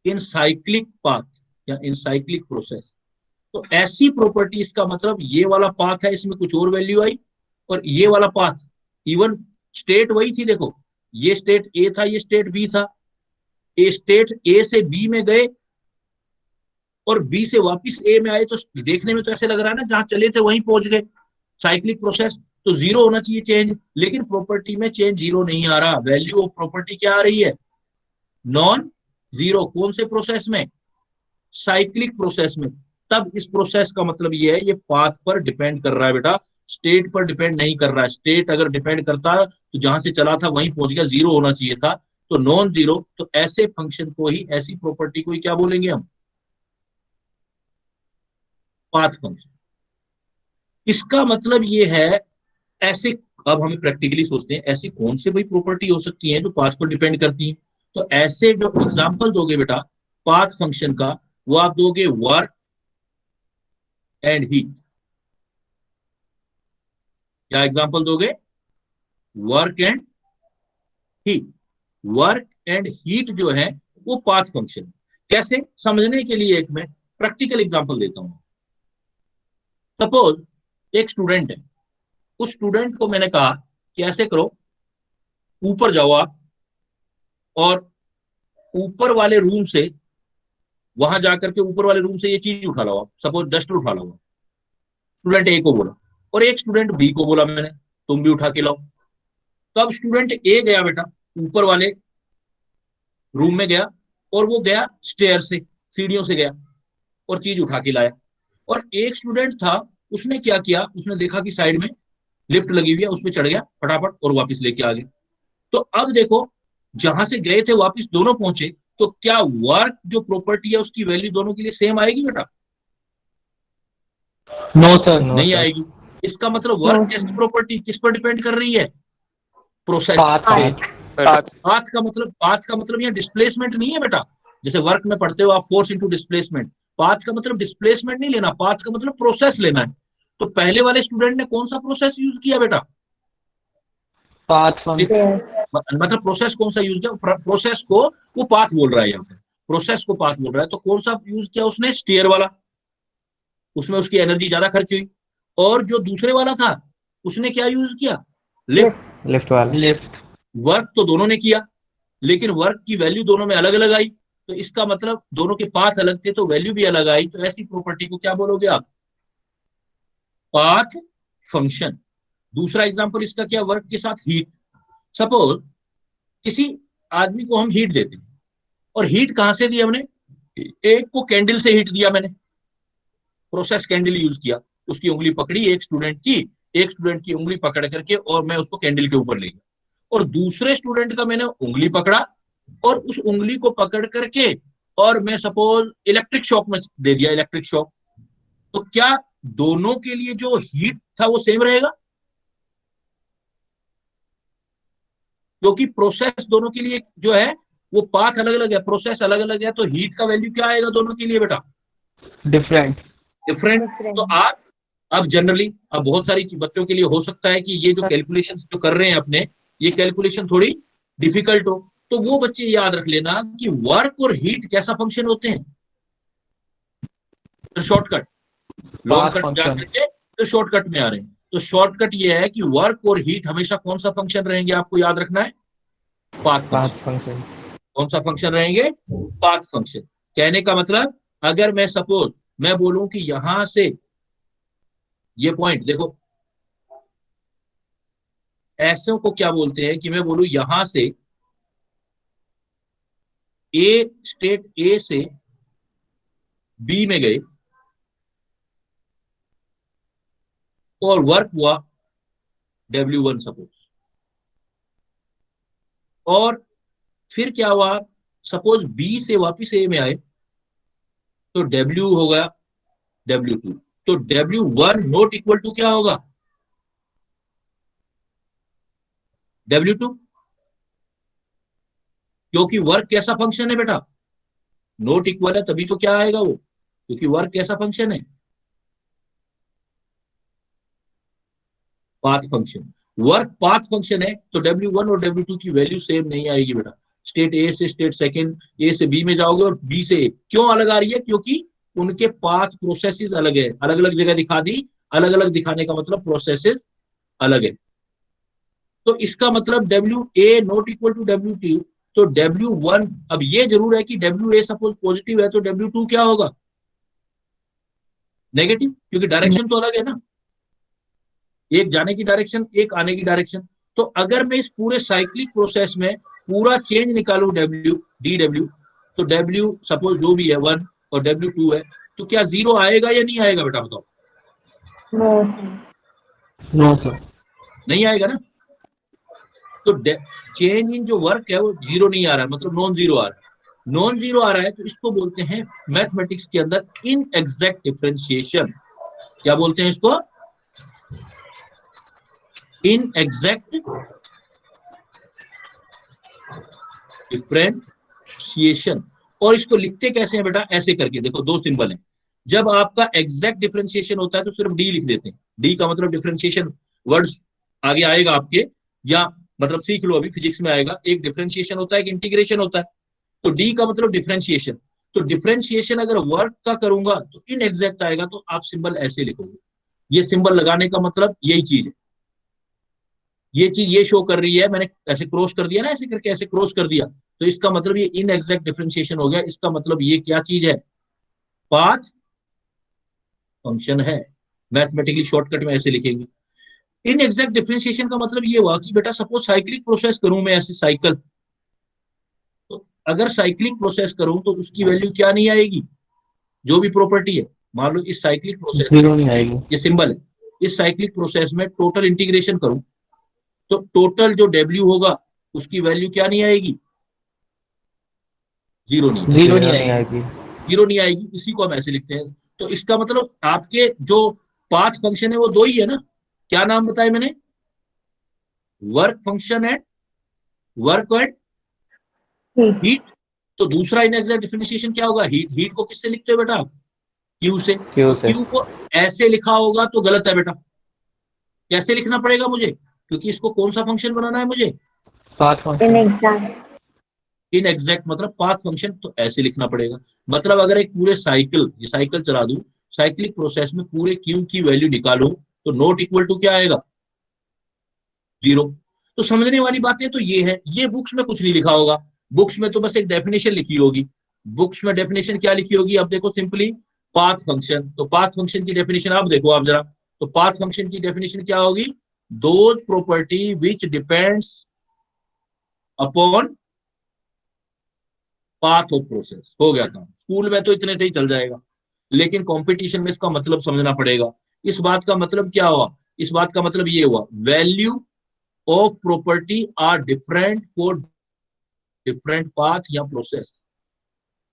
in cyclic path या इन साइक्लिक प्रोसेस। तो ऐसी प्रॉपर्टी, इसका मतलब ये वाला पाथ है, इसमें कुछ और वैल्यू आई, और ये वाला पाथ, इवन स्टेट वही थी, देखो ये स्टेट ए था, ये स्टेट बी था, ए स्टेट ए से बी में गए और बी से वापस ए में आए, तो देखने में तो ऐसे लग रहा है ना जहां चले थे वहीं पहुंच गए, साइक्लिक प्रोसेस, तो जीरो होना चाहिए चेंज, लेकिन प्रॉपर्टी में चेंज जीरो नहीं आ रहा, वैल्यू ऑफ प्रॉपर्टी क्या आ रही है, नॉन जीरो। कौन से प्रोसेस में, साइक्लिक प्रोसेस में। तब इस प्रोसेस का मतलब ये है, ये पाथ पर डिपेंड कर रहा है बेटा, स्टेट पर डिपेंड नहीं कर रहा है। स्टेट अगर डिपेंड करता तो जहां से चला था वहीं पहुंच गया, जीरो होना चाहिए था, तो नॉन जीरो। तो ऐसे फंक्शन को ही, ऐसी प्रॉपर्टी को ही क्या बोलेंगे हम? Path function. इसका मतलब ये है, ऐसे अब हमें प्रैक्टिकली सोचते हैं ऐसी कौन से भाई प्रॉपर्टी हो सकती है जो पाथ पर डिपेंड करती है। तो ऐसे जो एग्जांपल दोगे बेटा पाथ फंक्शन का, वो आप दोगे वर्क एंड हीट। क्या एग्जांपल दोगे? Work and heat. Work and heat जो है वो पाथ फंक्शन। कैसे समझने के लिए एक मैं प्रैक्टिकल एग्जांपल देता हूं। सपोज एक स्टूडेंट है, उस स्टूडेंट को मैंने कहा कि ऐसे करो, ऊपर जाओ आप और ऊपर वाले रूम से, वहां जाकर के ऊपर वाले रूम से ये चीज उठा लो आप, सपोज डस्टर उठा लो। स्टूडेंट ए को बोला और एक स्टूडेंट बी को बोला मैंने तुम भी उठा के लाओ। तो अब स्टूडेंट ए गया बेटा ऊपर वाले रूम में गया और वो गया स्टेयर से, सीढ़ियों से गया और चीज उठा के लाया। और एक स्टूडेंट था, उसने क्या किया, उसने देखा कि साइड में लिफ्ट लगी हुई है, उसमें चढ़ गया फटाफट और वापस लेके आ गया। तो अब देखो, जहां से गए थे वापस दोनों पहुंचे, तो क्या वर्क जो प्रॉपर्टी है उसकी वैल्यू दोनों के लिए सेम आएगी बेटा? No sir. नो नहीं सर। आएगी। इसका मतलब वर्क जैसी प्रॉपर्टी किस पर डिपेंड कर रही है? प्रोसेस। पाथ का मतलब यहाँ डिस्प्लेसमेंट नहीं है बेटा। जैसे वर्क में पढ़ते हो आप फोर्स इनटू डिस्प्लेसमेंट, पाथ का मतलब डिस्प्लेसमेंट नहीं लेना, पाथ का मतलब प्रोसेस लेना है। तो पहले वाले स्टूडेंट ने कौन सा प्रोसेस यूज किया बेटा? Path function. मतलब प्रोसेस कौन सा यूज किया? प्रोसेस को वो पाथ बोल रहा है यहाँ पे, प्रोसेस को पाथ बोल रहा है। तो कौन सा यूज किया उसने? स्टीयर वाला। उसमें उसकी एनर्जी ज्यादा खर्च हुई। और जो दूसरे वाला था उसने क्या यूज किया? लिफ्ट। लिफ्ट वाला। लिफ्ट। वर्क तो दोनों ने किया, लेकिन वर्क की वैल्यू दोनों में अलग अलग आई। तो इसका मतलब दोनों के पाथ अलग थे तो वैल्यू भी अलग आई। तो ऐसी प्रॉपर्टी को क्या बोलोगे आप? Path function. दूसरा एग्जांपल इसका क्या? वर्क के साथ हीट। सपोज किसी आदमी को हम हीट देते हैं, और हीट कहां से दी हमने? एक को कैंडल से हीट दिया मैंने, प्रोसेस कैंडल यूज किया। उसकी उंगली पकड़ी एक स्टूडेंट की उंगली पकड़ करके और मैं उसको कैंडल के ऊपर ले गया। और दूसरे स्टूडेंट का मैंने उंगली पकड़ा और उस उंगली को पकड़ करके और मैं सपोज इलेक्ट्रिक शॉक में दे दिया, इलेक्ट्रिक शॉक। तो क्या दोनों के लिए जो हीट था वो सेम रहेगा? क्योंकि प्रोसेस दोनों के लिए जो है वो पाथ अलग अलग है, प्रोसेस अलग अलग है, तो हीट का वैल्यू क्या आएगा दोनों के लिए बेटा? डिफरेंट। तो आप अब जनरली अब बहुत सारी बच्चों के लिए हो सकता है कि ये जो कैलकुलेशन जो कर रहे हैं अपने, ये कैलकुलेशन थोड़ी डिफिकल्ट हो, तो वो बच्चे याद रख लेना कि वर्क और हीट कैसा फंक्शन होते हैं। तो शॉर्टकट, लॉन्ग कट जा करके तो शॉर्टकट में आ रहे हैं। तो शॉर्टकट ये है कि वर्क और हीट हमेशा कौन सा फंक्शन रहेंगे? आपको याद रखना है, पाथ फंक्शन। कौन सा फंक्शन रहेंगे? Path function. कहने का मतलब, अगर मैं सपोज मैं बोलूं कि यहां से ये पॉइंट देखो, ऐसों को क्या बोलते हैं कि मैं बोलूं यहां से ए, स्टेट ए से बी में गए और वर्क हुआ W1 सपोज, और फिर क्या हुआ, सपोज बी से वापिस ए में आए तो W हो गया W2। तो W1 नॉट इक्वल टू क्या होगा? W2। क्योंकि वर्क कैसा फंक्शन है बेटा? नॉट इक्वल है, तभी तो क्या आएगा वो, क्योंकि वर्क कैसा फंक्शन है? Path function. Work path function है तो W1 और W2 की वैल्यू सेम नहीं आएगी बेटा। स्टेट ए से स्टेट सेकंड, ए से बी में जाओगे और बी से ए। क्यों अलग आ रही है? क्योंकि उनके पाथ प्रोसेसेस अलग है, अलग अलग जगह दिखा दी। अलग अलग दिखाने का मतलब प्रोसेसेस अलग है। तो इसका मतलब WA not equal to W2, तो W1, अब ये जरूर है कि WA सपोज पॉजिटिव है तो W2 क्या होगा? नेगेटिव, क्योंकि डायरेक्शन तो अलग है ना, एक जाने की डायरेक्शन, एक आने की डायरेक्शन। तो अगर मैं इस पूरे साइक्लिक प्रोसेस में पूरा चेंज निकालू DW, तो W सपोज जो भी है 1 और W2 है, तो क्या 0 आएगा या नहीं आएगा बेटा? बताओ। No sir. नहीं आएगा ना। तो चेंज इन जो वर्क है वो जीरो नहीं आ रहा है, मतलब नॉन जीरो आ रहा है। नॉन जीरो आ रहा है तो इसको बोलते हैं मैथमेटिक्स के अंदर इनएग्जैक्ट डिफरेंशिएशन। क्या बोलते हैं इसको? इनएग्जैक्ट डिफरेंशिएशन। और इसको लिखते कैसे हैं बेटा? ऐसे करके देखो, दो सिंबल हैं। जब आपका एग्जैक्ट डिफरेंशिएशन होता है तो सिर्फ डी लिख देते हैं। डी का मतलब डिफरेंशिएशन वर्ड्स आगे आएगा आपके, या मतलब सीख लो, अभी फिजिक्स में आएगा। एक डिफरेंशिएशन होता है, एक इंटीग्रेशन होता है। तो डी का मतलब डिफरेंशिएशन। तो डिफरेंशिएशन अगर वर्क का करूंगा तो इनएग्जैक्ट आएगा, तो आप सिंबल ऐसे लिखोगे। ये सिंबल लगाने का मतलब यही चीज है। ये चीज ये शो कर रही है, मैंने ऐसे क्रॉस कर दिया ना, ऐसे करके ऐसे क्रॉस कर दिया, तो इसका मतलब ये इनएग्जैक्ट डिफरेंशिएशन हो गया। इसका मतलब ये क्या चीज है? पाथ फंक्शन है। मैथमेटिकली शॉर्टकट में ऐसे लिखेंगे। इनएग्जैक्ट डिफरेंशिएशन का मतलब ये हुआ कि बेटा सपोज साइक्लिक प्रोसेस करूं मैं, ऐसे साइकिल, तो अगर साइक्लिक प्रोसेस करूं तो उसकी वैल्यू क्या नहीं आएगी? जो भी प्रॉपर्टी है, मान लो इस साइक्लिक प्रोसेस में, जीरो नहीं आएगी। ये सिंबल है, इस साइक्लिक प्रोसेस में टोटल इंटीग्रेशन करूं तो टोटल जो W होगा उसकी वैल्यू क्या नहीं आएगी? जीरो नहीं आएगी। जीरो नहीं नहीं आएगी। आएगी। जीरो नहीं आएगी, इसी को हम ऐसे लिखते हैं। तो इसका मतलब आपके जो पाथ फंक्शन है वो दो ही है ना। क्या नाम बताए मैंने? Work function and work and heat. तो दूसरा इनएग्जैक्ट डिफरेंशिएशन क्या होगा? हीट। हीट को किससे लिखते हो बेटा आप? क्यू से। क्यू तो से। क्यू को ऐसे लिखा होगा तो गलत है बेटा। कैसे लिखना पड़ेगा मुझे? क्योंकि इसको कौन सा फंक्शन बनाना है मुझे? Path function. इनएग्जैक्ट मतलब पाथ फंक्शन, तो ऐसे लिखना पड़ेगा। मतलब अगर एक पूरे साइकिल, ये साइकिल चला दूं, साइक्लिक प्रोसेस में पूरे क्यू की वैल्यू निकालूं, तो नॉट इक्वल टू क्या आएगा? जीरो। तो समझने वाली बातें तो ये है। ये बुक्स में कुछ नहीं लिखा होगा। बुक्स में तो बस एक डेफिनेशन लिखी होगी। बुक्स में डेफिनेशन क्या लिखी होगी? अब देखो सिंपली पाथ फंक्शन, तो पाथ फंक्शन की डेफिनेशन आप देखो, आप जरा, तो पाथ फंक्शन की डेफिनेशन क्या होगी? Those property which depends upon path of process. हो गया काम। स्कूल में तो इतने से ही चल जाएगा, लेकिन कंपटीशन में इसका मतलब समझना पड़ेगा। इस बात का मतलब क्या हुआ? इस बात का मतलब ये हुआ, value of property are different for different path या प्रोसेस,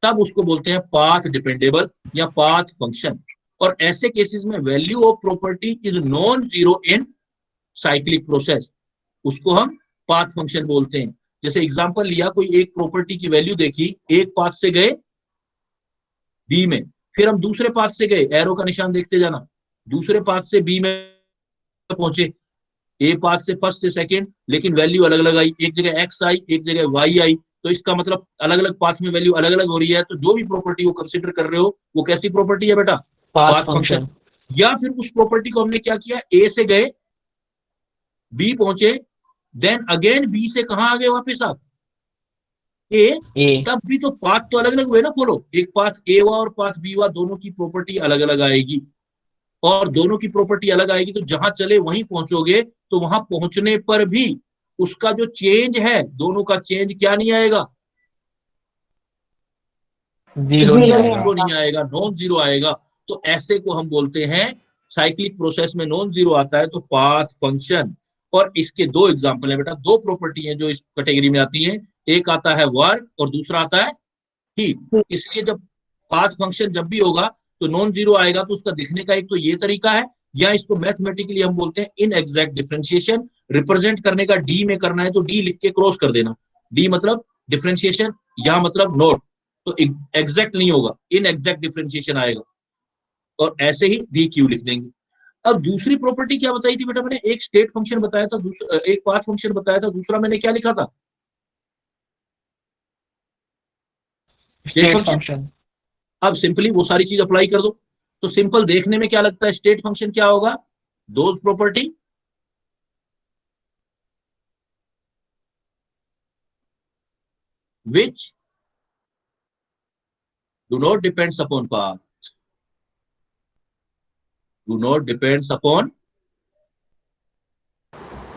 तब उसको बोलते हैं पाथ डिपेंडेबल या पाथ फंक्शन। और ऐसे केसेस में value of property is non zero in cyclic process, उसको हम पाथ फंक्शन बोलते हैं। जैसे एग्जांपल लिया, कोई एक प्रॉपर्टी की वैल्यू देखी, एक पाथ से गए बी में, फिर हम दूसरे पाथ से गए, एरो का निशान देखते जाना, दूसरे पाथ से बी में पहुंचे, ए पाथ से फर्स्ट से सेकंड, लेकिन वैल्यू अलग अलग आई, एक जगह एक्स आई, एक जगह वाई आई। तो इसका मतलब अलग अलग पाथ में वैल्यू अलग अलग हो रही है। तो जो भी प्रॉपर्टी वो कंसिडर कर रहे हो वो कैसी प्रॉपर्टी है बेटा? Path path function. फंक्शन। या फिर उस प्रॉपर्टी को हमने क्या किया, ए से गए, बी पहुंचे, देन अगेन बी से कहां आ गए वापस आप? ए। ए। तब भी तो पाथ तो अलग अलग हुए ना। फॉलो, एक पाथ ए हुआ और पाथ बी हुआ, दोनों की प्रॉपर्टी अलग अलग आएगी। और दोनों की प्रॉपर्टी अलग आएगी तो जहां चले वहीं पहुंचोगे, तो वहां पहुंचने पर भी उसका जो चेंज है, दोनों का चेंज क्या नहीं आएगा? जीरो नहीं आएगा। जीरो नहीं आएगा, नॉन जीरो आएगा। तो ऐसे को हम बोलते हैं, साइक्लिक प्रोसेस में नॉन जीरो आता है तो पाथ फंक्शन। और इसके दो एग्जांपल है बेटा, दो प्रॉपर्टी हैं जो इस कैटेगरी में आती हैं। एक आता है वर्क और दूसरा आता है हीट। इसलिए जब पाथ फंक्शन जब भी होगा तो नॉन जीरो आएगा, तो उसका दिखने का एक तो ये तरीका है, या इसको मैथमेटिकली हम बोलते हैं इन एग्जैक्ट डिफरेंशिएशन। रिप्रेजेंट करने का डी में करना है तो डी लिख के क्रॉस कर देना। डी मतलब डिफरेंशिएशन, या मतलब नोट, तो एग्जैक्ट नहीं होगा, इन एग्जैक्ट डिफरेंशिएशन आएगा। और ऐसे ही डी क्यू लिख देंगे। अब दूसरी प्रॉपर्टी क्या बताई थी बेटा? मैंने एक स्टेट फंक्शन बताया था, दूसरा एक पाथ फंक्शन बताया था, दूसरा मैंने क्या लिखा था? State state function. फंक्शन। अब सिंपली वो सारी चीज अप्लाई कर दो। तो सिंपल देखने में क्या लगता है? स्टेट फंक्शन क्या होगा? Those property which do not depends upon path, do not depends upon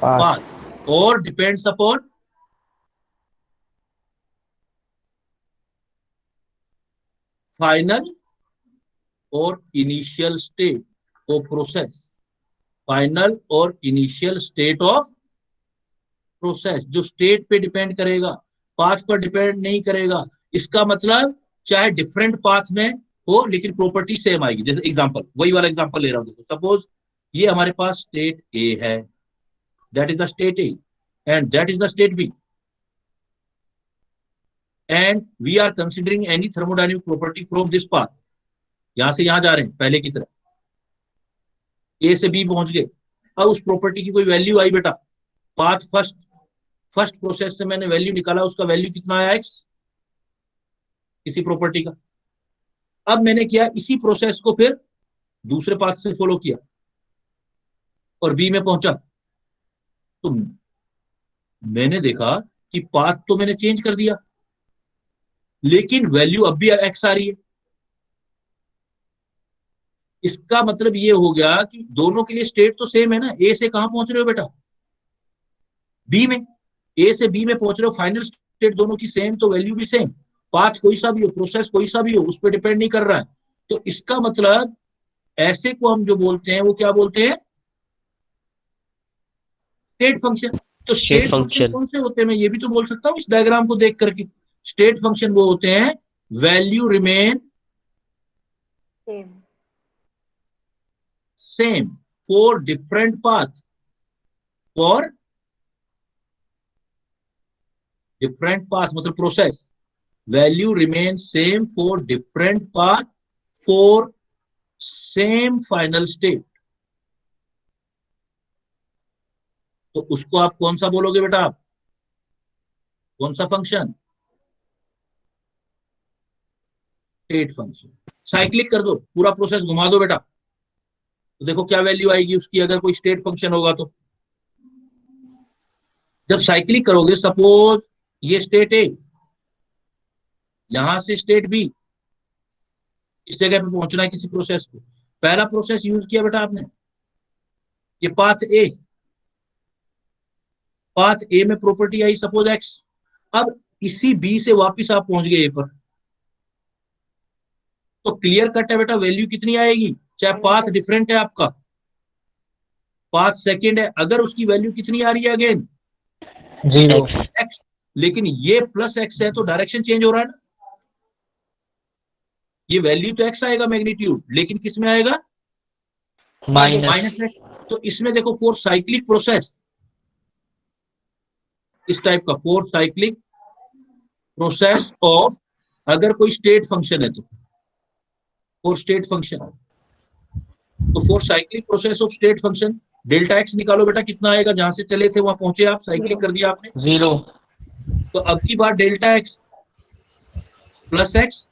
path. path, or depends upon final or initial state of process, final और इनिशियल स्टेट ऑफ प्रोसेस, जो state पे depend करेगा, path पर depend नहीं करेगा। इसका मतलब चाहे डिफरेंट पाथ में हो लेकिन प्रॉपर्टी सेम आएगी। जैसे एग्जांपल, वही वाला एग्जांपल ले रहा हूं, देखो सपोज ये हमारे पास स्टेट ए है, that is the state A and that is the state B, and we are considering any thermodynamic property from this path. यहां से यहां जा रहे हैं पहले की तरह, ए से बी पहुंच गए। अब उस प्रॉपर्टी की कोई वैल्यू आई बेटा, पाथ फर्स्ट प्रोसेस से मैंने वैल्यू निकाला, उसका वैल्यू कितना आया एक्स, किसी प्रॉपर्टी का। अब मैंने किया इसी प्रोसेस को फिर दूसरे पाथ से फॉलो किया और बी में पहुंचा, तो मैंने देखा कि पाथ तो मैंने चेंज कर दिया लेकिन वैल्यू अब भी एक्स आ रही है। इसका मतलब ये हो गया कि दोनों के लिए स्टेट तो सेम है ना। ए से कहां पहुंच रहे हो बेटा, बी में। ए से बी में पहुंच रहे हो, फाइनल स्टेट दोनों की सेम, तो वैल्यू भी सेम। पाथ कोई सा भी हो, प्रोसेस कोई सा भी हो, उस पर डिपेंड नहीं कर रहा है। तो इसका मतलब ऐसे को हम जो बोलते हैं वो क्या बोलते हैं, स्टेट फंक्शन। तो स्टेट फंक्शन कौन से होते हैं, मैं ये भी तो बोल सकता हूँ इस डायग्राम को देख करके। स्टेट फंक्शन वो होते हैं value remain same for different path, for different path मतलब process, value remain same for different path for same final state. तो उसको आप कौन सा बोलोगे बेटा, आप कौन सा फंक्शन, स्टेट फंक्शन। साइक्लिक कर दो, पूरा प्रोसेस घुमा दो बेटा, तो देखो क्या वैल्यू आएगी उसकी, अगर कोई स्टेट फंक्शन होगा तो। जब साइक्लिक करोगे, सपोज ये स्टेट ए, यहां से स्टेट बी, इस जगह पे पहुंचना है किसी प्रोसेस को। पहला प्रोसेस यूज किया बेटा आपने, ये पाथ ए, पाथ ए में प्रॉपर्टी आई सपोज एक्स। अब इसी बी से वापस आप पहुंच गए ए पर, तो क्लियर कट है बेटा, वैल्यू कितनी आएगी, चाहे पाथ डिफरेंट है आपका, पाथ सेकंड है, अगर उसकी वैल्यू कितनी आ रही है अगेन, 0 एक्स। लेकिन ये प्लस एक्स है तो डायरेक्शन चेंज हो रहा है ना, ये वैल्यू तो एक्स आएगा मैग्नीट्यूड, लेकिन किस में आएगा, माइनस एक्स। तो इसमें देखो फोर साइक्लिक प्रोसेस, इस टाइप का फोर साइक्लिक प्रोसेस ऑफ, अगर कोई स्टेट फंक्शन है तो फोर स्टेट फंक्शन, तो four cyclic process of state function. Delta x निकालो बेटा, कितना आएगा, जहां से चले थे वहां पहुंचे आप, साइक्लिक कर दिया आपने, 0 तो अब की बार delta X plus X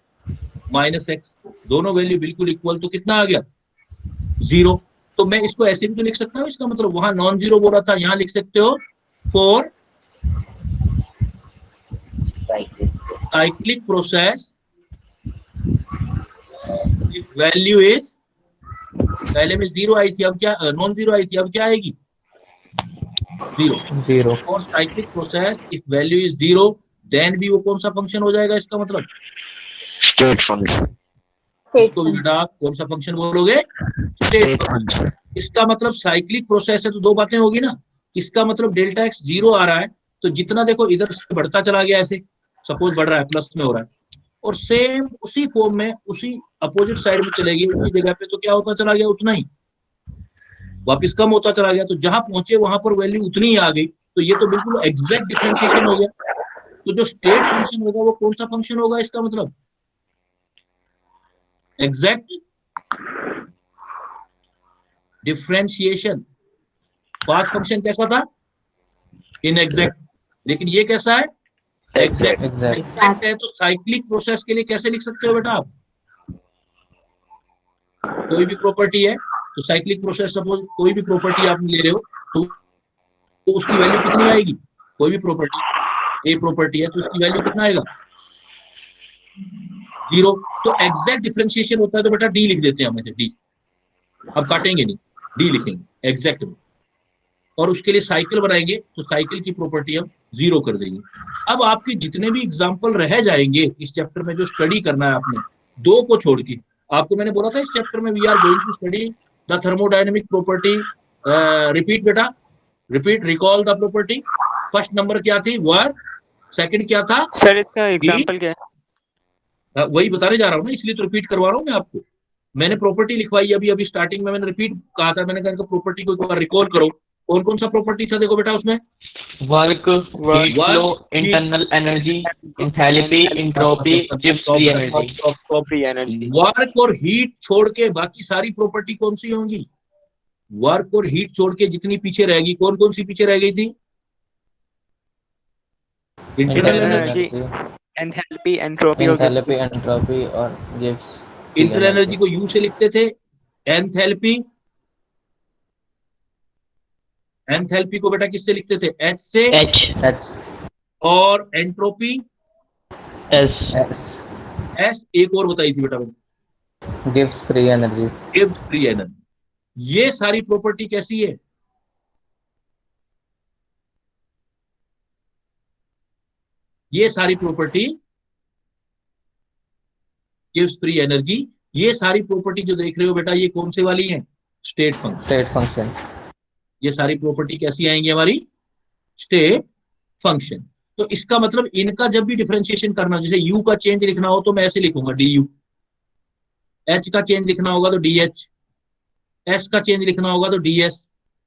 minus X, दोनों वैल्यू बिल्कुल इक्वल, तो कितना आ गया, 0। तो मैं इसको ऐसे भी तो लिख सकता हूँ, इसका मतलब वहां नॉन जीरो बोला था, यहां लिख सकते हो for cyclic process if value is, पहले में 0 आई थी, अब क्या नॉन जीरो आई थी, अब क्या आएगी, 0। और cyclic process if value is 0 then भी वो कौन सा फंक्शन हो जाएगा, इसका मतलब स्टेट फंक्शन। इसको भी बेटा आप कौन सा फंक्शन बोलोगे, स्टेट फंक्शन। इसका मतलब साइक्लिक प्रोसेस है तो दो बातें होगी ना, इसका मतलब डेल्टा एक्स 0 आ रहा है, तो जितना देखो इधर से बढ़ता चला गया, ऐसे सपोज बढ़ रहा है, प्लस में हो रहा है, और सेम उसी फॉर्म में उसी अपोजिट साइड में चलेगी उसी जगह पे, तो क्या होता चला गया, उतना ही वापस कम होता चला गया। तो जहां पहुंचे वहां पर वैल्यू उतनी ही आ गई, तो ये तो बिल्कुल एग्जैक्ट डिफरेंशिएशन हो गया। तो जो स्टेट फंक्शन होगा वो कौन सा फंक्शन होगा, इसका मतलब एग्जैक्ट डिफरेंशिएशन। पाथ फंक्शन कैसा था, इनएग्जैक्ट, लेकिन ये कैसा है, एग्जैक्ट। एग्जैक्ट है तो साइक्लिक प्रोसेस के लिए कैसे लिख सकते हो बेटा आप, कोई भी प्रॉपर्टी है तो साइक्लिक प्रोसेस, सपोज कोई भी प्रॉपर्टी आप ले रहे हो तो उसकी वैल्यू कितनी आएगी, कोई भी प्रॉपर्टी, ए प्रॉपर्टी है तो उसकी वैल्यू कितना आएगा, 0। तो एग्जैक्ट डिफरेंशिएशन होता है तो बेटा डी लिख देते हैं हम, ऐसे डी, अब काटेंगे नहीं, डी लिखेंगे एग्जैक्ट में, और उसके लिए साइकिल बनाएंगे तो साइकिल की प्रॉपर्टी हम 0 कर देंगे। अब आपके जितने भी एग्जाम्पल रह जाएंगे इस चैप्टर में, जो स्टडी करना है आपने, दो को छोड़ के, आपको मैंने बोला था इस चैप्टर में we are going to study the thermodynamic property repeat बेटा, repeat, recall the property. First number क्या थी? वर्क। सेकंड क्या था? सर इसका एग्जांपल क्या है? वही बताने जा रहा हूँ ना, इसलिए तो रिपीट करवा रहा हूँ मैं आपको। मैंने प्रॉपर्टी लिखवाई अभी अभी स्टार्टिंग में, मैंने रिपीट कहा था, मैंने कहा प्रॉपर्टी को एक बार रिकॉल करो। कौन कौन सा प्रॉपर्टी था देखो बेटा उसमें? Work, heat flow, internal energy, enthalpy, entropy, gives free energy. Free energy. Work और हीट छोड़ के बाकी सारी प्रॉपर्टी कौन सी होंगी? वर्क और हीट छोड़ के जितनी पीछे रहेगी, कौन कौन सी पीछे रह गई थी? इंटरनल एनर्जी, एंथैल्पी, एंट्रोपी और एंथैल्पी, एंट्रोपी और गिव्स फ्री इंटरनल एनर्जी को यू से लिखते थे, एंथैल्पी, एंथैल्पी को बेटा किससे लिखते थे? एच से, एच, और एंट्रोपी एस। S, S. एक और बताई थी बेटा मैंने, gives free energy. Give free energy. ये सारी प्रॉपर्टी कैसी है? ये सारी प्रॉपर्टी गिव्स फ्री एनर्जी। ये सारी प्रॉपर्टी जो देख रहे हो बेटा, ये कौन से वाली है? State function. State function. ये सारी प्रॉपर्टी कैसी आएंगी हमारी? State function. तो इसका मतलब इनका जब भी डिफरेंशिएशन करना, जैसे u का चेंज लिखना हो तो मैं ऐसे लिखूंगा du, h का चेंज लिखना होगा तो dh, s का चेंज लिखना होगा तो ds,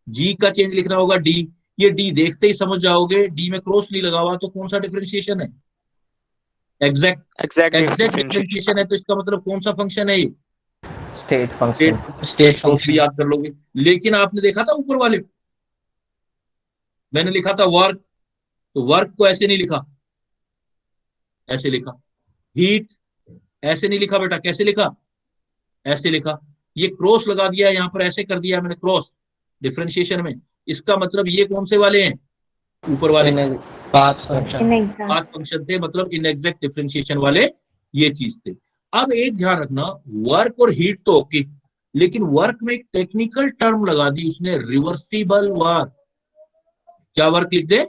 g का चेंज लिखना होगा d। ये d देखते ही समझ जाओगे, d में क्रॉस नहीं लगा हुआ तो कौन सा डिफरेंशिएशन है? एग्जैक्ट डिफरेंशिएशन है। तो इसका मतलब कौन सा फंक्शन है ये? State function. स्टेट क्रॉस भी फंक्शन। याद कर लोगे। लेकिन आपने देखा था ऊपर वाले, मैंने लिखा था वर्क, तो वर्क को ऐसे नहीं लिखा, ऐसे लिखा। हीट ऐसे नहीं लिखा बेटा, कैसे लिखा? ऐसे लिखा। ये क्रॉस लगा दिया यहाँ पर, ऐसे कर दिया मैंने क्रॉस डिफरेंशिएशन में। इसका मतलब ये कौन से वाले हैं? ऊपर वाले पाथ फंक्शन। पाथ फंक्शन थे, मतलब इनएग्जैक्ट डिफरेंशिएशन वाले ये चीज थे। अब एक ध्यान रखना, वर्क और हीट तो ओके, लेकिन वर्क में एक टेक्निकल टर्म लगा दी उसने, रिवर्सिबल वर्क। क्या वर्क लिख दे?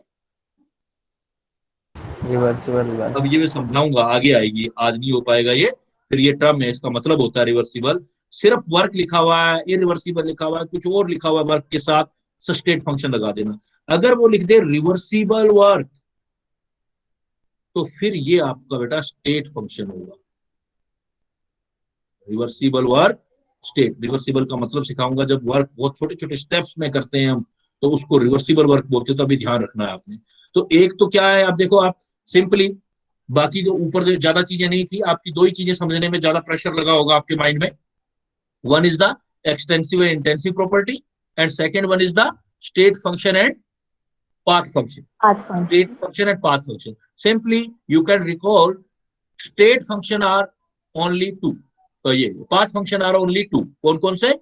Reversible work. अब ये मैं समझाऊंगा, आगे आएगी, आज नहीं हो पाएगा ये। फिर ये टर्म है, इसका मतलब होता है रिवर्सिबल। सिर्फ वर्क लिखा हुआ है, इरिवर्सिबल लिखा हुआ है, कुछ और लिखा हुआ है वर्क के साथ, स्टेट फंक्शन लगा देना। अगर वो लिख दे रिवर्सिबल वर्क, तो फिर ये आपका बेटा स्टेट फंक्शन होगा। Reversible work state. रिवर्सिबल का मतलब सिखाऊंगा, जब वर्क बहुत छोटे छोटे स्टेप्स में करते हैं हम, तो उसको रिवर्सिबल वर्क बोलते हैं। तो अभी ध्यान रखना है आपने। तो एक तो क्या है, आप देखो, आप सिंपली, बाकी जो ऊपर जो ज्यादा चीजें नहीं थी, आपकी दो ही चीजें समझने में ज्यादा प्रेशर लगा होगा आपके माइंड में। One is the extensive and intensive property, and second one is the state function and path function. State function and path function. Simply you can recall state function are only two. तो ये path function are only two. कौन कौन से?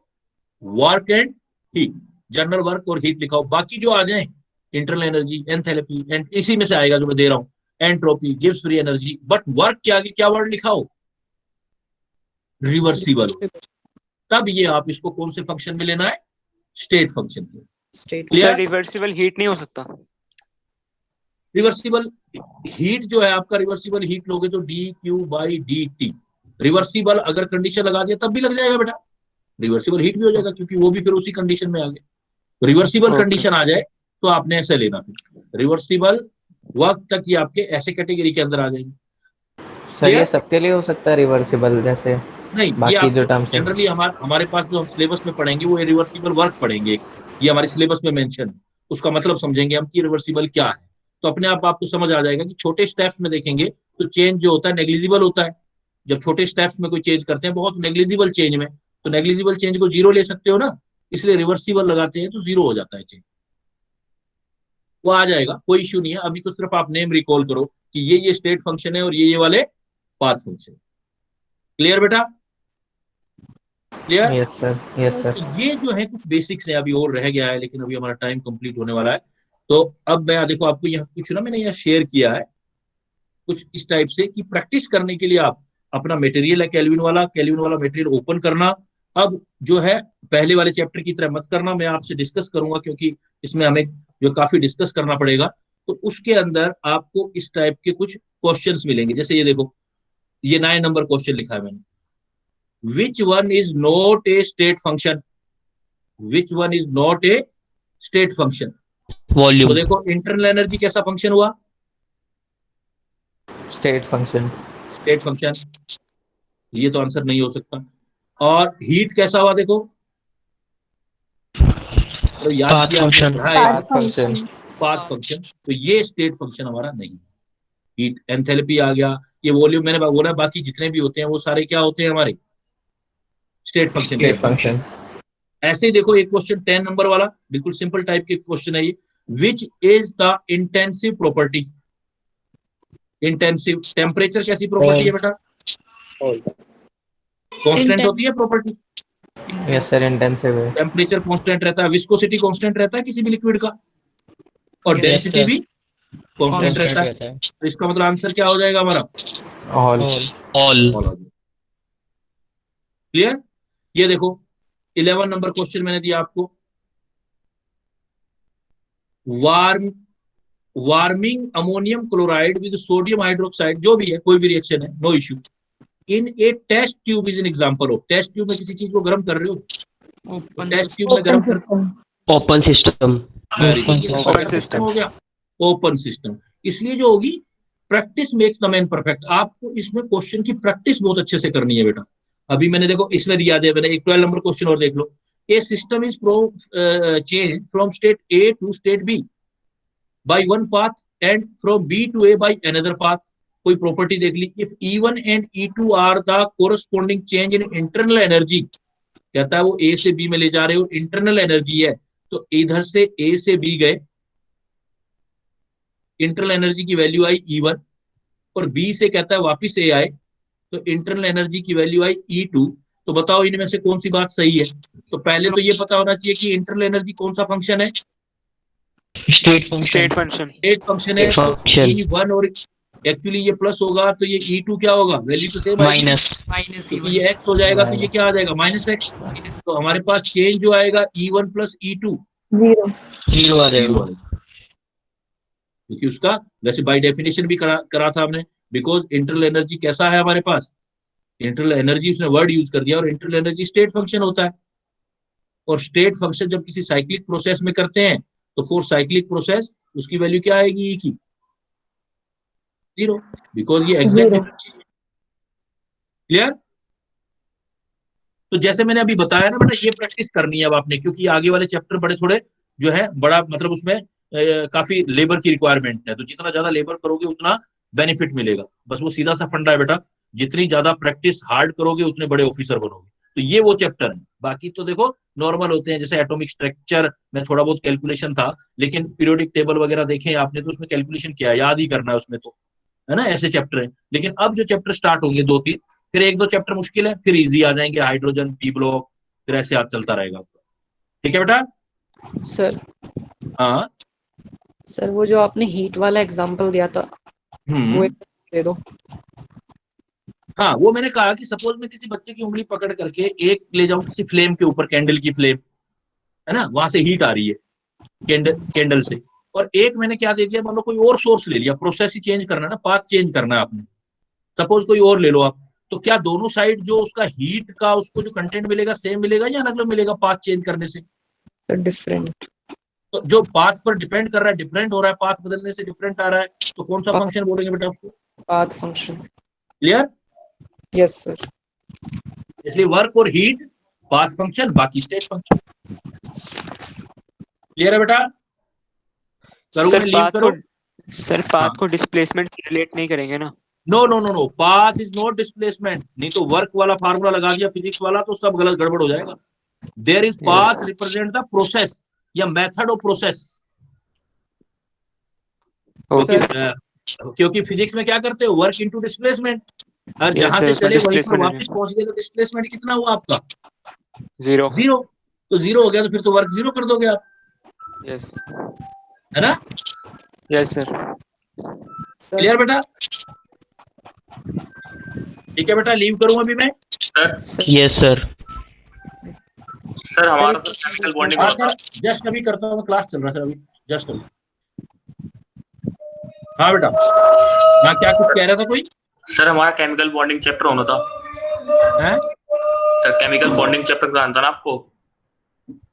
Work and heat. General work और heat लिखाओ, बाकी जो आ जाए internal energy, enthalpy, and इसी में से आएगा जो मैं दे रहा हूं, entropy, gives free energy. But work के आगे क्या वर्ड लिखाओ? रिवर्सिबल। तब ये आप इसको कौन से फंक्शन में लेना है? स्टेट फंक्शन में। सर रिवर्सिबल हीट नहीं हो सकता? रिवर्सिबल हीट जो है आपका, रिवर्सिबल हीट लोगे तो D Q by D T. Reversible अगर कंडीशन लगा दिया तब भी लग जाएगा बेटा, रिवर्सिबल हीट भी हो जाएगा, क्योंकि वो भी फिर उसी कंडीशन में आ गए। तो रिवर्सिबल कंडीशन आ जाए तो आपने ऐसे लेना, फिर रिवर्सिबल वर्क तक ये आपके ऐसे कैटेगरी के अंदर आ जाएंगे। सर ये सबके लिए हो सकता है रिवर्सिबल, जैसे नहीं, बाकी ये जो टर्म्स है? जनरली हमारे पास जो हम सिलेबस में पढ़ेंगे वो रिवर्सिबल वर्क पढ़ेंगे, ये हमारे सिलेबस में मेंशन है। उसका मतलब समझेंगे हम कि रिवर्सिबल क्या है, तो अपने आप आपको समझ आ जाएगा कि छोटे स्टेप्स में देखेंगे तो चेंज जो होता है नेग्लिजिबल होता है। जब छोटे स्टेप्स में कोई चेंज करते हैं, बहुत नेग्लिजिबल चेंज में, तो नेग्लिजिबल चेंज को जीरो ले सकते हो ना, इसलिए रिवर्सिबल लगाते हैं तो जीरो हो जाता है चेंज। वो आ जाएगा, कोई इश्यू नहीं है। अभी तो सिर्फ आप नेम रिकॉल करो कि ये स्टेट फंक्शन है और ये वाले पाथ फंक्शन। क्लियर बेटा? Clear? Yes sir, yes sir. तो ये जो है कुछ बेसिक्स है, अभी और रह गया है, लेकिन अभी हमारा टाइम कंप्लीट होने वाला है। तो अब मैं देखो आपको यहाँ कुछ ना, मैंने यहाँ शेयर किया है कुछ इस टाइप से कि प्रैक्टिस करने के लिए आप अपना मटेरियल है केल्विन वाला मटेरियल ओपन करना। अब जो है पहले वाले चैप्टर की तरह मत करना, मैं आपसे डिस्कस करूंगा, क्योंकि इसमें हमें जो काफी डिस्कस करना पड़ेगा। तो उसके अंदर आपको इस टाइप के कुछ क्वेश्चंस मिलेंगे, जैसे ये देखो, ये 9 नंबर क्वेश्चन लिखा है मैंने, which one is not a state function, which one is not a state function? तो वॉल्यूम। देखो इंटरनल एनर्जी कैसा फंक्शन हुआ? State function. स्टेट फंक्शन, ये तो आंसर नहीं हो सकता। और हीट कैसा हुआ देखो, तो याद Path किया हमने, function. पढ़ा है पाथ फंक्शन। पाथ फंक्शन, तो ये स्टेट फंक्शन हमारा नहीं। हीट एंथैल्पी आ गया, ये वॉल्यूम मैंने बोला, बाकी जितने भी होते हैं वो सारे क्या होते हैं हमारे? State function. State function. ऐसे ही देखो एक क्वेश्चन 10 नंबर वाला, बिल्कुल सिंपल टाइप के क्वेश्चन है ये। Which is the intensive property? Intensive temperature कैसी प्रॉपर्टी है बेटा? कांस्टेंट होती है प्रॉपर्टी। Yes sir, intensive है। टेम्परेचर कांस्टेंट रहता है, विस्कोसिटी कांस्टेंट रहता है किसी भी लिक्विड का, और Yes, डेंसिटी sir. भी कांस्टेंट रहता है। तो इसका मतलब आंसर क्या हो जाएगा हमारा? All. ऑल। क्लियर? ये देखो 11 नंबर क्वेश्चन मैंने दिया आपको, warming ammonium chloride with sodium hydroxide, जो भी है कोई भी रिएक्शन है, no issue, in a test tube is an example of. Test tube में किसी चीज को गर्म कर रहे हो, टेस्ट ट्यूब में गर्म कर, ओपन सिस्टम। Open system. हो गया ओपन सिस्टम। इसलिए जो होगी, practice makes the man perfect. आपको इसमें क्वेश्चन की प्रैक्टिस बहुत अच्छे से करनी है बेटा। अभी मैंने देखो इसमें दिया है, मैंने एक 12 नंबर क्वेश्चन और देख लो। A system is change from state A to state B by one path and from B to A by another path. कोई प्रॉपर्टी देख ली, if E1 and E2 are the corresponding change in internal energy, कहता है वो ए से B में ले जा रहे हो, इंटरनल एनर्जी है, तो इधर से ए से बी गए, इंटरनल एनर्जी की वैल्यू आई E1, और बी से कहता है वापिस ए आए, तो इंटरनल एनर्जी की वैल्यू आई E2। तो बताओ इनमें से कौन सी बात सही है? तो पहले तो ये पता होना चाहिए कि इंटरनल एनर्जी कौन सा फंक्शन है? State function. State function. State function है। Function. E1 और एक्चुअली ये प्लस होगा, तो ये E2 क्या होगा? वैल्यू तो सेम आएगी, माइनस। क्योंकि ये एक्स हो जाएगा, तो ये क्या आ जाएगा? Minus x. तो हमारे पास चेंज जो आएगा E1 plus E2 zero. Zero आ जाएगा। क्योंकि उसका वैसे बाय डेफिनेशन भी करा था हमने, बिकॉज इंटरनल एनर्जी कैसा है हमारे पास? इंटरनल एनर्जी, उसने वर्ड यूज कर दिया, और इंटरनल एनर्जी स्टेट फंक्शन होता है। और स्टेट फंक्शन जब किसी साइक्लिक प्रोसेस में करते हैं, तो फॉर साइक्लिक प्रोसेस उसकी वैल्यू क्या आएगी? E की जीरो, बिकॉज ये एग्जैक्ट डिफरेंट चीज है। क्लियर? तो जैसे मैंने अभी बताया ना बेटा, ये प्रैक्टिस करनी है अब आपने, क्योंकि आगे वाले चैप्टर बड़े थोड़े जो है बड़ा, मतलब उसमें काफी लेबर की रिक्वायरमेंट है, तो जितना ज्यादा लेबर करोगे उतना बेनिफिट मिलेगा। बस वो सीधा सा फंडा है बेटा, जितनी ज्यादा प्रैक्टिस हार्ड करोगे उतने बड़े ऑफिसर बनोगे। तो ये वो चैप्टर है। बाकी तो देखो नॉर्मल होते हैं, जैसे एटॉमिक स्ट्रक्चर में थोड़ा बहुत कैलकुलेशन था, लेकिन पीरियोडिक टेबल वगैरह देखें आपने, तो उसमें कैलकुलेशन किया, याद ही करना है उसमें, तो है ना, ऐसे चैप्टर है। लेकिन अब जो चैप्टर स्टार्ट होंगे 2-3, फिर 1-2 चैप्टर मुश्किल है, फिर इजी आ जाएंगे, हाइड्रोजन, पी ब्लॉक, फिर ऐसे आप चलता रहेगा आपका। ठीक है बेटा? सर हाँ सर वो जो आपने हीट वाला एग्जांपल दिया था वो एक दे दो। हाँ, वो मैंने कहा कि सपोज मैं किसी बच्चे की उंगली पकड़ करके एक ले जाऊं किसी फ्लेम के ऊपर, कैंडल की फ्लेम है ना, वहां से हीट आ रही है कैंडल से, और एक मैंने क्या दे दिया, मान लो कोई और सोर्स ले लिया, प्रोसेस ही चेंज करना है ना, पाथ चेंज करना है आपने, सपोज कोई और ले लो आप, तो क्या दोनों साइड जो उसका हीट का उसको जो कंटेंट मिलेगा सेम मिलेगा या अलग अलग मिलेगा पाथ चेंज करने से? Sir different. तो जो पाथ पर डिपेंड कर रहा है डिफरेंट हो रहा है, पाथ बदलने से डिफरेंट आ रहा है, तो कौन सा फंक्शन बोलेंगे बेटा उसको? Path function. Clear? Yes sir. इसलिए वर्क और हीट पाथ फंक्शन, बाकी स्टेट फंक्शन। क्लियर है बेटा? करूँ मैं लीव करो? सर पाथ को डिस्प्लेसमेंट से रिलेट नहीं करेंगे ना? No no no no, path is not displacement. नहीं तो वर्क वाला फार्मूला लगा दिया फिजिक्स वाला तो सब गलत गड़बड़ हो जाएगा। There is path represent the process या मेथड ऑफ प्रोसेस। क्योंकि फिजिक्स में क्या करते हो, वर्क इनटू डिस्प्लेसमेंट, और जहां से चले वहीं पर वापस पहुंच गए, तो डिस्प्लेसमेंट कितना हुआ आपका? जीरो। तो जीरो हो गया, तो फिर तो वर्क जीरो कर दोगे आप। यस। है ना? Yes sir. क्लियर बेटा? ठीक है बेटा, लीव करूं अभी मैं? Yes sir. सर हमारा तो केमिकल बॉन्डिंग होता है। जस्ट अभी करता हूँ, क्लास चल रहा है सर अभी, जस्ट अभी। हाँ बेटा, हाँ क्या कुछ कह रहा था कोई? सर हमारा केमिकल बॉन्डिंग चैप्टर होना था। हैं? सर केमिकल बॉन्डिंग चैप्टर कराना था ना आपको।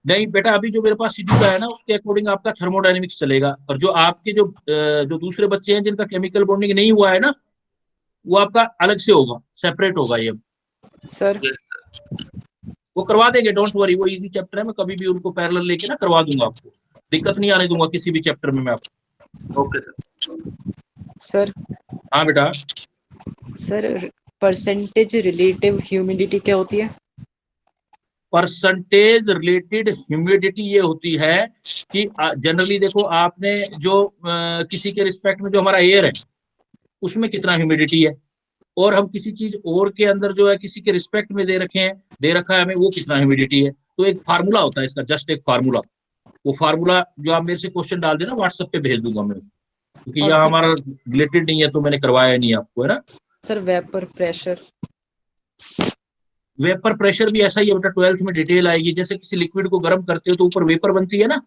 नहीं बेटा, अभी जो मेरे पास शेड्यूल है ना उसके अकॉर्डिंग आपका थर्मोडायनेमिक्स चलेगा, और जो आपके जो दूसरे बच्चे हैं जिनका केमिकल बॉन्डिंग नहीं हुआ है ना, वो आपका अलग से होगा, सेपरेट होगा ये। सर वो करवा देंगे, डोंट वरी, वो इजी चैप्टर है, मैं कभी भी उनको पैरेलल लेके ना करवा दूंगा, आपको दिक्कत नहीं आने दूंगा किसी भी चैप्टर में मैं आपको। Okay sir. सर हाँ बेटा। सर परसेंटेज रिलेटिव ह्यूमिडिटी क्या होती है? परसेंटेज रिलेटेड ह्यूमिडिटी ये होती है कि जनरली देखो आपने जो किसी के रिस्पेक्ट में जो हमारा एयर है उसमें कितना ह्यूमिडिटी है, और हम किसी चीज और के अंदर जो है किसी के रिस्पेक्ट में दे रखा है हमें, वो कितना ह्यूमिडिटी है। तो एक फार्मूला होता है इसका, जस्ट एक फार्मूला, वो फार्मूला जो आप मेरे से क्वेश्चन डाल देना व्हाट्सएप पे भेज दूंगा मैं उसको, क्योंकि और यहाँ सर- हमारा रिलेटेड नहीं है तो मैंने करवाया नहीं आपको, है ना। Sir vapour pressure? Vapour pressure भी ऐसा ही है बेटा, 12th में डिटेल आएगी। जैसे किसी लिक्विड को गर्म करते हो तो ऊपर वेपर बनती है ना,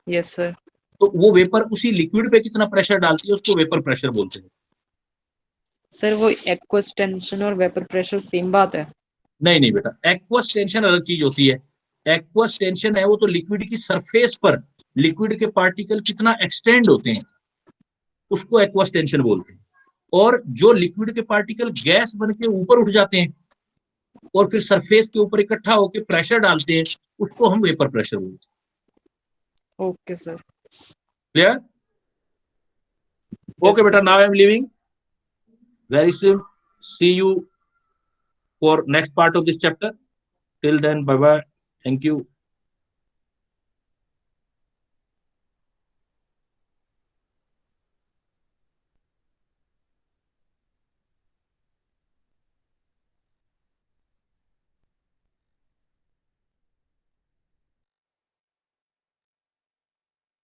यस सर। तो वो वेपर उसी लिक्विड पे कितना प्रेशर डालती है उसको वेपर प्रेशर बोलते हैं। सर वो एक्वस टेंशन और वेपर प्रेशर सेम बात है? नहीं नहीं बेटा, एक्वस टेंशन अलग चीज होती है। एक्वस टेंशन है वो तो लिक्विड की सरफेस पर लिक्विड के पार्टिकल कितना एक्सटेंड होते हैं उसको एक्वस टेंशन बोलते हैं, और जो लिक्विड के पार्टिकल गैस बन के ऊपर उठ जाते हैं और फिर सरफेस के ऊपर इकट्ठा होकर प्रेशर डालते हैं उसको हम वेपर प्रेशर बोलते हैं। Okay sir. क्लियर? ओके बेटा, now I am leaving, very soon see you for next part of this chapter. Till then, bye bye, thank you.